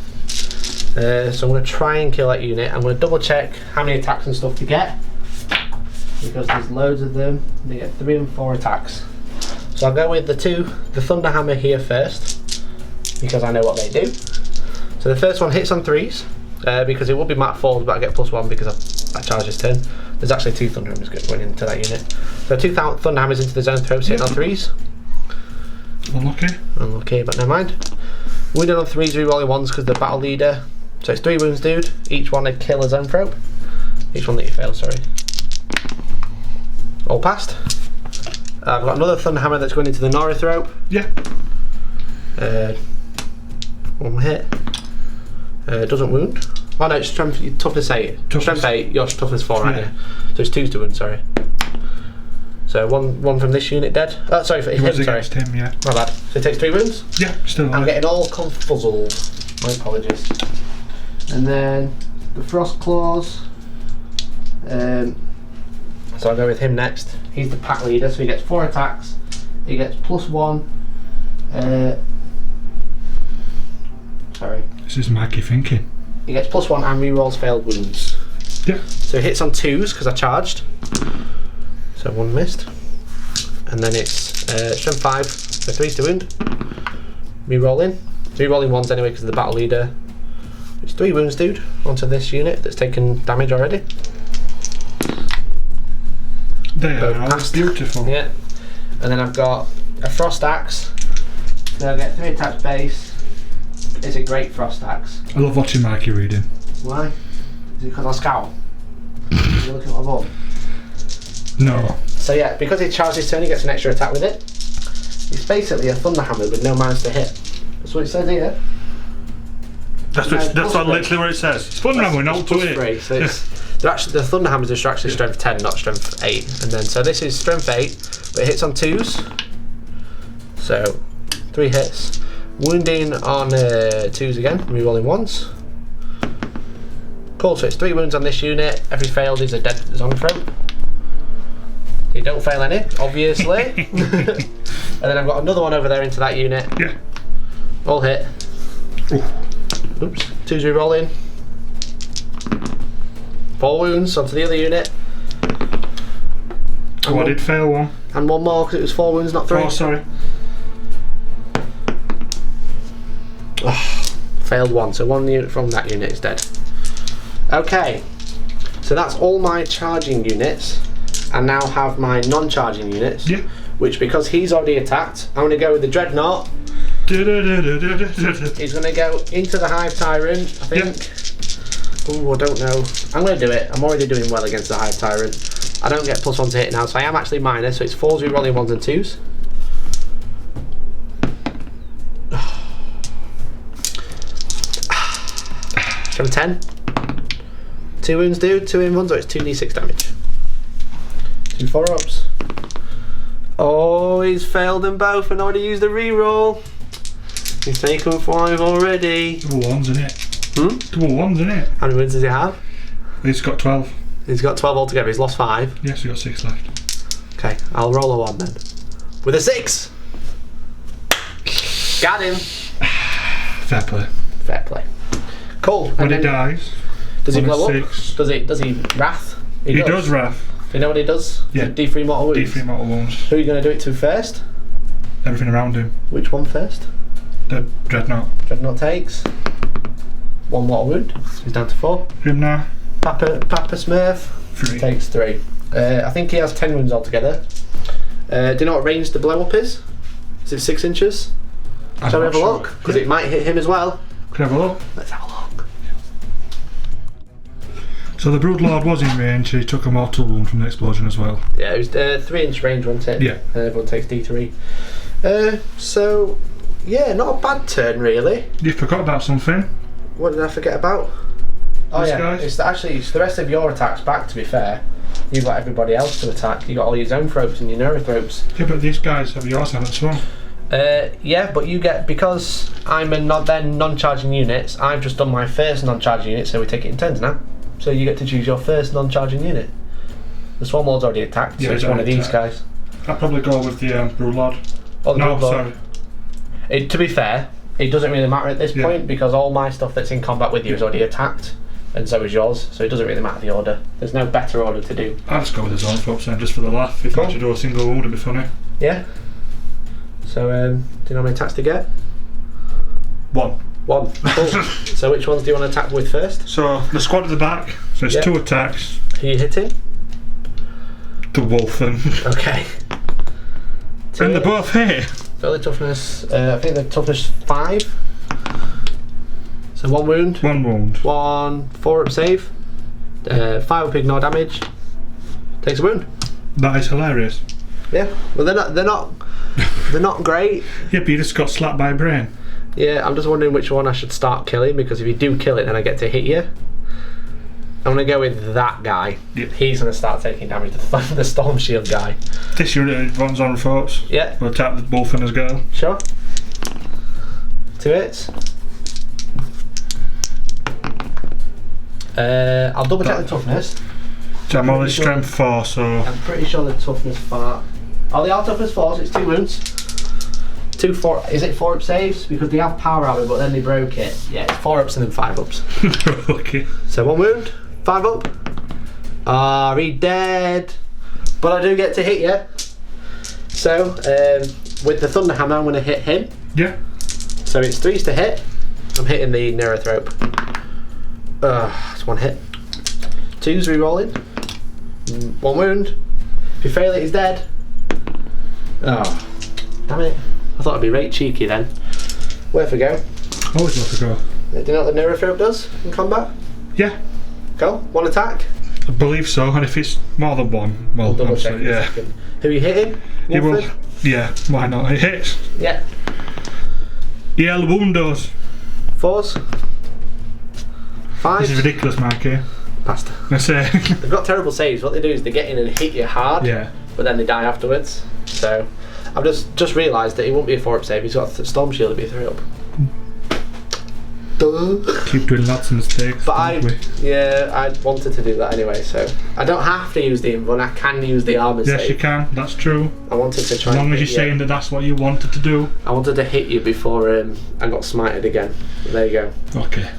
So I'm going to try and kill that unit. I'm going to double check how many attacks and stuff to get, because there's loads of them. They get 3 and 4 attacks. So I'll go with the Thunder Hammer here first, because I know what they do. So the first one hits on 3s, because it would be mat 4s, but I get +1 because I charge this turn. There's actually 2 Thunder Hammers going into that unit. So 2 Thunder Hammers into the Zoanthropes, hitting on 3s. Unlucky, but never mind. Wounded on 3s, rerolling 1s because the battle leader. So it's 3 wounds, dude. Each one would kill a Zoanthrope. Each one that you fail, sorry. All passed. I've got another Thunder Hammer that's going into the Norithrope. Yeah. 1 hit. Doesn't wound. Oh no, it's toughness 8. Strength 8, your toughness 4, aren't you? So it's 2s to wound, sorry. So one from this unit dead. Oh, sorry, for him, sorry. Against him, yeah. My bad. So he takes 3 wounds? Yeah, still alive. I'm getting all confuzzled. My apologies. And then the Frost Claws. So I'll go with him next. He's the pack leader, so he gets 4 attacks. He gets +1. Sorry. This is Mikey thinking. He gets +1 and rerolls failed wounds. Yeah. So he hits on 2s because I charged. So 1 missed. And then it's strength 5, so 3s to wound. Rerolling. Rerolling 1s anyway because of the battle leader. It's 3 wounds, dude, onto this unit that's taken damage already. They are beautiful. Yeah. And then I've got a Frost Axe. So I get 3 attacks base. It's a great Frost Axe. I love watching Mikey reading. Why? Is it because I scowl? Are you looking at my book? No. So yeah, because he charges his turn, he gets an extra attack with it. It's basically a thunder hammer with no mines to hit. That's what it says here. That's literally what it says. It's thunder hammer, not to hit. 3, so it's, the thunder hammers are actually strength 10, not strength 8. And then so this is strength 8, but it hits on 2s. So 3 hits. Wounding on 2s again, rerolling 1s. Cool, so it's 3 wounds on this unit. Every failed is a dead zombie. You don't fail any, obviously. And then I've got another one over there into that unit. Yeah. All hit. Ooh. Oops. 2s rerolling. 4 wounds onto the other unit. Oh, I did fail one. And 1 more because it was 4 wounds, not 3. Oh, sorry. Failed 1, so 1 unit from that unit is dead. Okay, so that's all my charging units. I now have my non-charging units. Yeah. Which, because he's already attacked, I'm going to go with the Dreadnought. He's going to go into the Hive Tyrant, I think. Oh, I don't know. I'm going to do it. I'm already doing well against the Hive Tyrant. I don't get +1 to hit now, so I am actually minus, so it's 4s rerolling 1s and 2s. Strength 10. 2 wounds, dude. 2 in 1s, or it's 2d6 damage. 2 4-ups. Oh, he's failed them both and already used a reroll. He's taken 5 already. Double 1s in it. Double 1s in it. How many wins does he have? He's got 12. He's got 12 altogether. He's lost 5. Yes, he's got 6 left. Okay, I'll roll a 1 then. With a 6. Got him. Fair play. Fair play. Cool. When he dies, does he on a blow up? 6. Does he wrath? He does wrath. Do you know what he does? Yeah. D3 mortal wounds. D3 mortal wounds. Who are you going to do it to first? Everything around him. Which one first? The Dreadnought. Dreadnought takes 1 mortal wound. He's down to 4. Grimnar. Papa Smurf 3. takes 3. I think he has 10 wounds altogether. Do you know what range the blow up is? Is it 6 inches? Shall we have a look? Because it might hit him as well. Can I have a look? Let's have a look. So the Broodlord was in range, he took a mortal wound from the explosion as well. Yeah, it was 3-inch range, wasn't it? Yeah. And everyone takes D3. So, yeah, not a bad turn really. You forgot about something. What did I forget about? Oh This yeah, guy? it's the rest of your attacks back, to be fair. You've got everybody else to attack. You've got all your Zoanthropes and your Neurothropes. Yeah, but these guys have yours on as well. Yeah, but you get, because I'm a non-charging units, I've just done my first non-charging unit, so we take it in turns now. So you get to choose your first non-charging unit. The Swarmlord's already attacked, so Yeah, it's he's one of already these attacked. guys. I'd probably go with the Broodlord. Oh, the No, Broodlord. sorry. To be fair, it doesn't really matter at this Yeah. point, because all my stuff that's in combat with you is already attacked, and so is yours, so it doesn't really matter the order. There's no better order to do. I'll just go with the Zoanthropes then, just for the laugh. If I had to do a single wound, it'd be funny. Yeah? So, do you know how many attacks to get? 1. 1. Cool. So which ones do you want to attack with first? So the squad at the back, so it's Yeah. 2 attacks. Who are you hitting? The Wolfen. Okay. And they're both hit. Fairly toughness, I think they're toughness 5. So 1 wound. 1 wound. 1 4-up save. 5 up ignore damage. Takes a wound. That is hilarious. Yeah. Well, they're not great. Yeah, but you just got slapped by a brain. Yeah, I'm just wondering which one I should start killing, because if you do kill it, then I get to hit you. I'm gonna go with that guy. Yeah. He's gonna start taking damage. The Storm Shield guy. This unit runs on folks. Yeah. We'll attack the Wolfen as well. Sure. 2 hits. I'll double check the toughness. So I'm only strength 4, so I'm pretty sure the toughness 4. Oh, they are toughness 4, so it's 2 wounds. 2 4. Is it 4-up saves? Because they have power armor, but then they broke it. Yeah, it's 4-ups and then 5-ups. okay. So 1 wound, 5 up. Ah, he dead. But I do get to hit you. So with the Thunder Hammer, I'm going to hit him. Yeah. So it's 3s to hit. I'm hitting the Neurothrope. It's 1 hit. 2s re-rolling. 1 wound. If you fail it, he's dead. Oh, damn it. I thought I'd be right cheeky then. Where'd we go? Always love to go. Do you know what the Neurothrope does in combat? Yeah. Go, 1 attack. I believe so, and if it's more than 1, well, Double check obviously, in a yeah. second. Who are you hitting? He will Wolfen? Yeah, why not? It hits. Yeah. El Wundos. 4s. 5s. This is ridiculous, Mikey. Pasta. I say. They've got terrible saves. What they do is they get in and hit you hard, Yeah. but then they die afterwards. So I've just realised that he won't be a 4-up save. He's got a Storm Shield to be a 3-up. Duh. Keep doing lots of mistakes. But don't we? I wanted to do that anyway, so I don't have to use the invuln. I can use the armor Yes, save. you can. That's true. I wanted to try. As long and as you're hit saying that that's what you wanted to do. I wanted to hit you before I got smited again. There you go. Okay.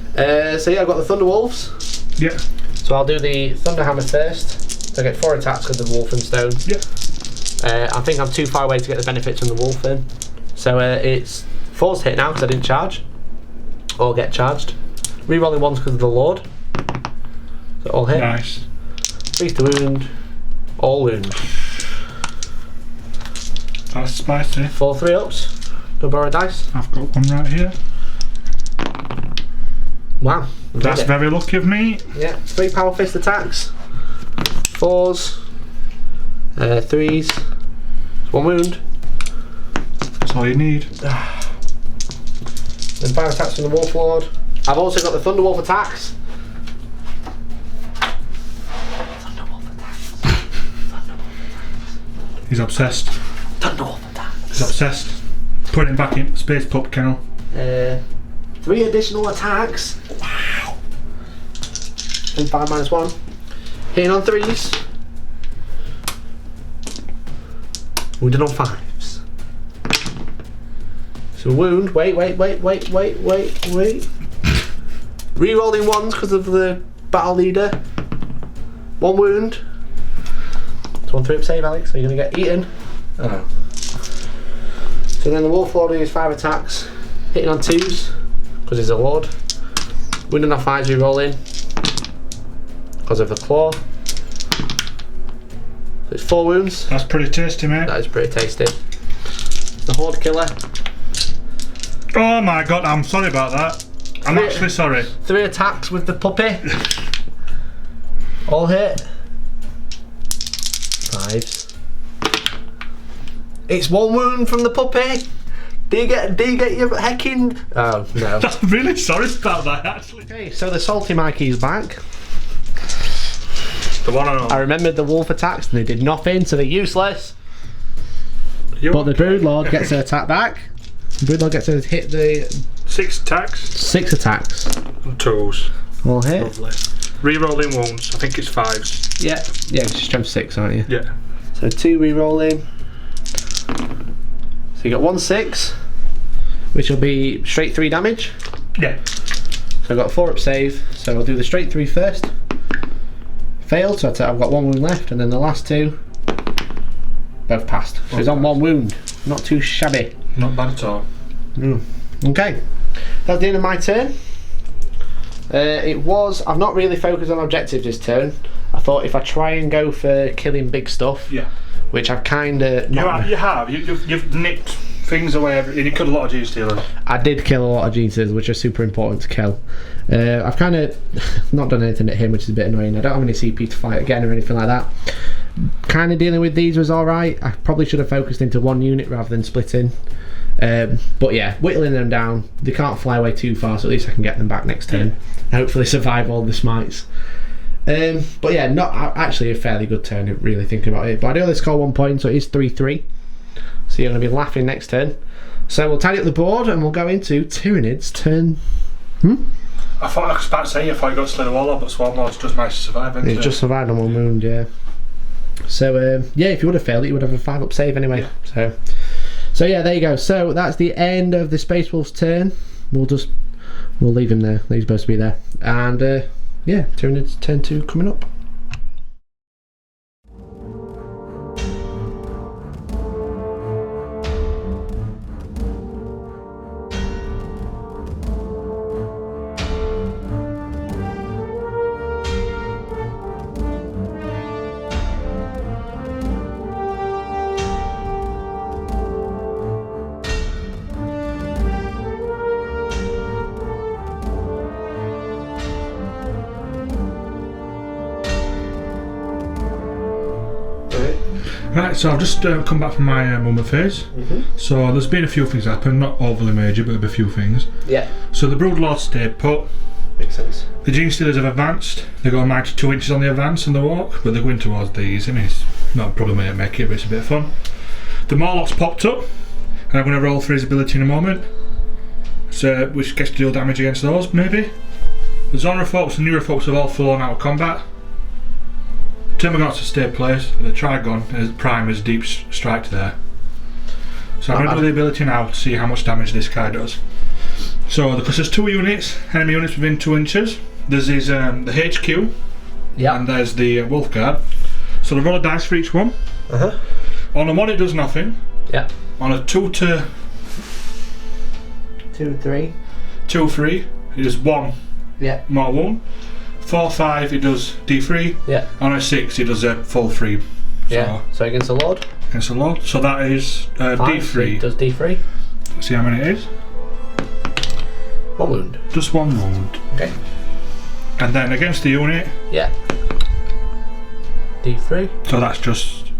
So yeah, I've got the Thunder Wolves. Yeah. So I'll do the Thunder Hammer first. I get 4 attacks because of Wolf and Stone. Yeah. I think I'm too far away to get the benefits from the Wolf in. So it's 4's hit now because I didn't charge. Or get charged. Rerolling 1s because of the Lord. So all hit. Nice. 3's to wound. All wound. That's spicy. 4 3-ups. Go borrow a dice. I've got one right here. Wow. That's very lucky of me. Yeah, 3 Power Fist attacks. 4s. 3s. 1 wound. That's all you need. Then 5 attacks from the Wolf Lord. I've also got the Thunder Wolf attacks. Thunder Wolf attacks. He's obsessed. Thunder Wolf attacks. He's obsessed. Put him back in Space Pup Kennel. 3 additional attacks. Wow. And 5 -1. Hitting on 3s. Wounded on 5s. So wound. Wait. Rerolling 1s because of the battle leader. 1 wound. It's 1 3-up save, Alex. So you're gonna get eaten. Oh. So then the Wolf Lord is 5 attacks. Hitting on 2s because he's a Lord. Wounding on 5s, rerolling because of the claw. So it's 4 wounds. That's pretty tasty, mate. That is pretty tasty. The Horde Killer. Oh my god, I'm sorry about that. I'm actually sorry. 3 attacks with the puppy. All hit. 5s. It's 1 wound from the puppy. Do you get your hecking? Oh no. I'm really sorry about that, actually. Okay, so the Salty Mikey's back. The one and I all. remembered the wolf attacks and they did nothing, so they're useless. You But the Brood Lord gets an attack back. The Brood Lord gets to hit the 6 attacks. 6 attacks. And 2s. All hit. Lovely. Rerolling wounds. I think it's 5s. Yeah, it's strength 6, aren't you? Yeah. So 2 re-rolling. So you got 1 6, which will be straight 3 damage. Yeah. So I've got a 4-up save, so I'll do the straight 3 first. Failed, so I've got 1 wound left, and then the last 2 both passed. So he's on 1 wound. Not too shabby. Not bad at all. Okay, that's the end of my turn. I've not really focused on objectives this turn. I thought if I try and go for killing big stuff, Yeah. which I've kind of You've nipped things away. You killed a lot of G-Stealers. I did kill a lot of Jesus, which are super important to kill. I've kind of not done anything at him, which is a bit annoying. I don't have any CP to fight again or anything like that. Kind of dealing with these was alright. I probably should have focused into 1 unit rather than splitting. But yeah, whittling them down. They can't fly away too far, so at least I can get them back next turn. And hopefully survive all the smites. But yeah, not actually a fairly good turn, really thinking about it. But I do only score 1 point, so it is 3-3. So you're going to be laughing next turn. So we'll tidy up the board and we'll go into Tyranids turn. I was about to say, I thought you got Slither Wall, but Swarmlord's just managed to survive. It's just survived on 1 wound, yeah. So yeah, if you would have failed it, you would have a 5-up save anyway. Yeah. So yeah, there you go. So that's the end of the Space Wolf's turn. We'll leave him there. He's supposed to be there. And yeah, Tyranids turn 2 coming up. Right, so I've just come back from my moment phase. So there's been a few things happen, not overly major, but a few things. Yeah. So the Broodlord stayed put. Makes sense. The Gene Stealers have advanced. They've got 92 inches on the advance and the walk, but they're going towards these. I mean, it's not a problem to make it, but it's a bit of fun. The Morlock's popped up, and I'm going to roll for his ability in a moment. So, which gets to deal damage against those, maybe. The Zonrofolks and Neurofolks have all fallen out of combat. Termagants have stayed placed, and the Trigon has Prime as deep strike there. So I'm going to do the ability now to see how much damage this guy does. So because there's 2 units, enemy units within 2 inches. There's his the HQ, and there's the Wolf Guard. So they roll a dice for each one. On a 1 it does nothing. Yeah. On a 2 to 3. 2, 3, it does 1 mortal wound. 4, 5 it does D3. Yeah. On a 6 it does a full 3. Yeah. So against the Lord. Against the Lord. So that is D3. Does D3. Let's see how many it is. 1 wound. Just 1 wound. Okay. And then against the unit. Yeah. D3. So that's just.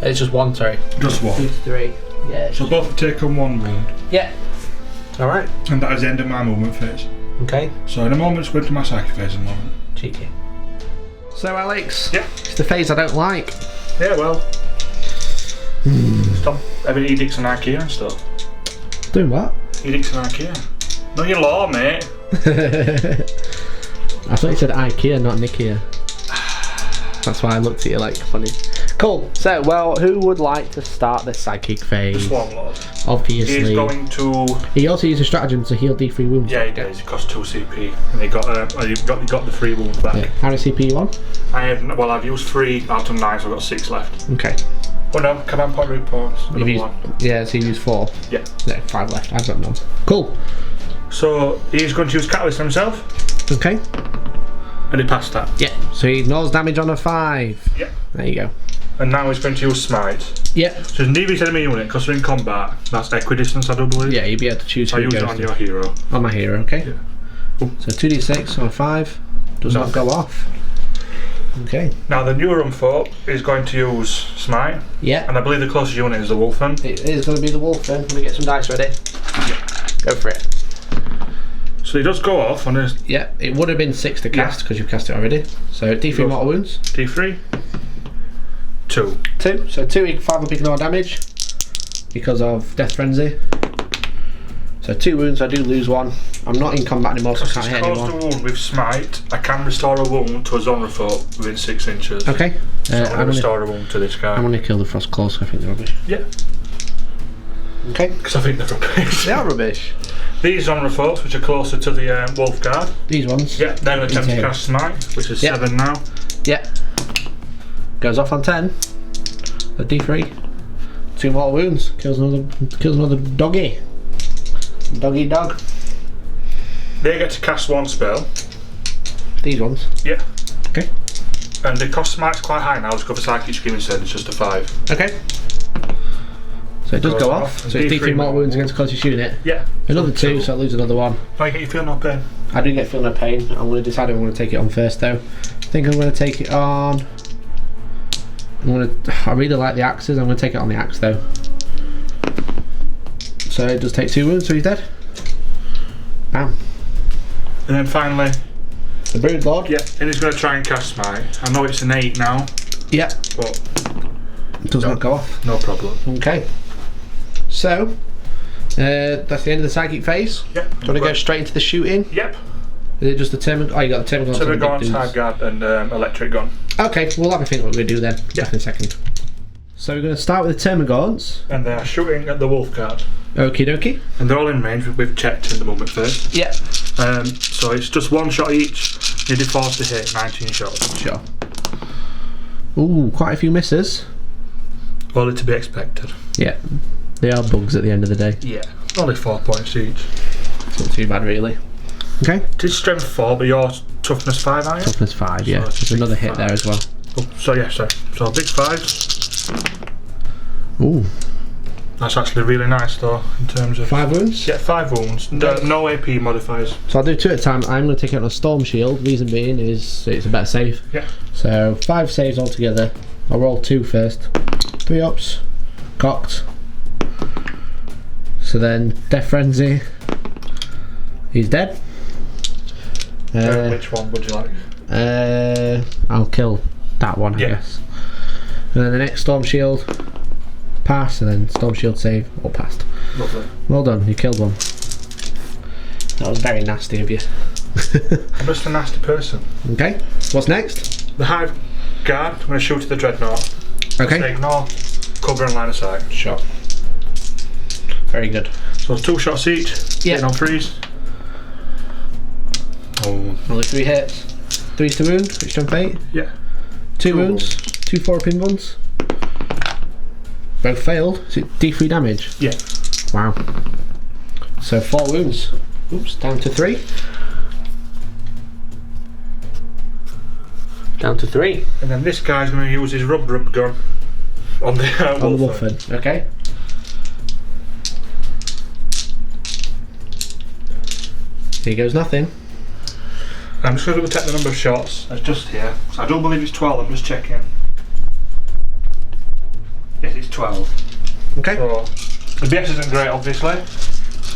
It's just 1, sorry. Just 1. 2 to 3. Yeah. So both have taken 1 wound. Yeah. Alright. And that is the end of my movement phase. Okay. So in a moment, it's going to my psychic phase in a moment. Cheeky. So Alex. Yeah. It's the phase I don't like. Yeah, well. Stop having edicts and IKEA and stuff. Doing what? Edicts and IKEA. Know your law, mate. I thought you said IKEA, not Nikia. That's why I looked at you like funny. Cool. So, well, who would like to start this psychic phase? The Swarm Lord. Obviously. He's going to. He also used a stratagem to heal D3 wounds. Yeah, he does. It costs 2 CP, and he got the 3 wounds back. Yeah. How many CP you on? I've used 3 out of 9, so I've got 6 left. Okay. Oh no, command point reports. Yeah, so you used 4. Yeah. No, 5 left. I've got none. Cool. So he's going to use Catalyst himself. Okay. And he passed that. Yeah. So he ignores damage on a 5. Yeah. There you go. And now he's going to use Smite. Yeah. So neither his enemy unit, because they're in combat, that's equidistance, I do believe. Yeah, you'd be able to choose who I use goes it on to. your hero. On my hero, okay. Yeah. So 2d6 on a 5 does not go off. Okay. Now the Neuron folk is going to use Smite. Yeah. And I believe the closest unit is the Wolfen. It is going to be the wolf then. Let me get some dice ready. Go for it. So he does go off on his Yeah, it would have been 6 to cast because you've cast it already. So D3 mortal wounds. D3. 2. 2. So 2, 5 up ignore damage because of Death Frenzy. So 2 wounds, I do lose 1. I'm not in combat anymore, so I can't hit Because anyone. he's caused a wound with Smite, I can restore a wound to a Zonrofolk within 6 inches. Okay. So I'm going to restore a wound to this guy. I'm going to kill the Frost Claws, I think they're rubbish. Yeah. Okay. Because I think they're rubbish. They are rubbish. These Zonrofolks, which are closer to the Wolf Guard. These ones? Yeah, they're going to attempt to cast Smite, which is 7 now. Yeah. Goes off on 10. A D3. 2 mortal wounds. Kills another doggy. Doggy dog. They get to cast 1 spell. These ones? Yeah. Okay. And the cost Smite's quite high now, let's go for Psychic Scream instead, it's just a 5. Okay. So it does Goes go off. off. So it's D3 mortal wounds against the closest unit. Yeah. Another 2, so I lose another 1. I get you feel no pain. I do get feel no pain. I'm going to decide if I'm going to take it on first though. I think I'm going to take it on. I really like the axes. I'm going to take it on the axe though. So it does take 2 wounds, so he's dead. Bam. And then finally, The Brood Lord. yeah, and he's going to try and cast Smite. I know it's an 8 now, Yeah. but It does not go off. no problem. Okay. So that's the end of the psychic phase. Yep. Do you want to go straight into the shooting? Yep. Is it just the Termagant? Oh, you got the Termagant. Termagant, Hive Guard, and Electric Gun. Okay, we'll have a think what we're going to do then. Yeah. Back in a second. So we're going to start with the Termagants. And they're shooting at the Wolf Guard. Okie dokie. And they're all in range, we've checked in the moment first. Yeah. So it's just 1 shot each, nearly forced to hit, 19 shots. Sure. Ooh, quite a few misses. Only to be expected. Yeah. They are bugs at the end of the day. Yeah. Only 4 points each. It's not too bad really. Okay. It is strength 4, but you're toughness 5, aren't you? Toughness 5, yeah. So it's There's big another hit 5. there as well. Oh, so yeah, so big 5s. Ooh. That's actually really nice though, in terms of... 5 wounds? Yeah, 5 wounds. No AP modifiers. So I'll do 2 at a time. I'm going to take it on a Storm Shield. Reason being is it's a better save. Yeah. So 5 saves altogether. I'll roll 2 first. 3 ups, cocked. So then Death Frenzy, he's dead. Which one would you like? I'll kill that one, I guess. And then the next Storm Shield, pass, and then Storm Shield save, or passed. Lovely. Well done, you killed one. That was very nasty of you. I'm just a nasty person. Okay, what's next? The Hive Guard, I'm going to shoot at the Dreadnought. Okay. So ignore cover and line of sight. Shot. Very good. So it's 2 shots each, hitting on 3s. Oh. Only 3 hits. 3's to wound, which don't fate. Yeah. 2 wounds, 2 4-pin ones. Both failed. Is it D3 damage? Yeah. Wow. So 4 wounds. Oops, down to 3. Down to 3. And then this guy's going to use his rub gun on the Wolfen. Okay. Here goes nothing. I'm just going to detect the number of shots. It's just here. So I don't believe it's 12, I'm just checking. Yes, it's 12. Okay. So the BS isn't great, obviously.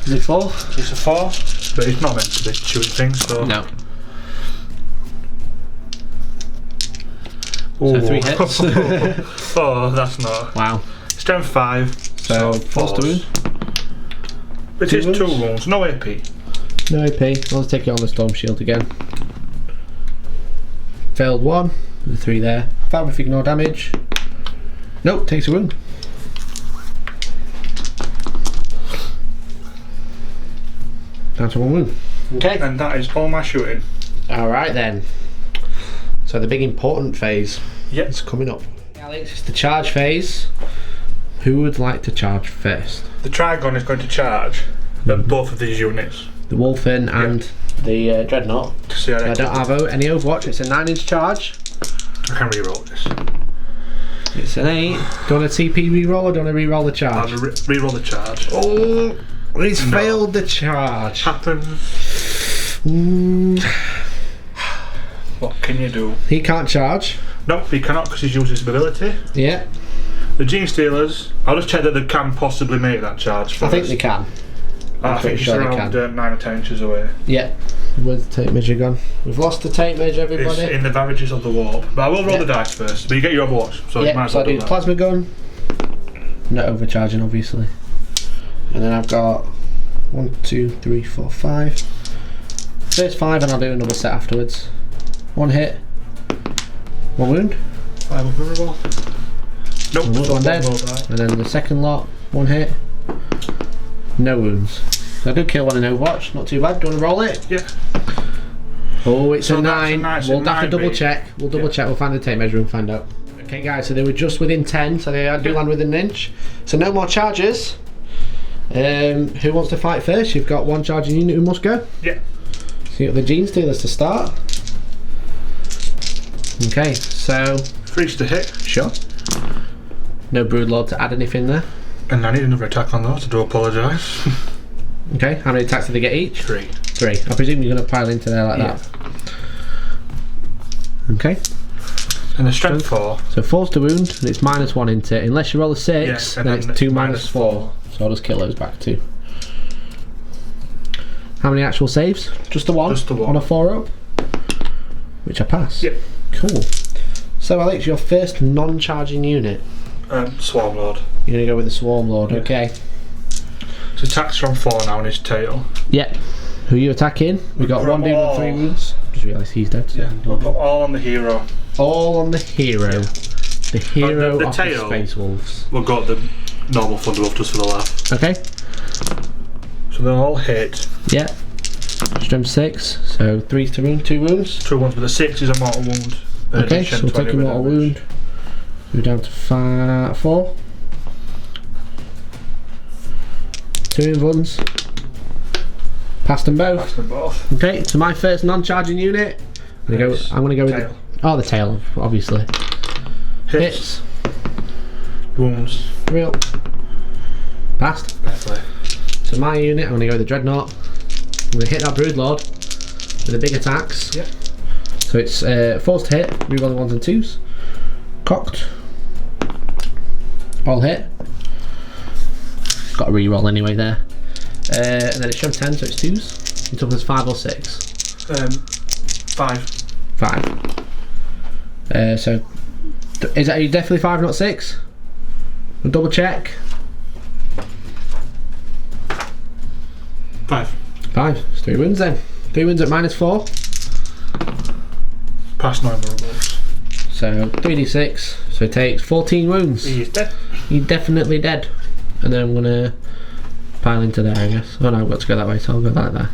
Is it 4? It's a 4, but it's not meant to be shooting things, so. No. Ooh. So 3 hits. Oh, that's not. Wow. It's down 5. So 4's to wound. It is 2 wounds, no AP. No AP. Let's take it on the Storm Shield again. Failed 1. The 3 there. Failed with ignore damage. Nope, takes a wound. Down to 1 wound. Okay. And that is all my shooting. Alright then. So the big important phase Yep. is coming up. Alex, it's the charge phase. Who would like to charge first? The Trigon is going to charge both of these units. The Wolfen and the Dreadnought. To see how I don't have any Overwatch, it's a 9-inch charge. I can reroll this. It's an 8. Do you want a TP reroll or do you want to reroll the charge? I'll reroll the charge. Oh, he's failed the charge. Happens. What can you do? He can't charge. Nope, he cannot because he's used his ability. Yeah. The Gene Stealers, I'll just check that they can possibly make that charge first. I think they can. I think it's sure they around can. 9 or 10 inches away. Yeah. Where's the tape measure gone? We've lost the tape measure, everybody. It's in the Ravages of the Warp. But I will roll the dice first. But you get your Overwatch, so you might Yeah, as so I well do do the that. plasma gun. Not overcharging, obviously. And then I've got 1, 2, 3, 4, 5. First 5, and I'll do another set afterwards. 1 hit. 1 wound. 5 vulnerable. Nope, One dead. And then the second lot, 1 hit. No wounds. So I do kill 1 in Overwatch, not too bad. Do you want to roll it? Yeah. Oh, it's So a that's 9. a We'll have to 9B. double check. We'll double check. We'll find the tape measure and find out. Okay, guys. So they were just within 10. So they do land within an inch. So no more charges. Who wants to fight first? You've got 1 charging unit who must go. Yeah. So you got the Gene Stealers to start. Okay. So 3's to hit. sure. No Broodlord to add anything there. And I need another attack on those, I do apologise. Okay. How many attacks do they get each? 3. 3. I presume you're going to pile into there like that. Okay. And the strength 4. So 4's to wound, and it's -1 into it. Unless you roll a 6, Yes, then and it's then 2 minus -4. So I'll just kill those back too. How many actual saves? Just the 1? Just the 1. On a 4 up? Which I pass. Yep. Cool. So Alex, your first non-charging unit. Swarm Lord. You're going to go with the Swarm Lord, Yeah. okay. So attacks from 4 now on his tail. Yep. Who are you attacking? We got put 1 dude with all- 3 wounds. Just realised he's dead. So We'll put all on the hero. all on the hero. The hero the of tail. the Space Wolves. We'll go the normal thunder wolf just for the laugh. Okay. So they'll all hit. Yeah. Strength 6, so 3's to wound, 2 wounds. 2 ones, but the 6 is a mortal wound. in Okay, addition so we'll to take a any mortal damage. wound. We're down to 4. 2 invuns. Passed them both. That's them both. Okay, so my first non-charging unit. I'm gonna go with Tail. the tail, obviously. Hits. Wounds. 3 up. Passed. Fair play. So my unit, I'm gonna go with the Dreadnought. I'm gonna hit that Broodlord with the big attacks. Yep. So it's 4's to hit, reroll the 1s and 2s. Cocked. All hit. Got a reroll anyway there. And then it's shoved 10, so it's 2s. You took us 5 or 6. 5. 5. So, are you definitely 5, not 6? We'll double check. 5. 5. It's 3 wounds then. 3 wounds at -4. Past 9 rolls. So 3d6. So it takes 14 wounds. He's dead. You're definitely dead. And then I'm gonna pile into there, I guess. Oh no, I've got to go that way, so I'll go like that.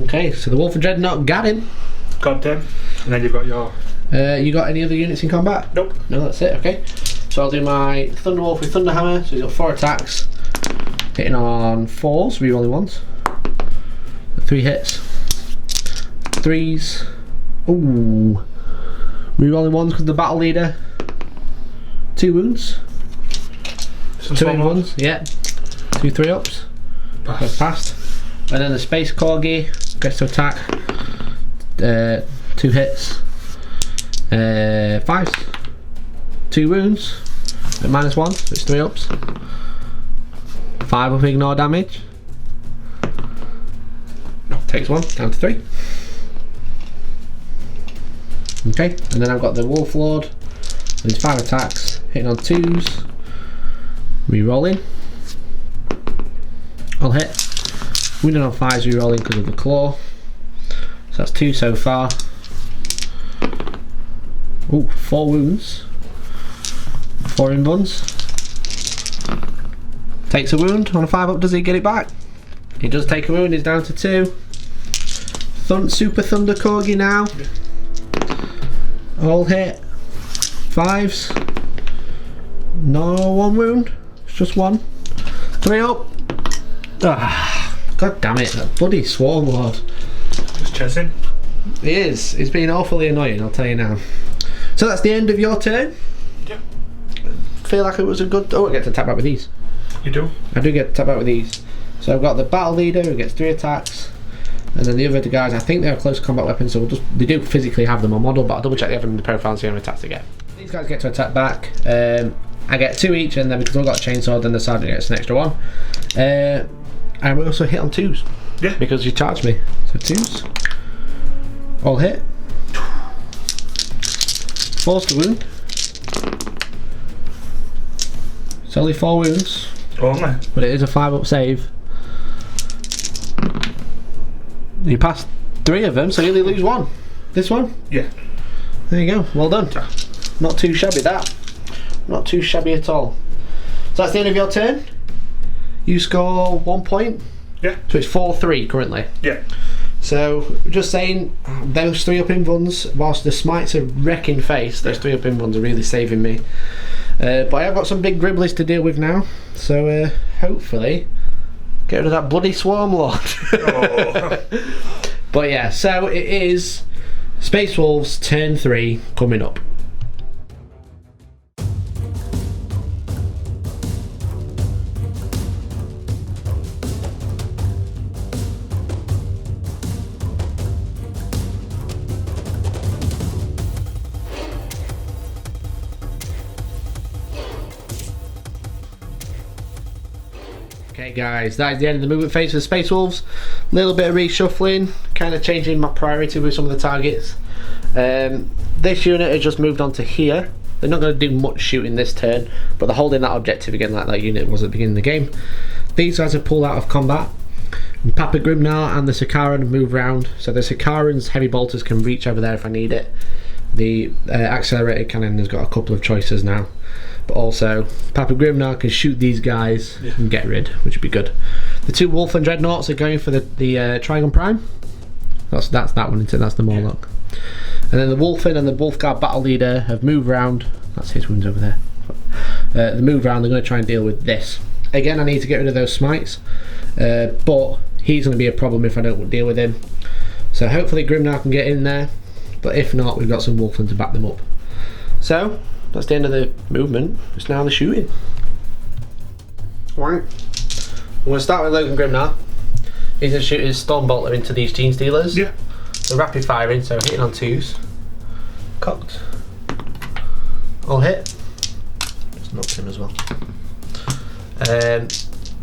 Okay, so the Wolf and Dreadnought got him. Got him. And then you've got your... You got any other units in combat? Nope. No, that's it, okay. So I'll do my Thunderwolf with Thunderhammer, so he's got 4 attacks. Hitting on 4s, rerolling 1s. 3 hits. 3s. Ooh. Rerolling 1s because the battle leader. 2 wounds. 2 1s, yeah. 2 3-ups. Passed. And then the Space Corgi gets to attack. 2 hits. 5s. 2 wounds. At -1, so it's 3-ups. 5 up ignore damage. Takes 1, down to 3. Okay, and then I've got the Wolf Lord. With his 5 attacks, hitting on 2s. Rerolling. I'll hit. Wounded on 5s, rerolling because of the claw. So that's 2 so far. Ooh, 4 wounds. 4 invuns. Takes a wound on a 5-up. Does he get it back? He does take a wound. He's down to 2. Super Thunder Corgi now. All hit. 5s. No 1 wound. It's just 1. 3 up. Ah, God damn it! That bloody Swarm Lord. Just chasing. He is. It's been awfully annoying. I'll tell you now. So that's the end of your turn. Yep. Feel like it was a good. Oh, I get to tap out with these. You do? I do get to tap out with these. So I've got the battle leader who gets 3 attacks, and then the other guys. I think they have close combat weapons, so they do physically have them on model, but I'll double check they have them in the profile and see how many attacks they get. These guys get to attack back. I get 2 each, and then because I've got a chainsaw, then the sergeant gets an extra 1. And we also hit on 2s. Yeah. Because you charged me. So 2s. All hit. 4's to wound. It's only 4 wounds. Only. But it is a 5-up save. You passed 3 of them, so you only lose 1. This one? Yeah. There you go. Well done. Not too shabby that. Not too shabby at all. So that's the end of your turn. You score 1 point. Yeah. So it's 4-3 currently. Yeah. So just saying, those 3-up invuns, whilst the smites are wrecking face, those 3-up invuns are really saving me. But I have got some big gribblies to deal with now. So hopefully get rid of that bloody Swarm Lord. Oh. But yeah, so it is Space Wolves turn 3 coming up. Okay guys, that is the end of the movement phase for the Space Wolves. A little bit of reshuffling, kind of changing my priority with some of the targets. This unit has just moved on to here. They're not going to do much shooting this turn, but they're holding that objective again like that unit was at the beginning of the game. These guys have pulled out of combat. And Papa Grimnar and the Sikaran have moved round, so the Sikaran's heavy bolters can reach over there if I need it. The accelerated cannon has got a couple of choices now. But also, Papa Grimnar can shoot these guys and get rid, which would be good. The 2 Wolf and Dreadnoughts are going for the Trigon Prime. That's that one, isn't it? That's the Morlock. And then the Wolfen and the Wolfguard Battle Leader have moved round. That's his wounds over there. They move round, they're going to try and deal with this. Again, I need to get rid of those smites. But he's going to be a problem if I don't deal with him. So hopefully Grimnar can get in there. But if not, we've got some Wolfen to back them up. So, that's the end of the movement. It's now the shooting. Right. I'm going to start with Logan Grimnar. He's going to shoot his Stormbolter into these Gene Stealers. Yeah. So rapid firing, so hitting on 2s. Cocked. All hit. It's knocked him as well.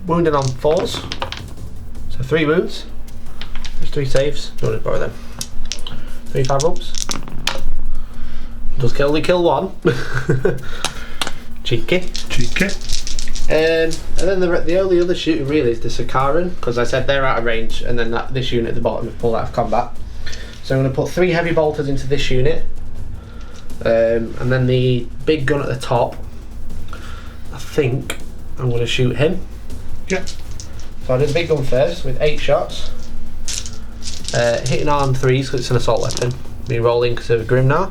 Wounded on 4s. So 3 wounds. There's 3 saves. Don't want to borrow them. 3 5-ups. Does only kill 1. Cheeky. And then the only other shooting really is the Sakaran, because I said they're out of range, and then this unit at the bottom is pulled out of combat. So I'm going to put 3 heavy bolters into this unit, and then the big gun at the top. I think I'm going to shoot him. Yeah. So I did the big gun first with 8 shots, hitting on 3s because it's an assault weapon. Me rolling because of Grimnar.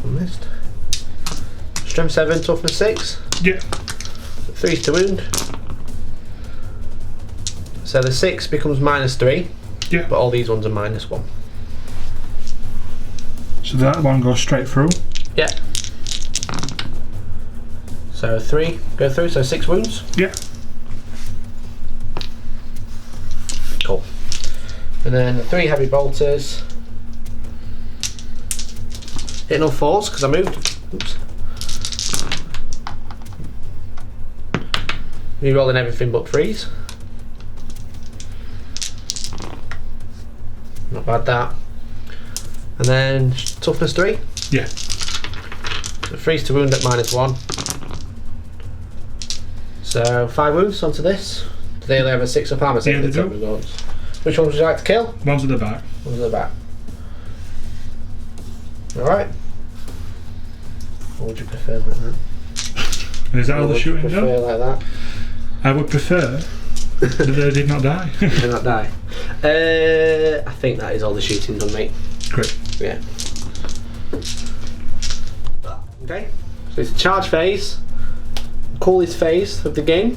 Missed. Strength 7, toughness 6. Yeah. 3's to wound. So the 6 becomes -3. Yeah. But all these ones are -1. So that one goes straight through. Yeah. So 3 go through, so 6 wounds. Yeah. Cool. And then 3 heavy bolters. Hitting on 4s because I moved. Oops. Rerolling everything but 3s. Not bad that. And then toughness 3. Yeah. So 3's to wound at -1. So 5 wounds onto this. Do they only have a 6 up armour? Yeah, they do. Which one would you like to kill? One's at the back. One's at the back. Alright. What would you prefer like that? And is that all the shooting prefer done? like that? I would prefer that they did not die. Did not die. I think that is all the shooting done, mate. Great. Yeah. Okay. So it's a charge phase. Coolest phase of the game.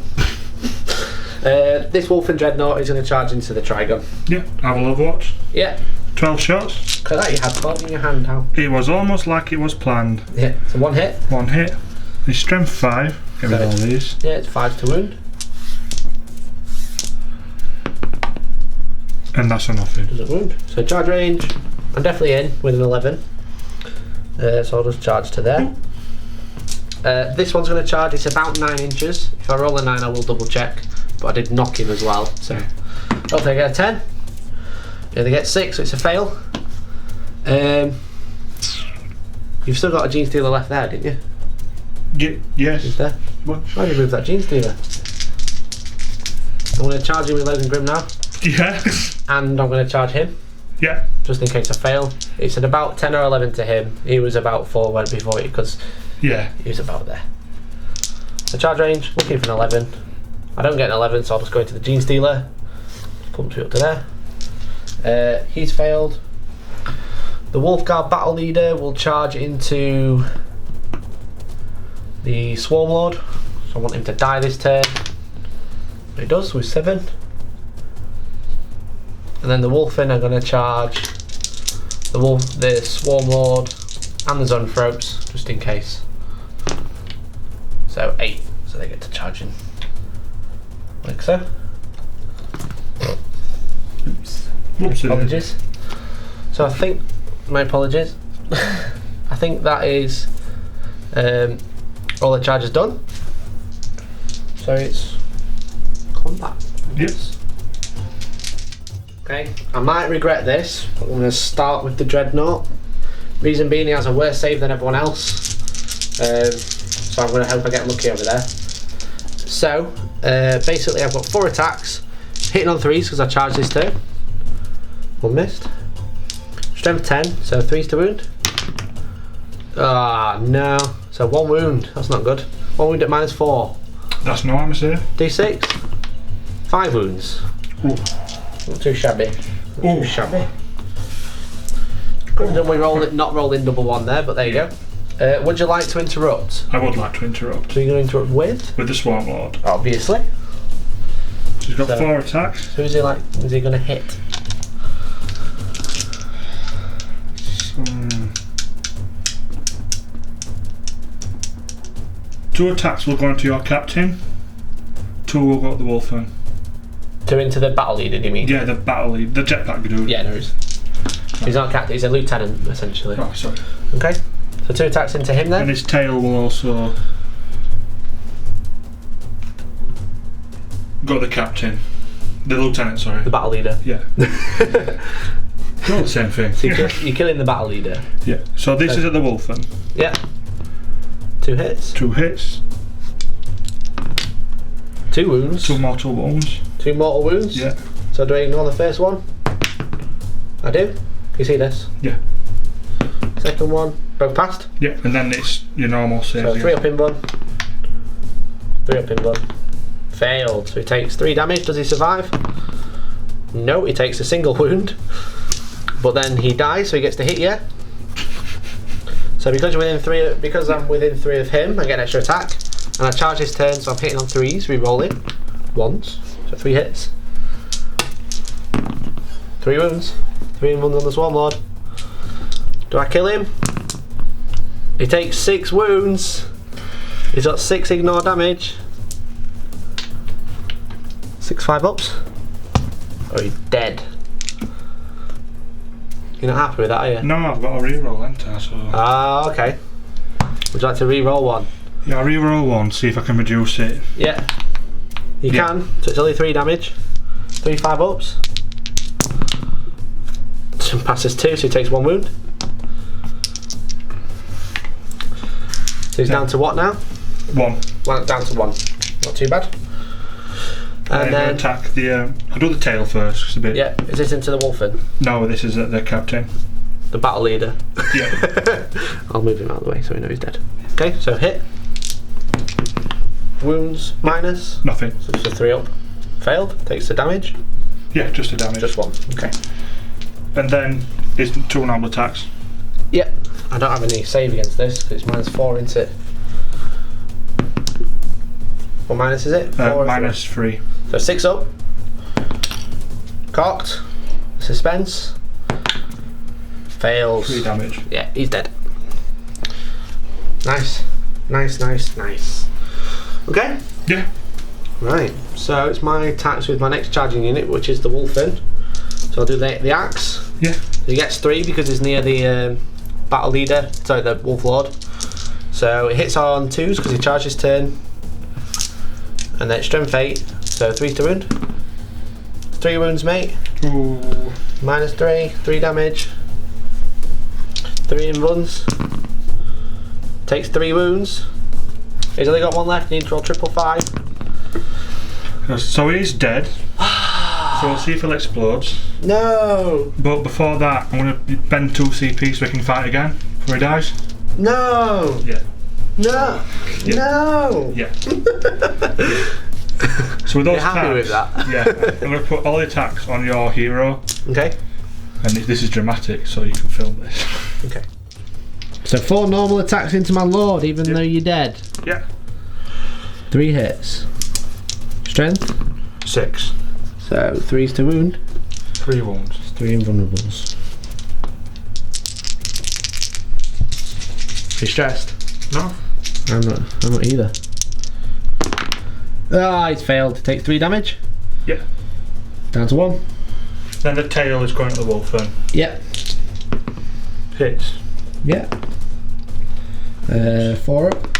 This Wolf and Dreadnought is going to charge into the Trigun. Yeah, I will Overwatch. Yeah. 12 shots. Look at that, you had 12 in your hand, how? It was almost like it was planned. Yeah, so 1 hit. 1 hit. His strength 5. Get rid of all these. Yeah, it's 5 to wound. And that's a nothing. Doesn't wound. So charge range, I'm definitely in with an 11. So I'll just charge to there. This one's going to charge, it's about 9 inches. If I roll a 9 I will double check. But I did knock him as well, so hopefully I get a 10. Yeah, they get 6, so it's a fail. You've still got a Gene Stealer left there, didn't you? Yes. Is there? What? Why did you move that Gene Stealer? I'm going to charge him with Logan Grim now. Yeah. And I'm going to charge him. Yeah. Just in case I fail. It's at about 10 or 11 to him. He was about 4 when before it, because Yeah. he was about there. So charge range, looking for an 11. I don't get an 11, so I'll just go into the Gene Stealer. Pumps me up to there. He's failed. The Wolfguard Battle Leader will charge into the Swarm Lord. So I want him to die this turn. But he does with 7. And then the Wolfen are going to charge the Swarm Lord and the Zonthropes, just in case. So 8, so they get to charge in. Like so. Oops. Apologies. So I think, my apologies. I think that is all the charge is done. So it's combat. Yes. Okay, I might regret this, but I'm going to start with the Dreadnought. Reason being, he has a worse save than everyone else. So I'm going to hope I get lucky over there. So, basically I've got 4 attacks, hitting on 3s because I charged this turn. 1 missed. Strength 10, so 3s to wound. Ah, no. So 1 wound, that's not good. 1 wound at -4. That's no armor save. D6. 5 wounds. Ooh. Not too shabby. Not too shabby. Could have done we not rolling double 1 there, but there you go. Would you like to interrupt? I would like to interrupt. So you're going to interrupt with? With the Swarm Lord. Obviously. So he's got So- 4 attacks. Who's he like? Is he going to hit? So, 2 attacks will go into your captain. 2 will go to the Wolfen. 2 into the battle leader, do you mean? Yeah, the battle lead, the jetpack dude. Yeah, no, he's not a captain, he's a lieutenant, essentially. Oh, sorry. Okay. So 2 attacks into him then. And his tail will also go to the captain. The lieutenant, sorry. The battle leader. Yeah. Not the same thing. So you're killing the battle leader. Yeah. So this is at the wolf then. Yeah. 2 hits. 2 hits. 2 wounds. 2 mortal wounds. 2 mortal wounds. Yeah. So do I ignore the first one? I do. Can you see this? Yeah. Second one, both passed. Yeah. And then it's your normal save. So 3 up in one. 3 up in one. Failed. So he takes 3 damage. Does he survive? No, he takes a single wound. But then he dies, so he gets to hit you. So because you're within 3, because I'm within 3 of him, I get an extra attack. And I charge his turn, so I'm hitting on 3s, re-rolling. Once. So 3 hits. 3 wounds. 3 wounds on the Swarm Lord. Do I kill him? He takes 6 wounds. He's got 6 ignore damage. 6 5-ups. Oh, he's dead. You're not happy with that, are you? No, I've got a reroll, haven't I? So. Ah, okay. Would you like to re-roll one? Yeah, I'll reroll 1, see if I can reduce it. Yeah. You can. So it's only 3 damage. 3 5-ups. Passes 2, so he takes 1 wound. So he's down to what now? 1. Well, down to 1. Not too bad. And then attack the. I'll do the tail first. It's a bit. yeah, is this into the wolfen? No, this is at the captain. The battle leader. Yeah. I'll move him out of the way so we know he's dead. Okay, so hit. Wounds minus. Nothing. So it's a 3 up. Failed. Takes the damage. Yeah, just the damage. Just 1. Okay. And then it's 2 normal attacks. Yep. I don't have any save against this because it's -4, isn't it? What minus is it? 4 -3. So 6 up. Cocked. Suspense. Fails. 3 damage. Yeah, he's dead. Nice. Nice, nice, nice. Okay. Yeah. Right. So it's my attacks with my next charging unit, which is the Wolfen. So I'll do the axe. Yeah. He gets 3 because he's near the battle leader. Sorry, the Wolf Lord. So it hits on 2s because he charges turn. And then strength 8. So 3 to wound. 3 wounds, mate. Ooh. -3. 3 damage. 3 in runs. Takes 3 wounds. He's only got 1 left. Need to roll 555. So he's dead. So we'll see if he'll explodes. No. But before that, I'm going to bend 2 CP so he can fight again before he dies. No. Yeah. No. Yeah. No. Yeah. So with those You're happy attacks, with that? yeah, I'm going to put all the attacks on your hero. Okay. And this is dramatic, so you can film this. Okay. So 4 normal attacks into my lord, even though you're dead. Yeah. 3 hits. Strength. 6. So 3's to wound. 3 wounds. 3 invulnerables. Are you stressed? No. I'm not either. Ah, he's failed. Takes 3 damage. Yeah. Down to 1. Then the tail is going to the wolf then. Yep. Hits. Yeah. 4 up.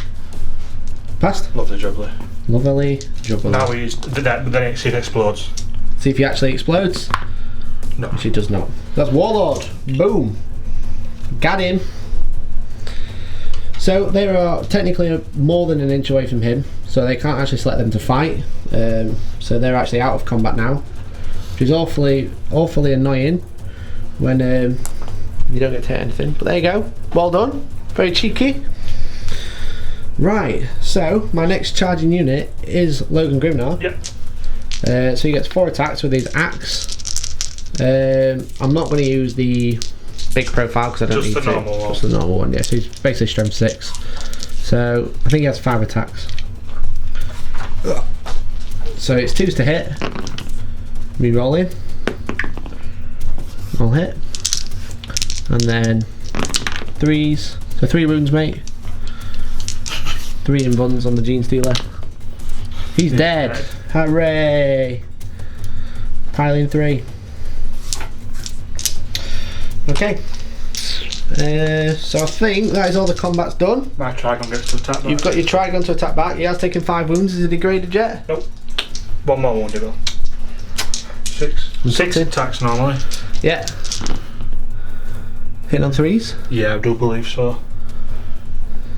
Passed. Lovely juggler. Lovely juggler. Now he's then it explodes. See if he actually explodes. No. Which he does not. That's Warlord. Boom. Got him. So they are technically more than an inch away from him, so they can't actually select them to fight. So they're actually out of combat now, which is awfully annoying when you don't get to hit anything. But there you go. Well done. Very cheeky. Right. So my next charging unit is Logan Grimnar. Yep. So he gets 4 attacks with his axe. I'm not going to use the big profile because I don't Just need the to. normal one. Just the normal one, yeah. So he's basically strength 6. So I think he has 5 attacks. So it's 2s to hit. Re-rolling. I'll hit. And then 3s. So 3 wounds, mate. 3 in buns on the Gene Stealer. He's dead. Hooray! Piling 3. Okay. So I think that is all the combat's done. My Trigon gets to attack back. You've got your Trigon to attack back. He has taken 5 wounds. Is he degraded yet? Nope. One more wound, will. 6. 6 attacks normally. Yeah. Hitting on 3s? Yeah, I do believe so.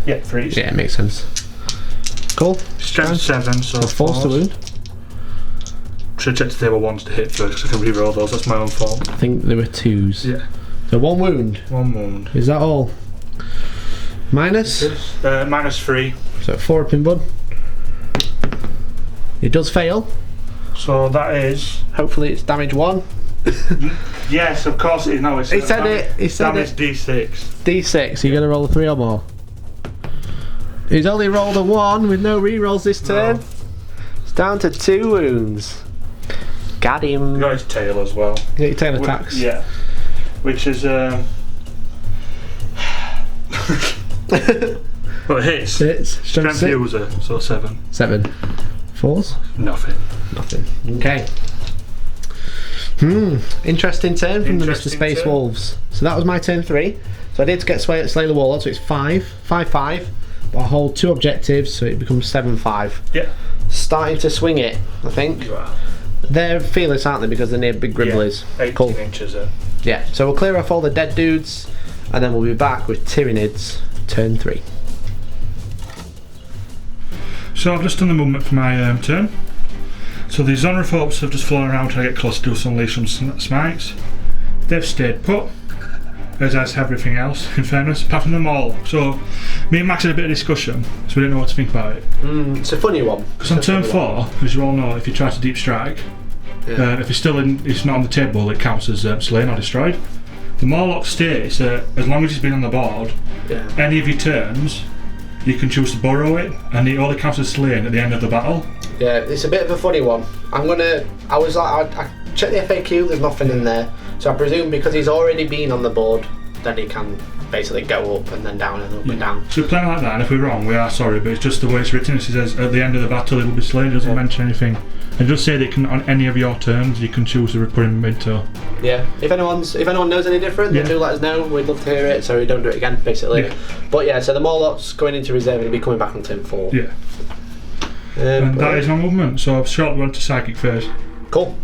Yeah, 3s. Yeah, it makes sense. Cool. Strength 7, so force to wound. Should check if they were 1s to hit first, because I can reroll those. That's my own fault. I think there were 2s. Yeah. So 1 wound. 1 wound. Is that all? Minus? Minus 3. So 4 up in bud. It does fail. So that is. Hopefully it's damage 1. Yes, of course it is. No, it's. He said it. He said damage it. D6. D6. So you're going to roll a 3 or more. He's only rolled a 1 with no rerolls this turn. No. It's down to 2 wounds. Got him. Got his tail as well. You get your tail attacks. Yeah. Which is well, it hits. Hits. Strength 6. user, so 7. 7. 4s? Nothing. Nothing. Okay. Interesting turn from the Mr. Space Wolves. So that was my turn 3. So I did get slay the Warlord, so it's 5. 5-5. But I hold 2 objectives, so it becomes 7-5. Yeah. Starting to swing it, I think. You are. They're fearless, aren't they? Because they're near big Gribblies. Yeah, 18 cool. inches. Yeah, so we'll clear off all the dead dudes, and then we'll be back with Tyranids, turn 3. So I've just done the movement for my turn. So the Xenophobes have just flown around trying to get close to do some unleash some smites. They've stayed put, as has everything else, in fairness, apart from them all. So me and Max had a bit of discussion, so we didn't know what to think about it. It's a funny one. Because on turn 4, as you all know, if you try to deep strike, if it's still it's not on the table, it counts as slain or destroyed. The Morlock states that as long as it's been on the board, any of your turns, you can choose to borrow it, and it only counts as slain at the end of the battle. Yeah, it's a bit of a funny one. I checked the FAQ, there's nothing in there. So I presume because he's already been on the board, then he can basically go up and then down and up and down. So we're playing like that, and if we're wrong, we are sorry, but it's just the way it's written. It says at the end of the battle it will be slain, it doesn't mention anything. And just say that it can, on any of your turns, you can choose to put him into. Yeah, if anyone knows any different, then do let us know. We'd love to hear it, so we don't do it again, basically. Yeah. But yeah, so the Morlock's going into reserve and he'll be coming back on turn 4. Yeah. And that is my movement, so I've shortly went to Psychic phase. Cool.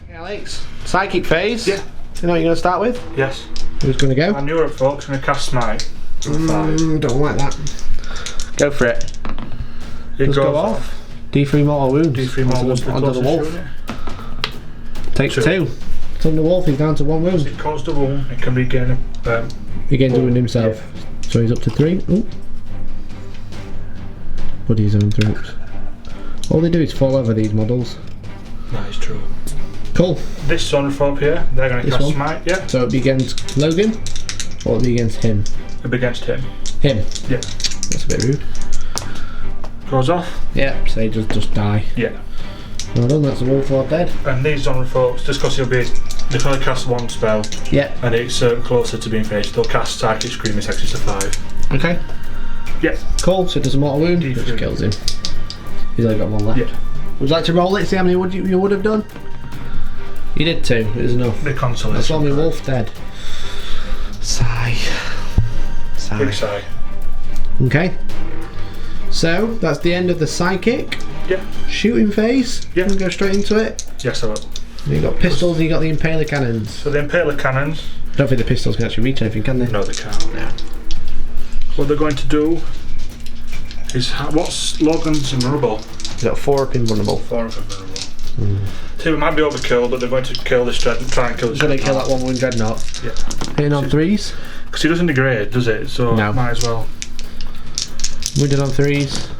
Yeah, Alex, Psychic phase? Yeah. You know what you're going to start with? Yes. Who's going to go? I knew it, folks. I'm going to cast Smite. Don't like that. Go for it. It Just goes go off. D3 mortal wounds. D3 mortal wounds onto the wolf. Takes 2. It's on the wolf, he's down to 1 wound. It caused a wound, it can regain a He gains a wound himself. Yeah. So he's up to 3. Ooh. Buddy's own throats. All they do is fall over these models. That is true. Cool. This Xenophobe here, they're going to cast Smite, yeah? So it'll be against Logan, or it'll be against him? It'll be against him. Him? Yeah. That's a bit rude. Goes off. Yeah, so he just die. Yeah. Well done, that's a wolf lord dead. And these Xenophobes, just because they can only cast 1 spell, and it's closer to being finished, they'll cast Psychic Scream, it's actually to 5. Okay. Yeah. Cool, so it does a mortal wound, D3. which kills him. He's only got 1 left. Yeah. Would you like to roll it, see how many you would have done? You did 2, it was enough. The consolation. That's only wolf dead. Sigh. Big sigh. Okay. So, that's the end of the Psychic. Yeah. Shooting phase. Yeah. You can go straight into it. Yes, I will. You've got pistols and you've got the Impaler cannons. So the Impaler cannons. I don't think the pistols can actually reach anything, can they? No, they can't. No. What they're going to do is what's Logan's invulnerable? He's got 4 up invulnerable. 4 up invulnerable. So it might be overkill, but they're going to kill this dreadnought. Try and kill this. Going to kill that 1 wound dreadnought. Yeah. Hitting on 3s. Because he doesn't degrade, does it? So no. Might as well. Wounded on 3s.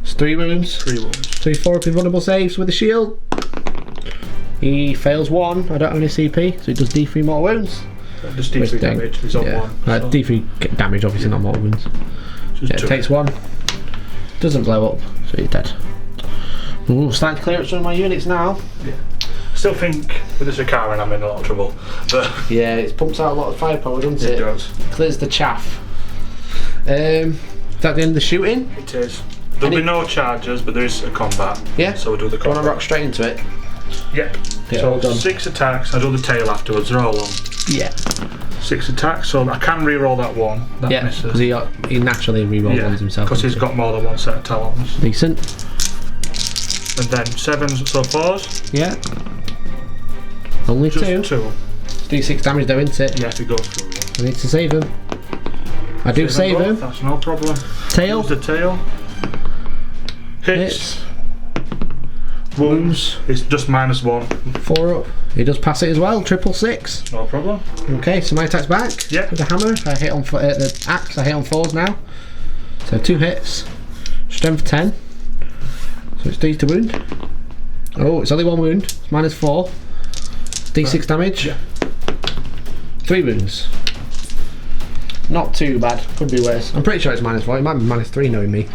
It's 3 wounds. 3 wounds. So he's 4 up invulnerable saves with a shield. He fails 1. I don't have any CP, so he does D3 mortal wounds. Just D3 damage. He's on 1. So. D3 damage, obviously not mortal wounds. Yeah, it takes 1. Doesn't blow up, so he's dead. Ooh, starting to clear up some of my units now. Yeah. Still think with this Rikaran I'm in a lot of trouble. But yeah, it pumps out a lot of firepower, doesn't it? It does. Clears the chaff. Is that the end of the shooting? It is. There'll be no charges, but there is a combat. Yeah. So we'll do the combat. Want to rock straight into it? Yep. Yeah, so all done. 6 attacks. I'll do the tail afterwards. They're all on. Yeah. 6 attacks, so I can re-roll that one. That Yeah, misses. because he naturally re-rolls ones himself. Because he's got more than one set of talons. Decent. And then 7s, so 4s. Yeah. Only Just 2. 2. D6 damage though, isn't it? Yeah, if it goes through. Yeah. I need to save him. I do save him. That's no problem. Tail. Use the tail. Hits. Wounds. It's just -1. 4 up. He does pass it as well. 666. No problem. Okay, so my attack's back. Yeah. With the hammer, I hit on the axe. I hit on 4s now. So 2 hits. Strength 10. So it's D to wound. Oh, it's only 1 wound. It's -4. D6 damage. Yeah. 3 wounds. Not too bad. Could be worse. I'm pretty sure it's -4. It might be -3 knowing me.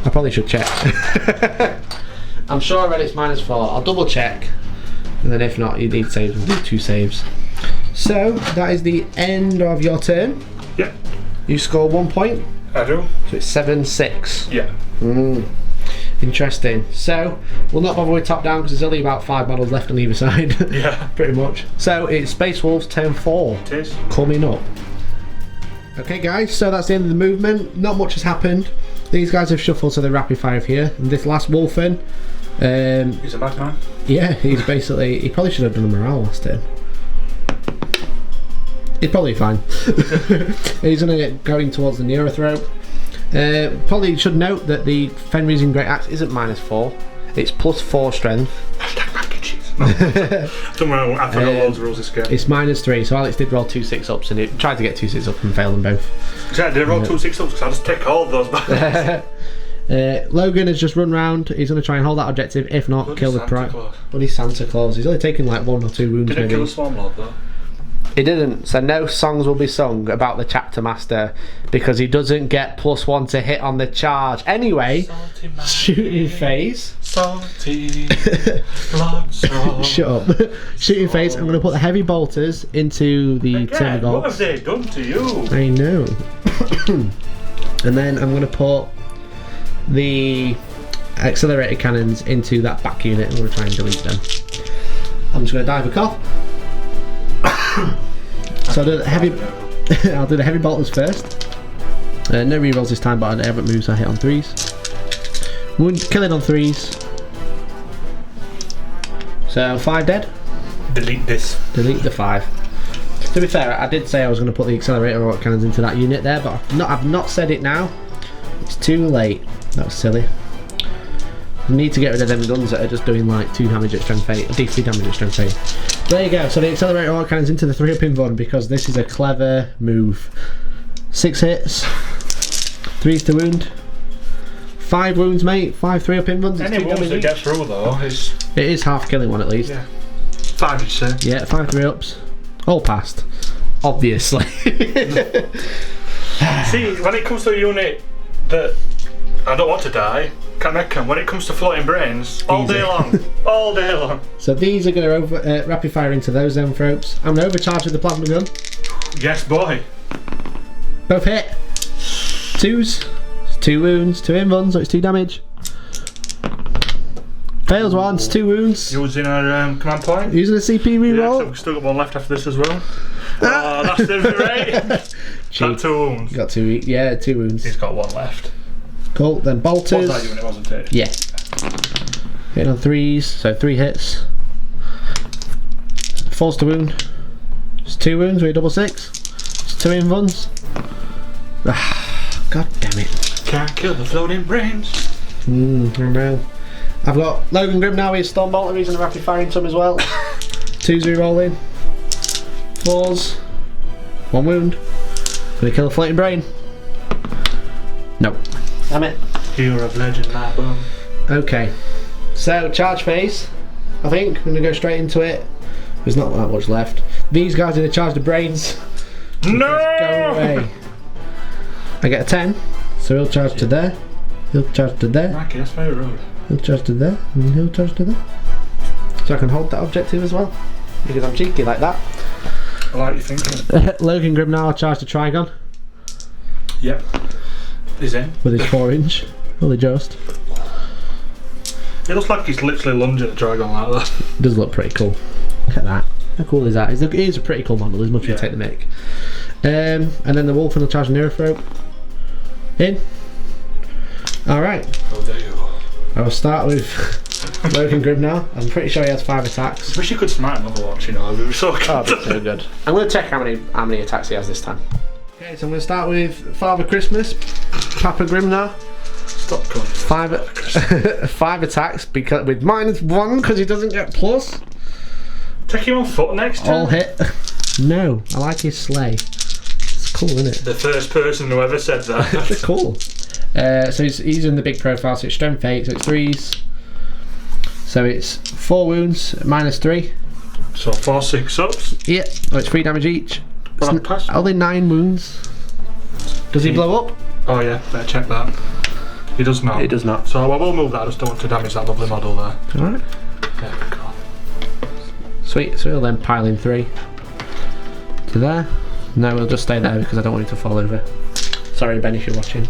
I probably should check. I'm sure I read it's -4. I'll double check. And then if not, you need saves and do 2 saves. So that is the end of your turn. Yeah. You score 1 point. I do. So it's 7-6. Yeah. Interesting. So we'll not bother with top down because there's only about 5 models left on either side. Yeah. Pretty much. So it's Space Wolves turn 4 It is. coming up. Okay guys, so that's the end of the movement. Not much has happened. These guys have shuffled to the rapid fire here. And this last Wolfen, He's a madman. yeah, he's basically, he probably should have done a morale last turn. He's probably fine. He's going to get going towards the Neurothrope. Probably should note that the Fenrising Great Axe isn't -4. It's +4 strength. Don't worry, I forgot loads of rules this game. It's -3, so Alex did roll 2 6-ups and he tried to get 2 6-ups and failed them both. Yeah, did I roll 2 6-ups because I just take all of those back. Logan has just run round. He's going to try and hold that objective. If not, Bloody kill the Santa pride. Claus. Bloody Santa Claus. He's only taken like 1 or 2 wounds. Didn't maybe. kill the Swarmlord though. He didn't. So no songs will be sung about the chapter master because he doesn't get +1 to hit on the charge. Anyway, shooting phase. Salty blood straw. Shut up. Shooting phase. I'm going to put the heavy bolters into the Again, what have Tyranids. they done to you? I know. And then I'm going to put the accelerated cannons into that back unit. I'm going to try and delete them. I'm just going to dive a cough. So I'll do the heavy. I'll do the heavy bolters first. No rerolls this time, but I haven't moved, so I hit on 3s. Wound, killing on 3s. So 5 dead. Delete this. Delete the 5. To be fair, I did say I was going to put the accelerator or cannons into that unit there, but I've not said it now. It's too late. That was silly. I need to get rid of them guns that are just doing like 2 damage at strength 8, D3 damage at strength 8. There you go, so the accelerator or cannons into the 3-up invuln because this is a clever move. 6 hits, 3s to wound, 5 wounds, mate, 5 3-up invuns. Any wounds that get through though is. It is half killing one at least. Yeah. 5 you say? Yeah, 5 3-ups. All passed. Obviously. See, when it comes to a unit that I don't want to die, can't make them. When it comes to floating brains, all Easy. day long. All day long. So these are going to rapid fire into those Xenophropes. I'm going to overcharge with the plasma gun. Yes, boy. Both hit. 2s. 2 wounds, 2 invuns, so it's 2 damage. Fails once, 2 wounds. Using our command point. Using a CP Yeah, reroll. so we've still got one left after this as well. Oh, that's the rate. Cheap. Got 2 wounds. Got 2, yeah, 2 wounds. He's got 1 left. Cool, then bolters. What was that unit, wasn't it? Yeah. Hitting on 3s, so 3 hits. 4s to wound. It's 2 wounds with a double 6. It's 2 invuns. God damn it. Can't kill the floating brains. I know. I've got Logan Grim now, he's Stormbolter, he's in a rapid fire into him as well. 2s re-rolling. 4s. 1 wound. Gonna kill a floating brain. Nope. Damn it. Hero of legend, my bum. Okay. So, charge phase. I think I'm gonna go straight into it. There's not that much left. These guys are gonna charge the brains. No! Go away. I get a 10, so he'll charge to there. He'll charge to there. Mikey, that's very rude. He'll charge to there, and he'll charge to there. So I can hold that objective as well, because I'm cheeky like that. I like you thinking. Logan Grim now will charge to Trigon Yep. He's in. with his 4-inch. Fully just. It looks like he's literally lunging at the dragon like that. Does look pretty cool. Look at that. How cool is that? It is a pretty cool model, as much as you take the mick. And then the wolf and the charge neurothrope. In. Alright. Oh, there you go. I will start with Logan Grim now. I'm pretty sure he has 5 attacks. I wish you could smite on Overwatch, you know, it would be so good. Oh, that's so good. I'm going to check how many attacks he has this time. Okay, so I'm going to start with Father Christmas, Papa Grim now. Stop calling him 5 attacks because with -1 because he doesn't get plus. Take him on foot next time. All hit. No, I like his sleigh. It's cool, isn't it? The first person who ever said that. It's cool. So he's in the big profile, so it's strength 8, so it's 3s. So it's 4 wounds, -3. So 4 6-ups. Yeah, oh, it's 3 damage each. Well, It's only 9 wounds. Does he blow up? Oh yeah, better check that. He does not. He does not. So I will move that, I just don't want to damage that lovely model there. Alright. There we go. Sweet, so we'll then pile in 3 to there. No, we'll just stay there because I don't want it to fall over. Sorry Ben if you're watching.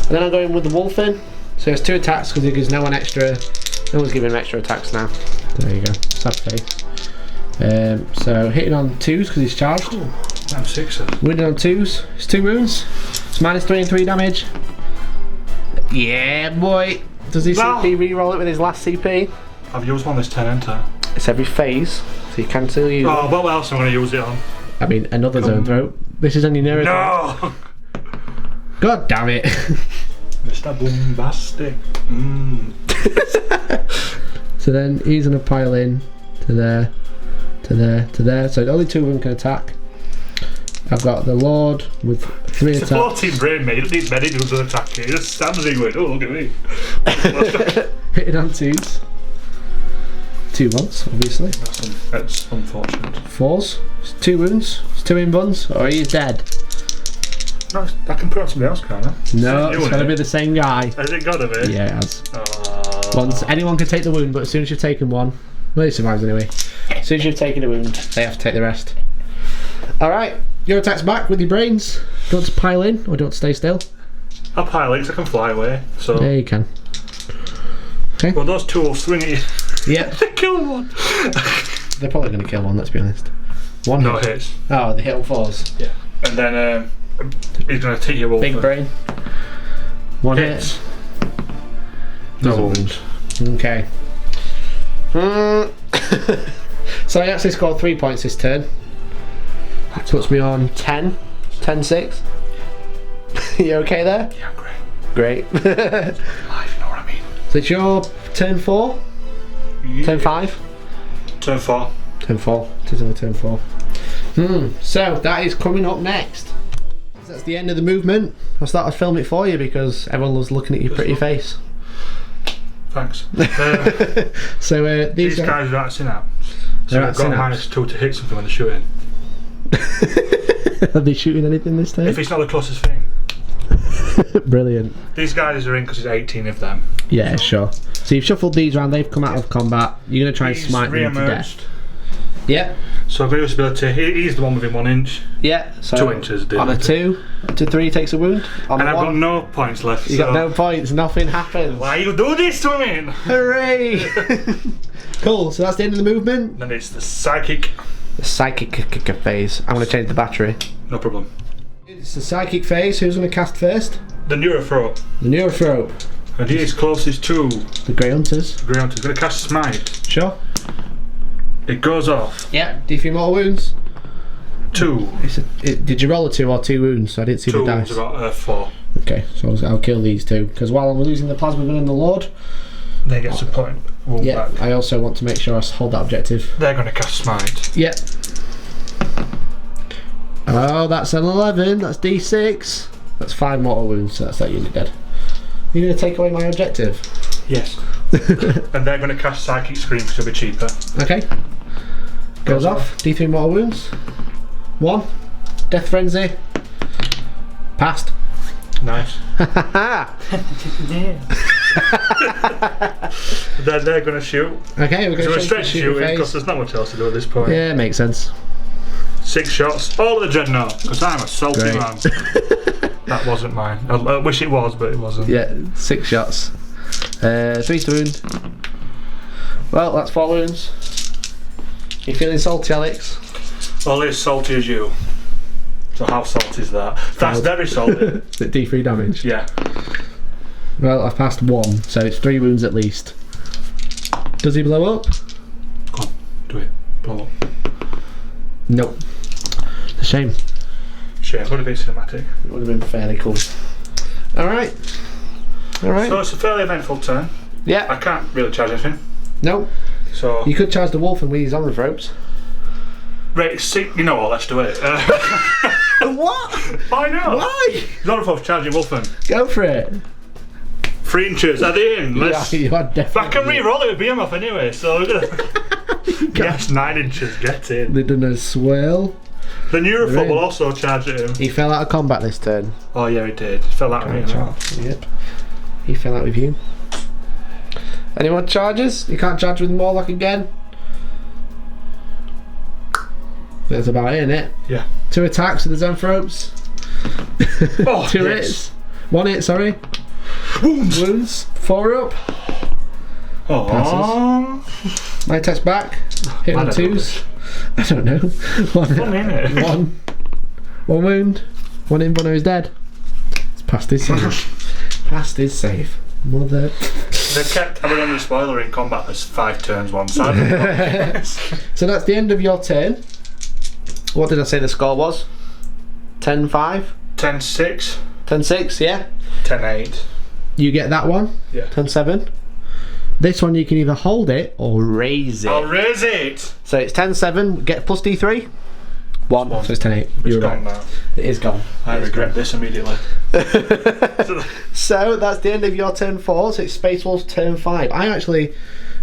And then I'll go in with the wolf in. So it's 2 attacks because he gives no one extra. No one's giving him extra attacks now. There you go. Sad face. So hitting on 2s because he's charged. Ooh, I'm 6s. Wounded on 2s. It's 2 wounds. It's -3 and 3 damage. Yeah, boy. Does he CP re-roll it with his last CP? I've used one this turn, enter. It's every phase, so you can still use it. Oh, what else am I going to use it on? I mean, another zone throat. This is only nearer. No! God damn it. Mr. Bombastic. So then he's going to pile in to there, to there, to there. So only 2 of them can attack. I've got the Lord with 3 It's attacks. a 14 brain, mate. You don't need many to do an attack here. He just stands there going, oh, look at me. Hitting on 2s. 2 ones, obviously. That's unfortunate. 4s. It's 2 wounds. It's 2 in-buns. Or he is dead. No, I can put on somebody else, can't I? No, it's got to be the same guy. Has it got to be? Yeah, it has. Once anyone can take the wound, but as soon as you've taken one, well, he survives anyway. As soon as you've taken a wound, they have to take the rest. Alright, your attack's back with your brains. Do you want to pile in, or do you want to stay still? I'll pile it because I can fly away. So. Yeah, you can. Okay. Well, those 2 will swing at you. Yep. Kill one. They're probably going to kill one, let's be honest. One No hit. hits. Oh, they hit on 4s. Yeah. And then he's going to take your wolf. Big brain. 1 hits. hit. No wounds. Okay. So I actually scored 3 points this turn. That puts me on 10. 10-6. You okay there? Yeah, Great. life, you know what I mean? So it's your turn 4? Yeah. Turn 5? Turn 4. Turn 4. It is only turn 4. So that is coming up next. So that's the end of the movement. I started to film it for you because everyone loves looking at your pretty face. Thanks. So these guys are at synapse. So They're they've at got synapse. -2 to hit something when they're shooting. Are they shooting anything this time? If it's not the closest thing. Brilliant. These guys are in because there's 18 of them. Yeah, sure. So you've shuffled these around, they've come out of combat. You're going to try and He's smite them to re-emerged. death. Yeah. So I've got this ability. He's the one within 1 inch. Yeah. So 2 inches. on a 2 to 3 takes a wound. On And a I've 1, got no points left. you so got no points, nothing happens. why you do this to me? Hooray! Cool, so that's the end of the movement. Then it's the psychic. The psychic phase. I'm going to change the battery. No problem. It's the psychic phase. Who's going to cast first? The Neurothrope. The Neurothrope. And he is closest to The Grey Hunters. the Grey Hunter. He's going to cast Smite. Sure. It goes off. Yeah. D3 mortal wounds. 2. Did you roll a 2 or 2 wounds? I didn't see 2 the dice. is about 4. Okay, so I'll kill these 2 because while I'm losing the plasma gun and the Lord, They get a point. Wound yeah, back. I also want to make sure I hold that objective. They're going to cast Smite. Yeah. Oh, that's an 11. That's D6. That's 5 mortal wounds. So that's that unit dead. You're going to take away my objective. Yes. And they're going to cast Psychic Scream because it'll be cheaper. Okay. Goes off. D3 mortal wounds. 1. Death Frenzy. Passed. Nice. Then they're going to shoot. Okay, we're going So to we're change straight the shooting shooting because phase. there's not much else to do at this point. Yeah, makes sense. 6 shots, all of the Dreadnought, because I'm a salty Great. man. That wasn't mine. I wish it was, but it wasn't. Yeah, 6 shots. 3 to wound. Well, that's 4 wounds. You feeling salty, Alex? Only as salty as you. So how salty is that? That's very salty. Is it D3 damage? Yeah. Well, I've passed 1, so it's 3 wounds at least. Does he blow up? Go on, do it. Blow up. Nope. It's a shame. Shame, would have been cinematic. It would have been fairly cool. Alright. Alright. So it's a fairly eventful turn. Yeah. I can't really charge anything. No. So. You could charge the wolf and weed his on with ropes. Right, see, you know what, let's do it. What? Why not? Why? Not if I was charging Wolfen. Go for it. 3 inches at the end. Let's. Yeah, you are definitely. I can re-roll it with Behemoth anyway, so. Yes, 9 inches, get in. They've done a swirl. The Neurofoot will also charge at him. He fell out of combat this turn. Oh, yeah, he did. Fell out of me. Yep. He fell out with you. Anyone charges? You can't charge with Morlock again? That's about it, innit? Yeah. 2 attacks with the Zenthropes. Oh, 2 yes. hits. 1 hit, sorry. Wounds. 4 up. Oh. My attacks back. Hit on 2s. I don't know. 1 wound. 1 in, 1 is dead. It's past his save. Past his save. Mother. They kept having on the spoiler in combat as 5 turns one side. So that's the end of your turn. What did I say the score was? 10-5? 10-6. 10-6, yeah? 10-8. You get that one. Yeah. 10-7. This one you can either hold it or raise it. I'll raise it. So it's 10-7, get plus D3. 1. So it's 10-8. It's You're gone right. now. It is gone. I regret this immediately. So that's the end of your turn 4, so it's Space Wolves turn 5. I actually,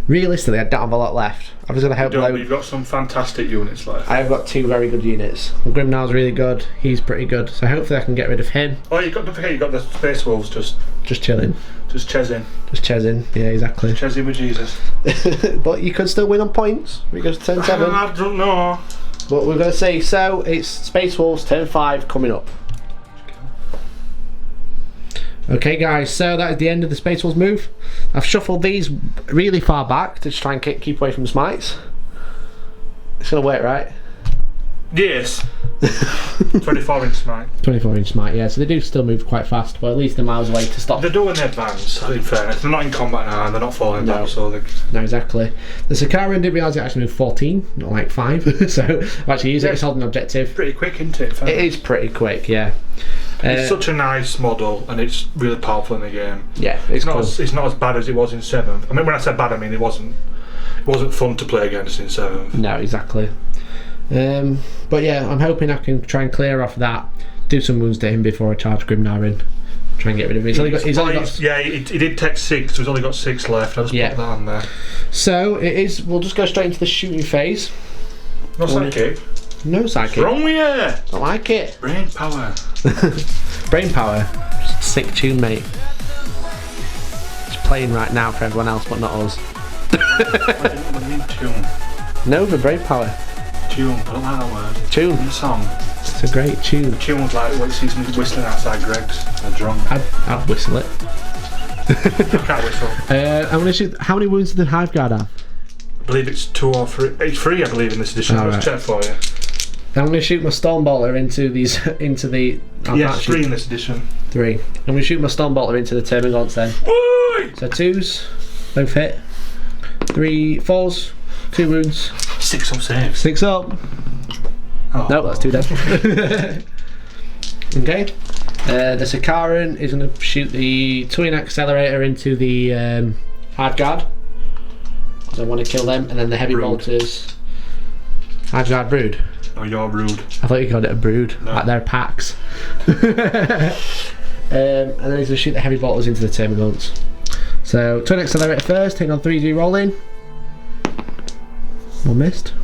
realistically, I don't have a lot left. I'm just going to help load. You've got some fantastic units left. I have got 2 very good units. Grimnar's really good, he's pretty good, so hopefully I can get rid of him. Oh, don't forget you've got the Space Wolves just chilling. Just chezzing. Just chezzing, yeah, exactly. Chezzing with Jesus. But you could still win on points because turn 7. I don't know. But we're going to say, so it's Space Wolves turn 5 coming up. Okay guys, so that is the end of the Space Wolves move. I've shuffled these really far back to try and keep away from smites. It's going to work, right? Yes. 24-inch smite. 24-inch smite, yeah, so they do still move quite fast, but at least they're miles away to stop. They do when they advance, in fairness. They're not in combat now and they're not falling back, so they... No, exactly. The Sakaran didn't realise it actually moved 14, not like 5, so I've actually used it as holding an objective. Pretty quick, isn't it? It is pretty quick, yeah. It's such a nice model and it's really powerful in the game. Yeah, it's cool. It's not as bad as it was in 7th. I mean, when I say bad, I mean it wasn't fun to play against in 7th. No, exactly. But yeah, I'm hoping I can try and clear off that, do some wounds to him before I charge Grimnar in. Try and get rid of him. He's only got yeah, he did take 6, so he's only got 6 left. I'll just put that on there. So it is. We'll just go straight into the shooting phase. No sidekick. No sidekick. What's wrong with you? Don't like it. Brain power. Brain power. Sick tune, mate. It's playing right now for everyone else, but not us. What do you mean tune? No, the brain power. Tune. I don't like that word. Tune. In the song. It's a great tune. Tune's like what sees me whistling outside Greg's. A drum. I'd whistle it. I can't whistle. I'm gonna shoot. How many wounds did the Hive Guard have? I believe it's 2 or 3. It's 3, I believe, in this edition. Let's check for you. I'm going to shoot my Stormbolter into the. Yes, 3 in this edition. 3. I'm going to shoot my Stormbolter into the Termagants then. Woo! So 2s, both hit. 3 4s, 2 wounds. 6 up saves. 6 up. Oh. No, that's 2 dead. Okay. The Sakaran is going to shoot the Twin Accelerator into the Hive Guard. So I want to kill them, and then the Heavy Bolters. Hive Guard Brood. Oh, you're rude. I thought you called it a brood, like they're packs. And then he's going to shoot the Heavy Bolters into the Termagants. So, Twin Accelerator first, hitting on 3D rolling. One missed.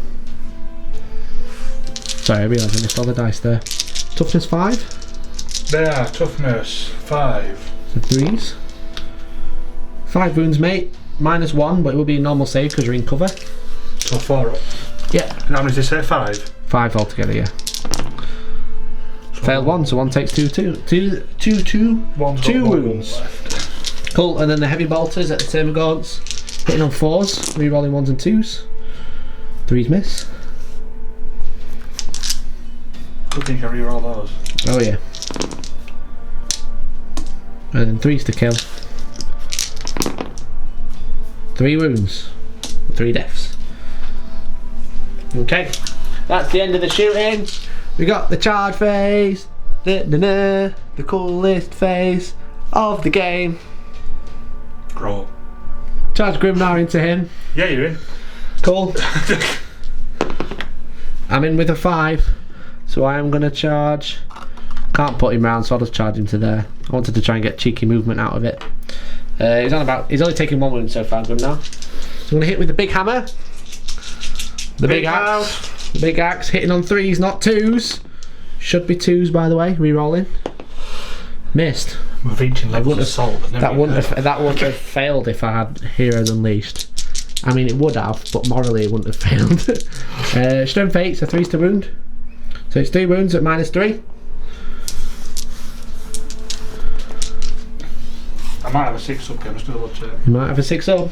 Sorry, I realised I missed all the dice there. Toughness 5. There, toughness 5. So 3s. 5 wounds, mate. -1, but it will be a normal save because you're in cover. So 4 up. Yeah. And how many did you say? 5? 5 altogether, yeah. So Failed 1, so 1 takes 2 wounds. Cool, and then the Heavy Bolters at the Termagants, hitting on 4s, re-rolling 1s and 2s. 3's miss. I think I reroll those. Oh yeah. And then 3's to kill. 3 wounds. 3 deaths. Okay. That's the end of the shooting. We got the charge phase. The coolest phase of the game. Grow. Charge Grimnar into him. Yeah, you're in. Cool. I'm in with a 5, so I am going to charge. Can't put him round, so I'll just charge him to there. I wanted to try and get cheeky movement out of it. He's only taken 1 wound so far, Grimnar. So I'm going to hit with the big hammer. The big axe. The big axe, hitting on 3s, not 2s. Should be 2s, by the way, re-rolling. Missed. We're reaching levels of salt. That wouldn't have failed if I had Heroes Unleashed. I mean, it would have, but morally it wouldn't have failed. Strength 8, so 3's to wound. So it's 3 wounds at -3. I might have a 6 up here, I'm just going to double check. You might have a 6 up.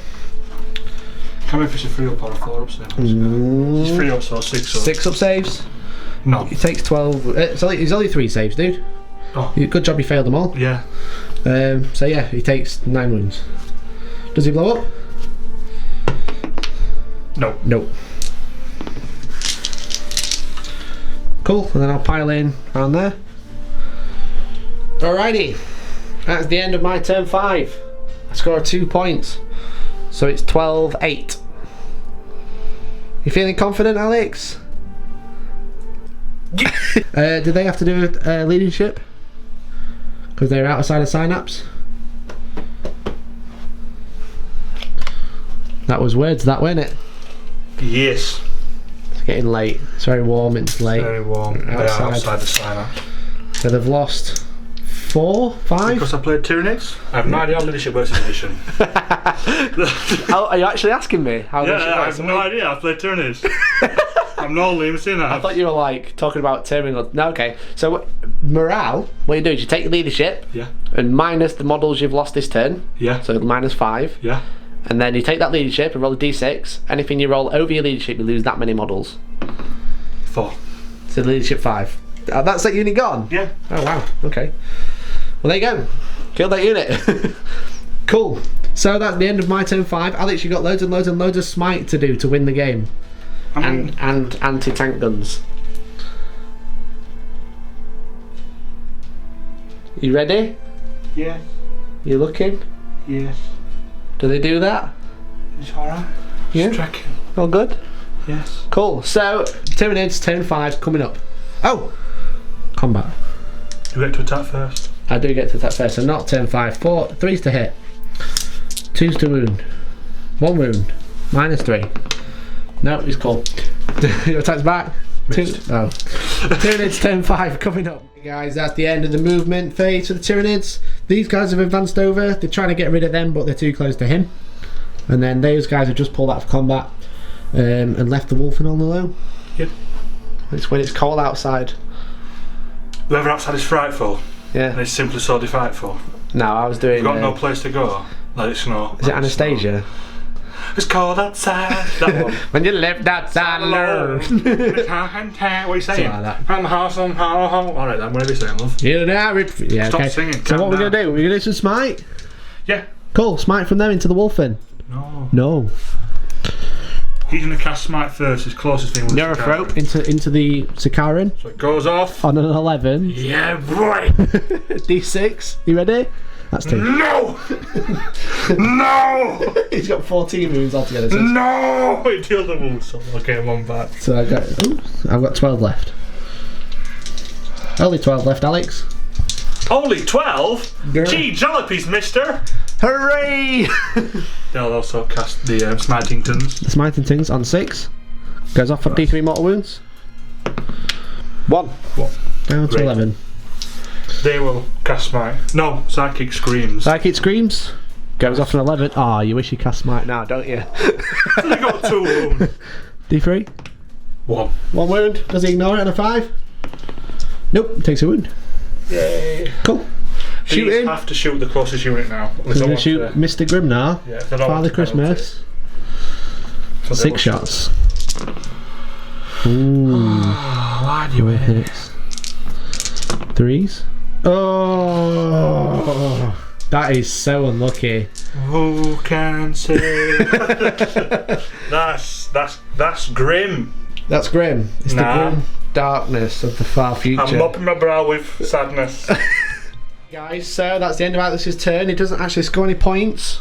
Can't remember if it's a 3 up or a 4 up save. It's 3 up, so 6 up. 6 up saves. No. He takes 12. It's only 3 saves, dude. Oh. Good job you failed them all. Yeah. So yeah, he takes 9 wounds. Does he blow up? No. Nope. Cool, and then I'll pile in around there. Alrighty. That's the end of my turn 5. I score 2 points. So it's 12-8. You feeling confident, Alex? Did they have to do leadership? Because they're outside of synapse? That was words, that wasn't it? Yes. It's getting late. It's very warm, it's late. Very warm. They are outside the synapse. So they've lost 4, 5? Because I played Tyranids. I have no idea how leadership works in edition. Oh, are you actually asking me how leadership I works? have no idea. I played Tyranids. I'm not limiting that. I thought you were like talking about terminal. No, okay. So morale, what you do is you take your leadership, Yeah. and minus the models you've lost this turn. Yeah. So -5. Yeah. And then you take that leadership and roll a d6. Anything you roll over your leadership, you lose that many models. 4. So leadership 5. That's that unit gone? Yeah. Oh wow. Okay. Well, there you go. Killed that unit. Cool. So that's the end of my turn 5. Alex, you got loads and loads and loads of smite to do to win the game. And anti-tank guns. You ready? Yeah. You looking? Yes. Do they do that? It's alright. Yeah. Tracking. All good? Yes. Cool. So, Tyranids, turn 5 coming up. Oh! Combat. Do we get to attack first? I do get to attack first, so not turn 5. 4, 3's to hit. 2's to wound. 1 wound. -3. No, he's cool. Your attack's back. 2. Oh. Tyranids, turn 5 coming up. Guys, that's the end of the movement phase for the Tyranids. These guys have advanced over. They're trying to get rid of them, but they're too close to him. And then those guys have just pulled out of combat and left the wolf on alone. Yep. It's when it's cold outside. Whoever outside is frightful. And Yeah. it's simply so delightful. No, I was doing. You've got no place to go. Let it snow. Is it Anastasia? It's cold outside. That one. When you lived outside alone. What are you saying? Something like that. Alright then, whatever you're saying, love. Yeah, Stop okay. singing, So calm what we're down. gonna do? We're gonna do some smite. Yeah. Cool. Smite from them into the wolf then. No. No. He's gonna cast smite first, his closest thing was Neurothrope into the Sikaran So it goes off. on an 11. Yeah, boy! D6. You ready? That's 2. No! No! He's got 14 wounds altogether. So, No! It deals the wounds, so I'll get one back. so I've got 12 left. Only 12 left, Alex. Only 12? Girl. Gee, jalopies, mister! Hooray! They'll also cast the Smitingtons. The smiting things on 6. Goes off for D3 mortal wounds. 1. Down to Great. 11. They will cast smite. No, psychic screams. Psychic screams. Goes off an 11. Ah, you wish you cast smite now, don't you? They got 2 wounds. D3. 1. 1 wound. Does he ignore it on a 5? Nope, takes a wound. Yay. Cool. Shoot These him. have to shoot the closest unit now. We're going to shoot Mr. Grimnar. Yeah, if they don't Father want to Christmas. So they 6 will shots. Ooh. Why do you hit? Threes. Oh, that is so unlucky. Who can say? That's grim. That's grim. It's the grim darkness of the far future. I'm mopping my brow with sadness. Guys, so that's the end of Alex's turn. He doesn't actually score any points.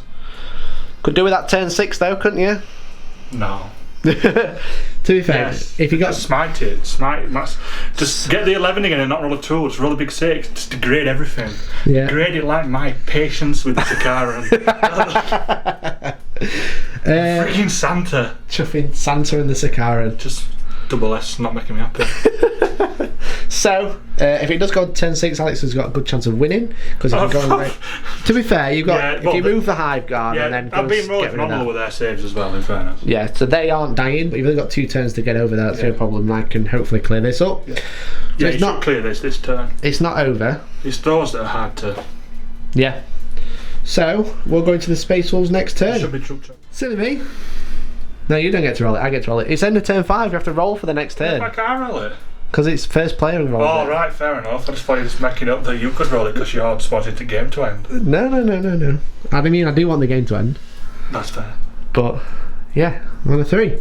Could do with that turn 6 though, couldn't you? No. To be fair, if you got smite, just get the 11 again and not roll a 2, just roll a big 6, just degrade everything. Yeah. Degrade it like my patience with the Sakaran. Freaking Santa. Chuffing Santa and the Sakaran. Just double S, not making me happy. So, if it does go turn 6, Alex has got a good chance of winning because he can go right. To be fair, you've got if you move the Hive Guard and then I've been rolling phenomenal with their saves as well. In fairness. Yeah, so they aren't dying, but you've only got 2 turns to get over that. That's no problem. I can hopefully clear this up. Yeah, So you it's not should clear this turn. It's not over. It's those that are hard to. Yeah. So we're going to the Space Wolves next turn. Should be true. Silly me. No, you don't get to roll it. I get to roll it. It's end of turn 5. You have to roll for the next turn. I can't roll it. Because it's first player who rolls it. Right, fair enough. I just thought you were just making up that you could roll it because you had spotted the game to end. No. I mean, I do want the game to end. That's fair. But, yeah, on a 3.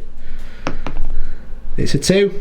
It's a 2.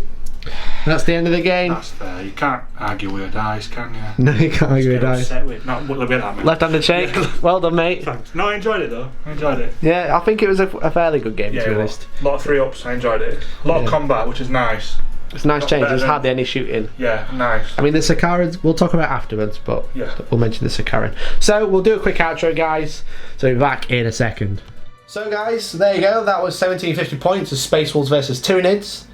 That's the end of the game. That's fair. You can't argue with your dice, can you? No, you can't argue with dice. Not a bit at me. Left-handed shake. Well done, mate. Thanks. No, I enjoyed it though. I enjoyed it. Yeah, I think it was a fairly good game, to be honest. A lot of 3-ups. I enjoyed it. A lot of combat, which is nice. It's a nice change. There's than- hardly any shooting. Yeah, nice. I mean, the Sakarans, we'll talk about afterwards, but Yeah. we'll mention the Sakaran. So, we'll do a quick outro, guys. So, we'll be back in a second. So, guys, there you go. That was 1750 points of Space Wolves versus Tyranids.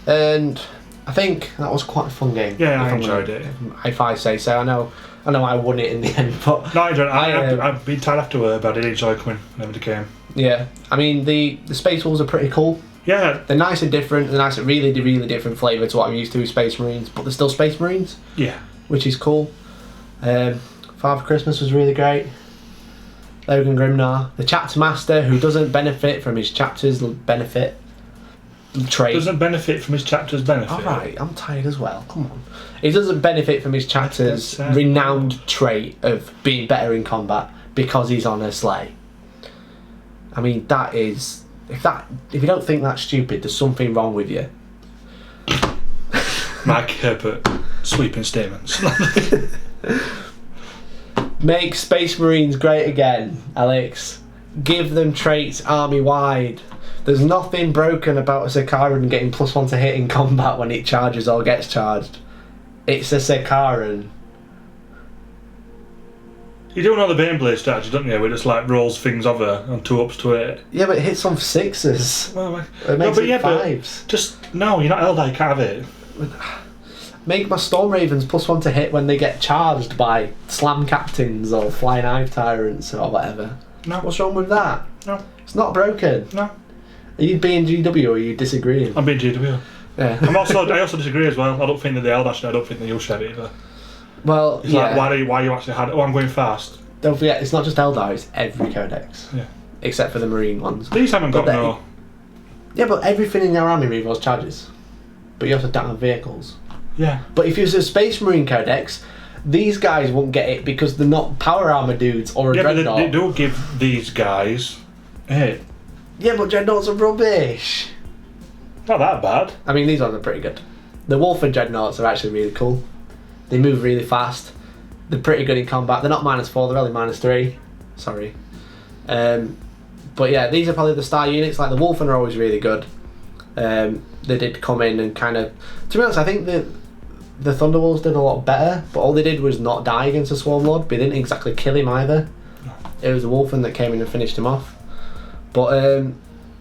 And I think that was quite a fun game. Yeah, I enjoyed it. If I say so. I know I won it in the end, but... No, I enjoyed it. I've been tired afterward, but I did enjoy coming whenever they came. Yeah. I mean, the Space Wolves are pretty cool. Yeah. They're nice and different. They're nice and really different flavour to what I'm used to with Space Marines, but they're still Space Marines. Yeah. Which is cool. Father Christmas was really great. Logan Grimnar, the chapter master who doesn't benefit from his chapter's benefit trait. Doesn't benefit from his chapter's benefit. Alright, I'm tired as well. Come on. He doesn't benefit from his chapter's That's renowned trait of being better in combat because he's on a sleigh. I mean, that is... If you don't think that's stupid, there's something wrong with you. Mike Herbert, sweeping statements. Make Space Marines great again, Alex. Give them traits army-wide. There's nothing broken about a Sakaran getting +1 to hit in combat when it charges or gets charged. It's a Sakaran. You do know the Baneblade strategy, don't you? Where it just like rolls things over on 2-ups to it. Yeah, but it hits on 6s. Well, It makes it 5s. Just no, you're not Eldar, you can't have it. Make my Storm Ravens +1 to hit when they get charged by Slam Captains or Flying Hive Tyrants or whatever. No. What's wrong with that? No. It's not broken. No. Are you being GW or are you disagreeing? I'm being GW. Yeah. I also disagree as well. I don't think that the Eldar should. I don't think that you'll share it either. Well, It's yeah. like, why you actually had it? Oh, I'm going fast. Don't forget, it's not just Eldar, it's every codex. Yeah. Except for the Marine ones. These haven't got But no. Yeah, but everything in your army rerolls charges. But you also don't have vehicles. Yeah. But if it was a Space Marine codex, these guys won't get it because they're not power armor dudes or a Yeah, but dreadnought. they do give these guys a hit. Yeah, but dreadnoughts are rubbish. Not that bad. I mean, these ones are pretty good. The Wolf and dreadnoughts are actually really cool. They move really fast. They're pretty good in combat. They're not -4, they're only -3. Sorry. But yeah, these are probably the star units. Like the Wolfen are always really good. They did come in and kind of... To be honest, I think the Thunderwolves did a lot better, but all they did was not die against the Swarmlord, but they didn't exactly kill him either. It was the Wolfen that came in and finished him off. But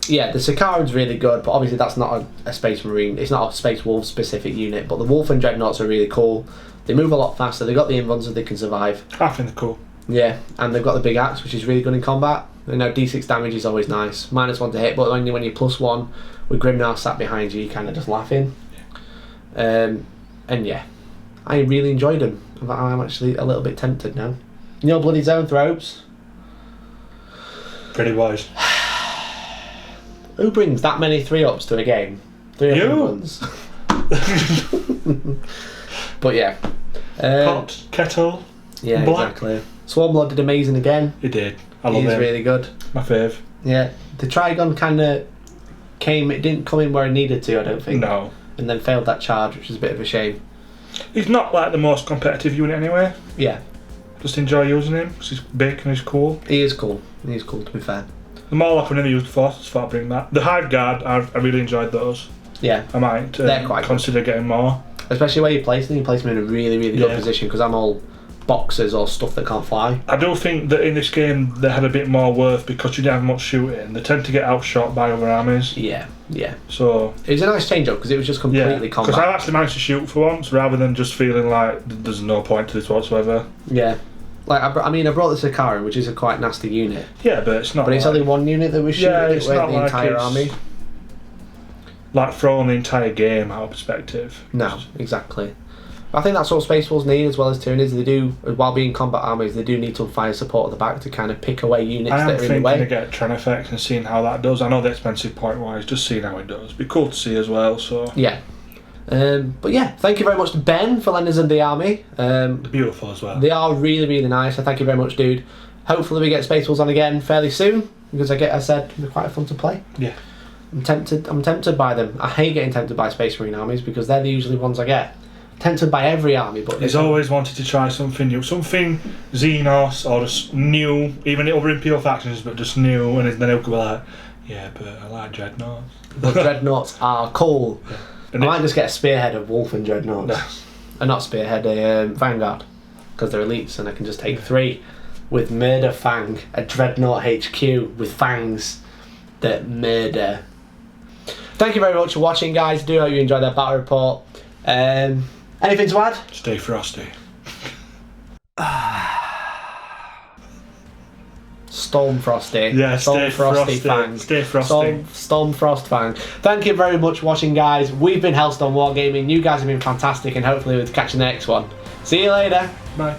yeah, the Sakaran's really good, but obviously that's not a Space Marine. It's not a Space Wolf specific unit, but the Wolfen Dreadnoughts are really cool. They move a lot faster. They've got the invulns so they can survive. I think they're cool. Yeah, and they've got the big axe, which is really good in combat. You know, D6 damage is always nice. -1 to hit, but when you're +1 with Grimnar sat behind you, you're kind of just laughing. And yeah, I really enjoyed them. I'm actually a little bit tempted now. You know, bloody zone throws. Pretty wise. Who brings that many 3-ups to a game? 3 You. ones. But yeah. Pot, kettle. Yeah, Black. exactly. Swarmlord did amazing again. He did. I love He's him. really good. My fave. Yeah. The Trigon kind of it didn't come in where it needed to, I don't think. No. And then failed that charge, which is a bit of a shame. He's not like the most competitive unit anyway. Yeah. Just enjoy using him because he's big and he's cool. He is cool. He is cool, to be fair. The Morlock I've never used before, so I thought I'd bring that. The Hive Guard, I really enjoyed those. Yeah. I might They're quite consider getting more. Especially where you place them. You place them in a really, really good Yeah. position because I'm all boxes or stuff that can't fly. I do think that in this game they had a bit more worth because you didn't have much shooting. They tend to get outshot by other armies. Yeah. Yeah. So It was a nice change up because it was just completely because combat. I actually managed to shoot for once rather than just feeling like there's no point to this whatsoever. Yeah. Like, I mean, I brought the Sakara, which is a quite nasty unit. Yeah, but it's not. But it's like, only one unit that was shooting. Yeah, It it's weren't not the like entire it's- army. like throwing the entire game out of perspective. No, exactly. I think that's what Space Wolves need as well as Tyranids. They do, while being combat armies, they do need some fire support at the back to kind of pick away units I am that are in the thinking way. to get a Tren effect and seeing how that does. I know the expensive point wise, just seeing how it does. Be cool to see as well. So Yeah. But yeah, thank you very much to Ben for lending us the army. beautiful as well. They are really, really nice. So thank you very much, dude. Hopefully we get Space Wolves on again fairly soon because I said they're quite fun to play. Yeah. I'm tempted by them. I hate getting tempted by Space Marine armies because they're the usually ones I get. Tempted by every army, but He's always wanted to try something new, something Xenos or just new, even other Imperial factions, but just new. And then he'll go like, yeah, but I like Dreadnoughts. but Dreadnoughts are cool. And I might just get a Spearhead of Wolf and Dreadnoughts. No. Not Spearhead, a Vanguard, because they're elites, and I can just take 3 with Murder Fang, a Dreadnought HQ with fangs that murder. Thank you very much for watching, guys. Do hope you enjoyed that battle report. Anything to add? Stay frosty. Storm Frosty. Yeah, Storm stay Frosty frosty. Fang. Stay frosty. Storm Frost Fang. Thank you very much for watching, guys. We've been Hellstorm Wargaming. You guys have been fantastic, and hopefully we'll catch you in the next one. See you later. Bye.